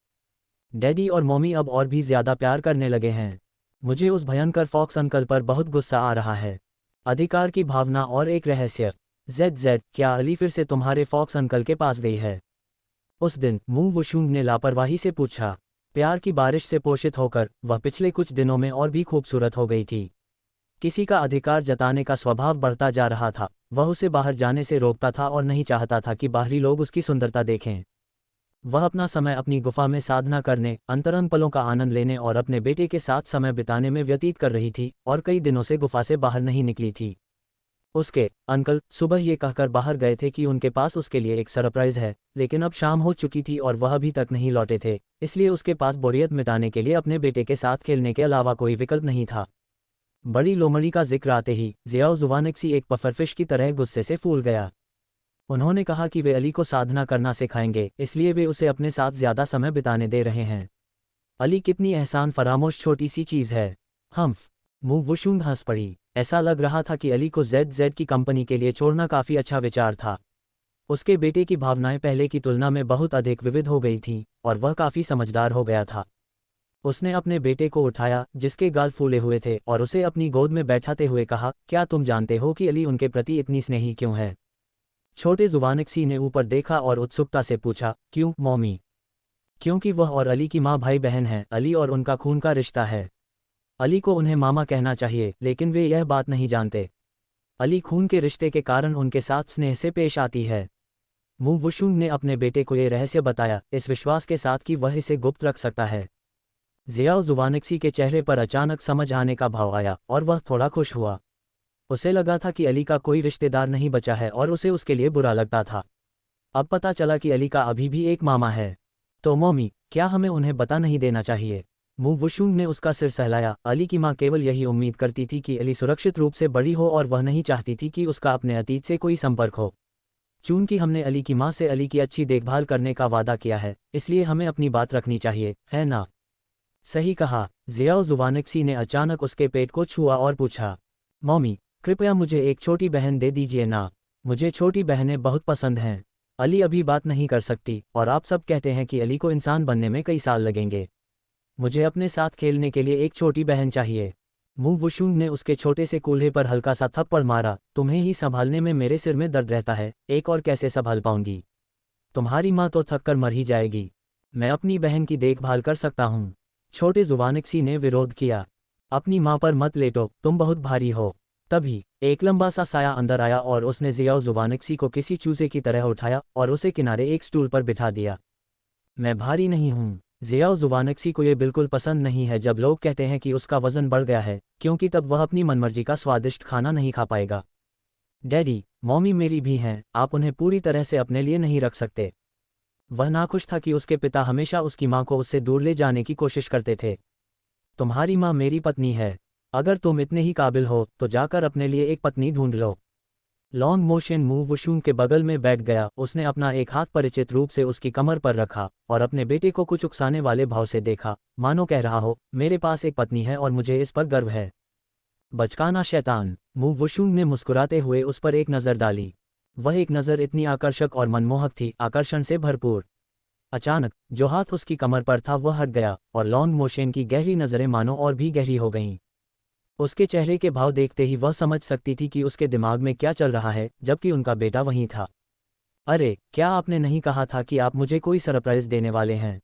डैडी और मॉमी अब और भी ज्यादा प्यार करने लगे हैं। मुझे उस भयंकर फॉक्स अंकल पर बहुत गुस्सा आ रहा है। अधिकार की भावना और एक रहस्य। जेड, क्या अली फिर से तुम्हारे फॉक्स अंकल के पास गई है? उस दिन मू वुशुंग ने लापरवाही से पूछा। प्यार की बारिश से पोषित होकर वह पिछले कुछ दिनों में और भी खूबसूरत हो गई थी। किसी का अधिकार जताने का स्वभाव बढ़ता जा रहा था। वह उसे बाहर जाने से रोकता था और नहीं चाहता था कि बाहरी लोग उसकी सुंदरता देखें। वह अपना समय अपनी गुफा में साधना करने, अंतरंग पलों का आनंद लेने और अपने बेटे के साथ समय बिताने में व्यतीत कर रही थी और कई दिनों से गुफा से बाहर नहीं निकली थी। उसके अंकल सुबह ये कहकर बाहर गए थे कि उनके पास उसके लिए एक सरप्राइज है, लेकिन अब शाम हो चुकी थी और वह अभी तक नहीं लौटे थे, इसलिए उसके पास बोरियत मिटाने के लिए अपने बेटे के साथ खेलने के अलावा कोई विकल्प नहीं था। बड़ी लोमड़ी का जिक्र आते ही जियाओ जुवानेक्सी एक पफरफिश की तरह गुस्से से फूल गया। उन्होंने कहा कि वे अली को साधना करना सिखाएंगे, इसलिए वे उसे अपने साथ ज्यादा समय बिताने दे रहे हैं। अली कितनी एहसान फरामोश छोटी सी चीज है। हम्फ। मू वुशुंग हंस पड़ी। ऐसा लग रहा था कि अली को जेड की कंपनी के लिए छोड़ना काफी अच्छा विचार था। उसके बेटे की भावनाएं पहले की तुलना में बहुत अधिक विविध हो गई थीं और वह काफी समझदार हो गया था। उसने अपने बेटे को उठाया जिसके गाल फूले हुए थे और उसे अपनी गोद में बैठाते हुए कहा, क्या तुम जानते हो कि अली उनके प्रति इतनी स्नेही क्यों है? छोटे जुवानेक्सी ने ऊपर देखा और उत्सुकता से पूछा, क्यों मॉमी? क्योंकि वह और अली की माँ भाई बहन हैं, अली और उनका खून का रिश्ता है। अली को उन्हें मामा कहना चाहिए, लेकिन वे यह बात नहीं जानते। अली खून के रिश्ते के कारण उनके साथ स्नेह से पेश आती है। मू वुशुंग ने अपने बेटे को ये रहस्य बताया, इस विश्वास के साथ कि वह इसे गुप्त रख सकता है। जियाओ जुवानेक्सी के चेहरे पर अचानक समझ आने का भाव आया और वह थोड़ा खुश हुआ। उसे लगा था कि अली का कोई रिश्तेदार नहीं बचा है और उसे उसके लिए बुरा लगता था। अब पता चला कि अली का अभी भी एक मामा है। तो मम्मी, क्या हमें उन्हें बता नहीं देना चाहिए? मू वुशुंग ने उसका सिर सहलाया। अली की माँ केवल यही उम्मीद करती थी कि अली सुरक्षित रूप से बड़ी हो और वह नहीं चाहती थी कि उसका अपने अतीत से कोई संपर्क हो। चूंकि हमने अली की माँ से अली की अच्छी देखभाल करने का वादा किया है, इसलिए हमें अपनी बात रखनी चाहिए, है ना? सही कहा। जियाओ जुवानिक्सी ने अचानक उसके पेट को छुआ और पूछा, मम्मी, कृपया मुझे एक छोटी बहन दे दीजिए ना। मुझे छोटी बहनें बहुत पसंद हैं। अली अभी बात नहीं कर सकती और आप सब कहते हैं कि अली को इंसान बनने में कई साल लगेंगे। मुझे अपने साथ खेलने के लिए एक छोटी बहन चाहिए। मू वुशुंग ने उसके छोटे से कूल्हे पर हल्का सा थप्पड़ मारा। तुम्हें ही संभालने में मेरे सिर में दर्द रहता है, एक और कैसे संभाल पाऊंगी? तुम्हारी माँ तो थक कर मर ही जाएगी। मैं अपनी बहन की देखभाल कर सकता हूँ। छोटे जुवानिक्सी ने विरोध किया। अपनी माँ पर मत लेटो, तुम बहुत भारी हो। तभी एक लंबा सा साया अंदर आया और उसने जियाओ जुवानिक्सी को किसी चूजे की तरह उठाया और उसे किनारे एक स्टूल पर बिठा दिया। मैं भारी नहीं हूँ। जियाओ जुवानिक्सी को ये बिल्कुल पसंद नहीं है जब लोग कहते हैं कि उसका वजन बढ़ गया है, क्योंकि तब वह अपनी मनमर्जी का स्वादिष्ट खाना नहीं खा पाएगा। डैडी, मॉमी मेरी भी हैं, आप उन्हें पूरी तरह से अपने लिए नहीं रख सकते। वह नाखुश था कि उसके पिता हमेशा उसकी माँ को उससे दूर ले जाने की कोशिश करते थे। तुम्हारी माँ मेरी पत्नी है। अगर तुम इतने ही काबिल हो तो जाकर अपने लिए एक पत्नी ढूंढ लो। लॉन्ग मोशन मू वुशुंग के बगल में बैठ गया। उसने अपना एक हाथ परिचित रूप से उसकी कमर पर रखा और अपने बेटे को कुछ उकसाने वाले भाव से देखा, मानो कह रहा हो, मेरे पास एक पत्नी है और मुझे इस पर गर्व है। बचकाना शैतान। मू वुशुंग ने मुस्कुराते हुए उस पर एक नज़र डाली। वह एक नज़र इतनी आकर्षक और मनमोहक थी, आकर्षण से भरपूर। अचानक जो हाथ उसकी कमर पर था वह हट गया और लॉन्ग मोशन की गहरी नज़रें मानो और भी गहरी हो गईं। उसके चेहरे के भाव देखते ही वह समझ सकती थी कि उसके दिमाग में क्या चल रहा है, जबकि उनका बेटा वहीं था। अरे, क्या आपने नहीं कहा था कि आप मुझे कोई सरप्राइज देने वाले हैं?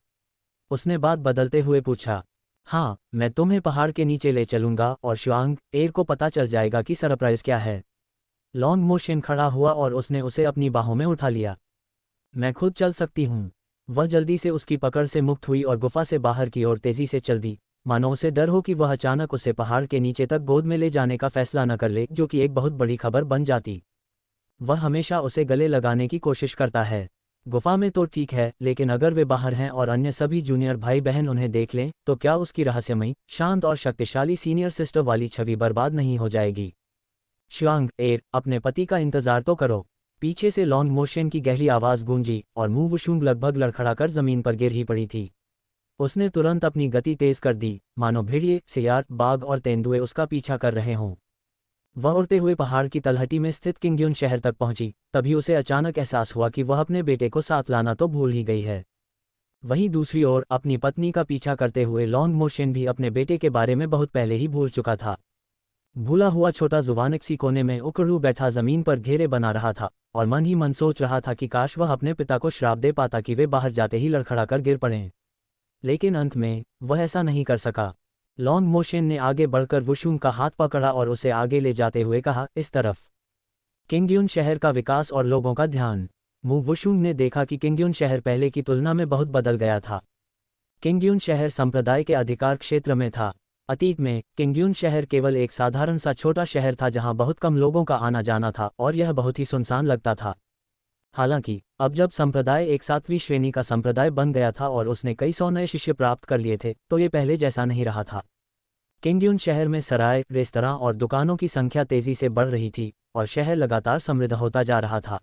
उसने बात बदलते हुए पूछा। हाँ, मैं तुम्हें पहाड़ के नीचे ले चलूंगा और शुआंग एर को पता चल जाएगा कि सरप्राइज क्या है। लॉन्ग मोशन खड़ा हुआ और उसने उसे अपनी बाहों में उठा लिया। मैं खुद चल सकती हूँ। वह जल्दी से उसकी पकड़ से मुक्त हुई और गुफा से बाहर की ओर तेजी से चल दी, मानो उसे डर हो कि वह अचानक उसे पहाड़ के नीचे तक गोद में ले जाने का फैसला न कर ले, जो कि एक बहुत बड़ी खबर बन जाती। वह हमेशा उसे गले लगाने की कोशिश करता है। गुफा में तो ठीक है, लेकिन अगर वे बाहर हैं और अन्य सभी जूनियर भाई बहन उन्हें देख लें, तो क्या उसकी रहस्यमयी, शांत और शक्तिशाली सीनियर सिस्टर वाली छवि बर्बाद नहीं हो जाएगी? शुआंग एर, अपने पति का इंतजार तो करो। पीछे से लॉन्ग मोशन की गहरी आवाज़ गूंजी और मू वुशुंग लगभग लड़खड़ाकर जमीन पर गिर ही पड़ी थी। उसने तुरंत अपनी गति तेज कर दी, मानो भेड़िए, सियार, बाघ और तेंदुए उसका पीछा कर रहे हों। वह उड़ते हुए पहाड़ की तलहटी में स्थित किंगयुन शहर तक पहुंची। तभी उसे अचानक एहसास हुआ कि वह अपने बेटे को साथ लाना तो भूल ही गई है। वहीं दूसरी ओर अपनी पत्नी का पीछा करते हुए लॉन्ग मोशन भी अपने बेटे के बारे में बहुत पहले ही भूल चुका था। भूला हुआ छोटा जुवानिक्सी कोने में उकड़ू बैठा जमीन पर घेरे बना रहा था और मन ही मन सोच रहा था कि काश वह अपने पिता को श्राप दे पाता कि वे बाहर जाते ही लड़खड़ाकर गिर पड़ें। लेकिन अंत में वह ऐसा नहीं कर सका। लॉन्ग मोशन ने आगे बढ़कर वुशुंग का हाथ पकड़ा और उसे आगे ले जाते हुए कहा, इस तरफ। किंगयुन शहर का विकास और लोगों का ध्यान। मू वुशुंग ने देखा कि किंगयुन शहर पहले की तुलना में बहुत बदल गया था। किंगयुन शहर संप्रदाय के अधिकार क्षेत्र में था। अतीत में किंगयुन शहर केवल एक साधारण सा छोटा शहर था जहां बहुत कम लोगों का आना जाना था और यह बहुत ही सुनसान लगता था। हालांकि अब जब संप्रदाय एक 7वीं श्रेणी का संप्रदाय बन गया था और उसने कई सौ नए शिष्य प्राप्त कर लिए थे, तो ये पहले जैसा नहीं रहा था। किंगयुन शहर में सराय, रेस्तरां और दुकानों की संख्या तेजी से बढ़ रही थी और शहर लगातार समृद्ध होता जा रहा था।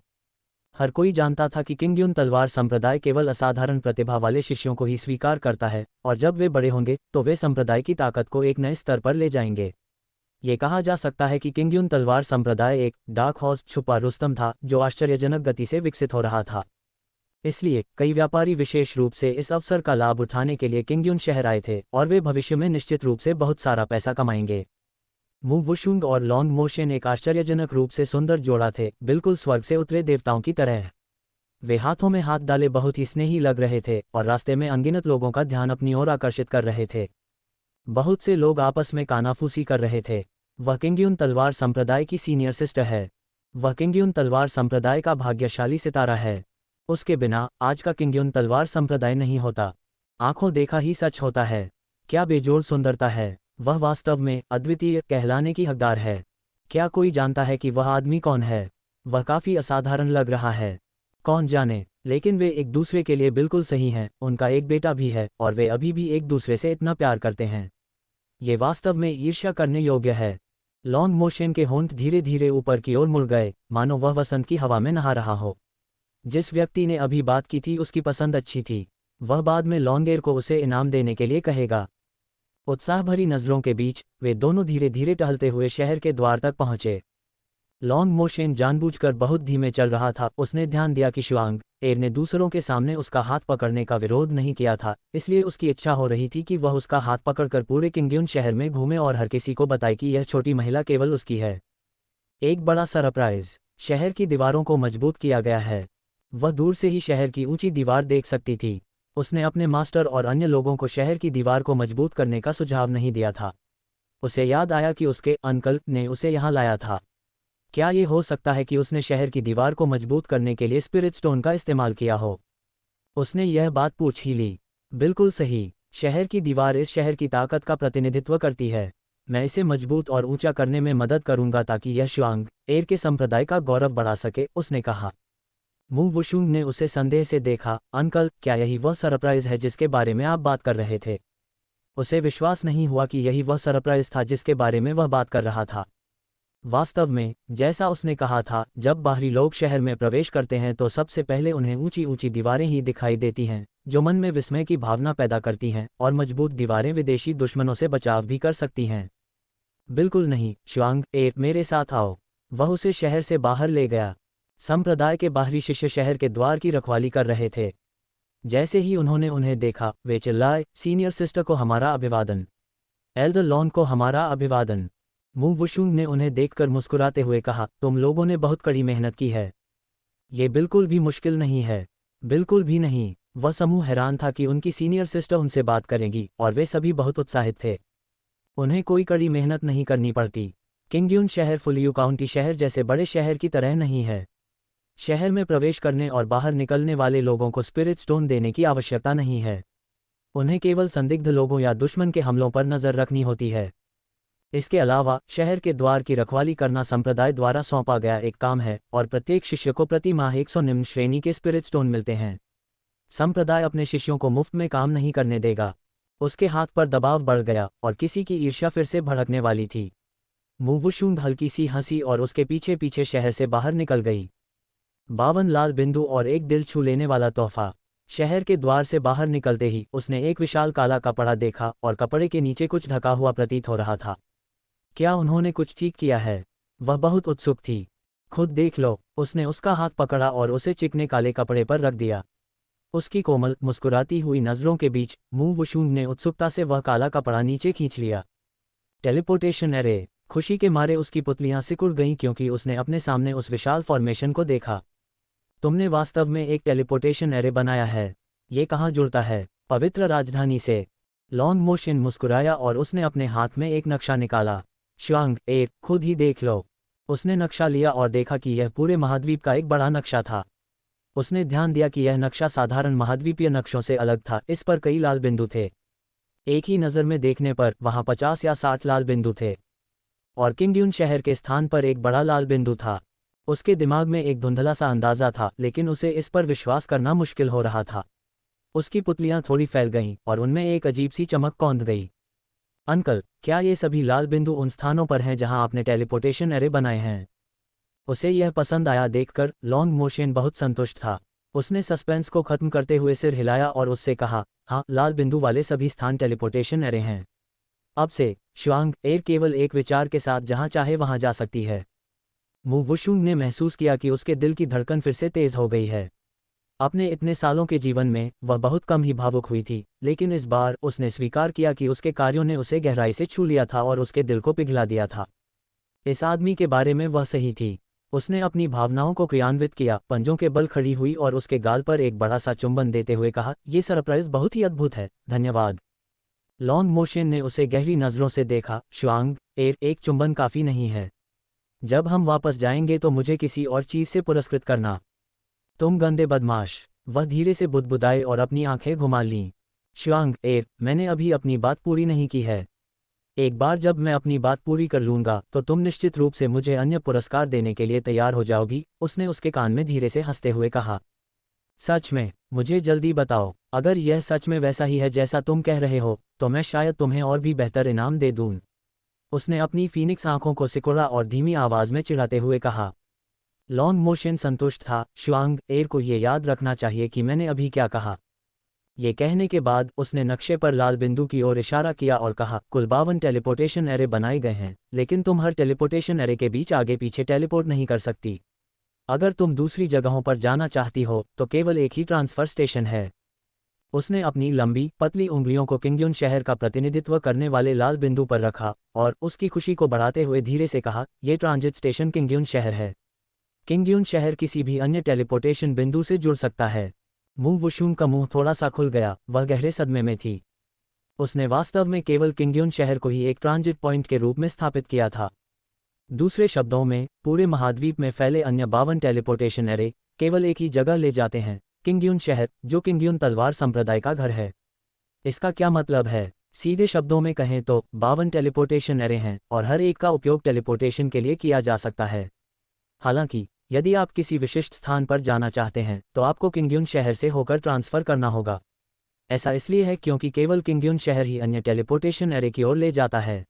हर कोई जानता था कि किंगयुन तलवार संप्रदाय केवल असाधारण प्रतिभा वाले शिष्यों को ही स्वीकार करता है और जब वे बड़े होंगे तो वे संप्रदाय की ताकत को एक नए स्तर पर ले जाएंगे। ये कहा जा सकता है कि किंगयुन तलवार संप्रदाय एक डार्क हॉर्स, छुपा रुस्तम था जो आश्चर्यजनक गति से विकसित हो रहा था। इसलिए कई व्यापारी विशेष रूप से इस अवसर का लाभ उठाने के लिए किंगयुन शहर आए थे और वे भविष्य में निश्चित रूप से बहुत सारा पैसा कमाएंगे। मू वुशुंग और लॉन्ग मोशन एक आश्चर्यजनक रूप से सुंदर जोड़ा थे, बिल्कुल स्वर्ग से उतरे देवताओं की तरह। वे हाथों में हाथ डाले बहुत ही स्नेही लग रहे थे और रास्ते में अनगिनत लोगों का ध्यान अपनी ओर आकर्षित कर रहे थे। बहुत से लोग आपस में कानाफूसी कर रहे थे। वह किंगयुन तलवार संप्रदाय की सीनियर सिस्टर है। वह किंगयुन तलवार संप्रदाय का भाग्यशाली सितारा है। उसके बिना आज का किंगयुन तलवार संप्रदाय नहीं होता। आंखों देखा ही सच होता है। क्या बेजोड़ सुंदरता है। वह वास्तव में अद्वितीय कहलाने की हकदार है। क्या कोई जानता है कि वह आदमी कौन है? वह काफ़ी असाधारण लग रहा है। कौन जाने, लेकिन वे एक दूसरे के लिए बिल्कुल सही हैं, उनका एक बेटा भी है और वे अभी भी एक दूसरे से इतना प्यार करते हैं। ये वास्तव में ईर्ष्या करने योग्य है। लॉन्ग मोशन के होंठ धीरे धीरे ऊपर की ओर मुड़ गए, मानो वह वसंत की हवा में नहा रहा हो। जिस व्यक्ति ने अभी बात की थी उसकी पसंद अच्छी थी। वह बाद में लॉन्गेर को उसे इनाम देने के लिए कहेगा। उत्साह भरी नज़रों के बीच वे दोनों धीरे धीरे टहलते हुए शहर के द्वार तक पहुंचे। लॉन्ग मोशन जानबूझकर बहुत धीमे चल रहा था। उसने ध्यान दिया कि शुआंग एर ने दूसरों के सामने उसका हाथ पकड़ने का विरोध नहीं किया था, इसलिए उसकी इच्छा हो रही थी कि वह उसका हाथ पकड़कर पूरे किंगड्यून शहर में घूमे और हर किसी को बताए कि यह छोटी महिला केवल उसकी है। एक बड़ा सरप्राइज। शहर की दीवारों को मजबूत किया गया है। वह दूर से ही शहर की ऊंची दीवार देख सकती थी। उसने अपने मास्टर और अन्य लोगों को शहर की दीवार को मजबूत करने का सुझाव नहीं दिया था। उसे याद आया कि उसके अंकल ने उसे यहाँ लाया था। क्या ये हो सकता है कि उसने शहर की दीवार को मजबूत करने के लिए स्पिरिट स्टोन का इस्तेमाल किया हो? उसने यह बात पूछ ही ली। बिल्कुल सही, शहर की दीवार इस शहर की ताकत का प्रतिनिधित्व करती है। मैं इसे मजबूत और ऊंचा करने में मदद करूंगा ताकि यह शुआंग एर के संप्रदाय का गौरव बढ़ा सके, उसने कहा। मू वुशुंग ने उसे संदेह से देखा। अंकल, क्या यही वह सरप्राइज है जिसके बारे में आप बात कर रहे थे? उसे विश्वास नहीं हुआ कि यही वह सरप्राइज था जिसके बारे में वह बात कर रहा था। वास्तव में, जैसा उसने कहा था, जब बाहरी लोग शहर में प्रवेश करते हैं तो सबसे पहले उन्हें ऊंची ऊंची दीवारें ही दिखाई देती हैं, जो मन में विस्मय की भावना पैदा करती हैं, और मजबूत दीवारें विदेशी दुश्मनों से बचाव भी कर सकती हैं। बिल्कुल नहीं, शुआंग एर, मेरे साथ आओ। वह उसे शहर से बाहर ले गया। संप्रदाय के बाहरी शिष्य शहर के द्वार की रखवाली कर रहे थे। जैसे ही उन्होंने उन्हें देखा, वे चिल्लाए, सीनियर सिस्टर को हमारा अभिवादन, एल्डर लॉन को हमारा अभिवादन। मू वुशुंग ने उन्हें देखकर मुस्कुराते हुए कहा, तुम लोगों ने बहुत कड़ी मेहनत की है। ये बिल्कुल भी मुश्किल नहीं है। बिल्कुल भी नहीं। वह समूह हैरान था कि उनकी सीनियर सिस्टर उनसे बात करेंगी, और वे सभी बहुत उत्साहित थे। उन्हें कोई कड़ी मेहनत नहीं करनी पड़ती। किंगड्यून शहर फुलियू काउंटी शहर जैसे बड़े शहर की तरह नहीं है। शहर में प्रवेश करने और बाहर निकलने वाले लोगों को स्पिरिट स्टोन देने की आवश्यकता नहीं है। उन्हें केवल संदिग्ध लोगों या दुश्मन के हमलों पर नज़र रखनी होती है। इसके अलावा शहर के द्वार की रखवाली करना संप्रदाय द्वारा सौंपा गया एक काम है, और प्रत्येक शिष्य को प्रति माह 100 निम्न श्रेणी के स्पिरिट स्टोन मिलते हैं। संप्रदाय अपने शिष्यों को मुफ्त में काम नहीं करने देगा। उसके हाथ पर दबाव बढ़ गया, और किसी की ईर्ष्या फिर से भड़कने वाली थी। मू वुशुंग हल्की सी हंसी और उसके पीछे पीछे शहर से बाहर निकल गई। 52 लाल बिंदु और एक दिल छू लेने वाला तोहफा। शहर के द्वार से बाहर निकलते ही उसने एक विशाल काला कपड़ा देखा, और कपड़े के नीचे कुछ ढका हुआ प्रतीत हो रहा था। क्या उन्होंने कुछ ठीक किया है? वह बहुत उत्सुक थी। खुद देख लो। उसने उसका हाथ पकड़ा और उसे चिकने काले कपड़े पर रख दिया। उसकी कोमल, मुस्कुराती हुई नज़रों के बीच मू वुशुंग ने उत्सुकता से वह काला कपड़ा नीचे खींच लिया। Teleportation array. खुशी के मारे उसकी पुतलियां सिकुड़ गईं क्योंकि उसने अपने सामने उस विशाल फॉर्मेशन को देखा। तुमने वास्तव में एक टेलीपोर्टेशन एरे बनाया है। ये कहाँ जुड़ता है? पवित्र राजधानी से। लॉन्ग मोशन मुस्कुराया और उसने अपने हाथ में एक नक्शा निकाला। शुआंग एर, खुद ही देख लो। उसने नक्शा लिया और देखा कि यह पूरे महाद्वीप का एक बड़ा नक्शा था। उसने ध्यान दिया कि यह नक्शा साधारण महाद्वीपीय नक्शों से अलग था। इस पर कई लाल बिंदु थे। एक ही नज़र में देखने पर वहाँ 50 या 60 लाल बिंदु थे, और किंगड्यून शहर के स्थान पर एक बड़ा लाल बिंदु था। उसके दिमाग में एक धुंधला सा अंदाज़ा था, लेकिन उसे इस पर विश्वास करना मुश्किल हो रहा था। उसकी पुतलियां थोड़ी फैल गईं, और उनमें एक अजीब सी चमक कौंध गई। अंकल, क्या ये सभी लाल बिंदु उन स्थानों पर हैं जहां आपने टेलीपोर्टेशन एरे बनाए हैं? उसे यह पसंद आया देखकर लॉन्ग मोशन बहुत संतुष्ट था। उसने सस्पेंस को खत्म करते हुए सिर हिलाया और उससे कहा, हाँ, लाल बिंदु वाले सभी स्थान टेलीपोर्टेशन एरे हैं। अब से शुआंग एर केवल एक विचार के साथ जहां चाहे वहां जा सकती है। मू वुशुंग ने महसूस किया कि उसके दिल की धड़कन फिर से तेज हो गई है। अपने इतने सालों के जीवन में वह बहुत कम ही भावुक हुई थी, लेकिन इस बार उसने स्वीकार किया कि उसके कार्यों ने उसे गहराई से छू लिया था और उसके दिल को पिघला दिया था। इस आदमी के बारे में वह सही थी। उसने अपनी भावनाओं को क्रियान्वित किया, पंजों के बल खड़ी हुई और उसके गाल पर एक बड़ा सा चुंबन देते हुए कहा, ये सरप्राइज बहुत ही अद्भुत है, धन्यवाद। लॉन्ग मोशन ने उसे गहरी नज़रों से देखा। शुआंग एर, एक चुंबन काफ़ी नहीं है। जब हम वापस जाएंगे तो मुझे किसी और चीज़ से पुरस्कृत करना। तुम गंदे बदमाश। वह धीरे से बुदबुदाए और अपनी आंखें घुमा लीं। शुआंग एर, मैंने अभी अपनी बात पूरी नहीं की है। एक बार जब मैं अपनी बात पूरी कर लूंगा तो तुम निश्चित रूप से मुझे अन्य पुरस्कार देने के लिए तैयार हो जाओगी, उसने उसके कान में धीरे से हंसते हुए कहा। सच में? मुझे जल्दी बताओ, अगर यह सच में वैसा ही है जैसा तुम कह रहे हो तो मैं शायद तुम्हें और भी बेहतर इनाम दे दूं। उसने अपनी फीनिक्स आंखों को सिकुड़ा और धीमी आवाज में चिढ़ाते हुए कहा। लॉन्ग मोशन संतुष्ट था। शुआंग एर को ये याद रखना चाहिए कि मैंने अभी क्या कहा। ये कहने के बाद उसने नक्शे पर लाल बिंदु की ओर इशारा किया और कहा, कुल 52 टेलीपोर्टेशन एरे बनाए गए हैं, लेकिन तुम हर टेलीपोर्टेशन एरे के बीच आगे पीछे टेलीपोर्ट नहीं कर सकती। अगर तुम दूसरी जगहों पर जाना चाहती हो तो केवल एक ही ट्रांसफर स्टेशन है। उसने अपनी लंबी पतली उंगलियों को किंगयुन शहर का प्रतिनिधित्व करने वाले लाल बिंदु पर रखा और उसकी खुशी को बढ़ाते हुए धीरे से कहा, यह ट्रांजिट स्टेशन किंगयुन शहर है। किंगयुन शहर किसी भी अन्य टेलीपोर्टेशन बिंदु से जुड़ सकता है। मुंह वुशुन का मुंह थोड़ा सा खुल गया, वह गहरे सदमे में थी। उसने वास्तव में केवल किंगयुन शहर को ही एक ट्रांजिट पॉइंट के रूप में स्थापित किया था। दूसरे शब्दों में, पूरे महाद्वीप में फैले अन्य 52 टेलीपोर्टेशन एरे केवल एक ही जगह ले जाते हैं, किंगयुन शहर, जो किंगयुन तलवार संप्रदाय का घर है। इसका क्या मतलब है? सीधे शब्दों में कहें तो 52 टेलीपोर्टेशन एरे हैं और हर एक का उपयोग टेलीपोर्टेशन के लिए किया जा सकता है। हालांकि यदि आप किसी विशिष्ट स्थान पर जाना चाहते हैं तो आपको किंगयुन शहर से होकर ट्रांसफर करना होगा। ऐसा इसलिए है क्योंकि केवल किंगयुन शहर ही अन्य टेलीपोर्टेशन एरे की ओर ले जाता है।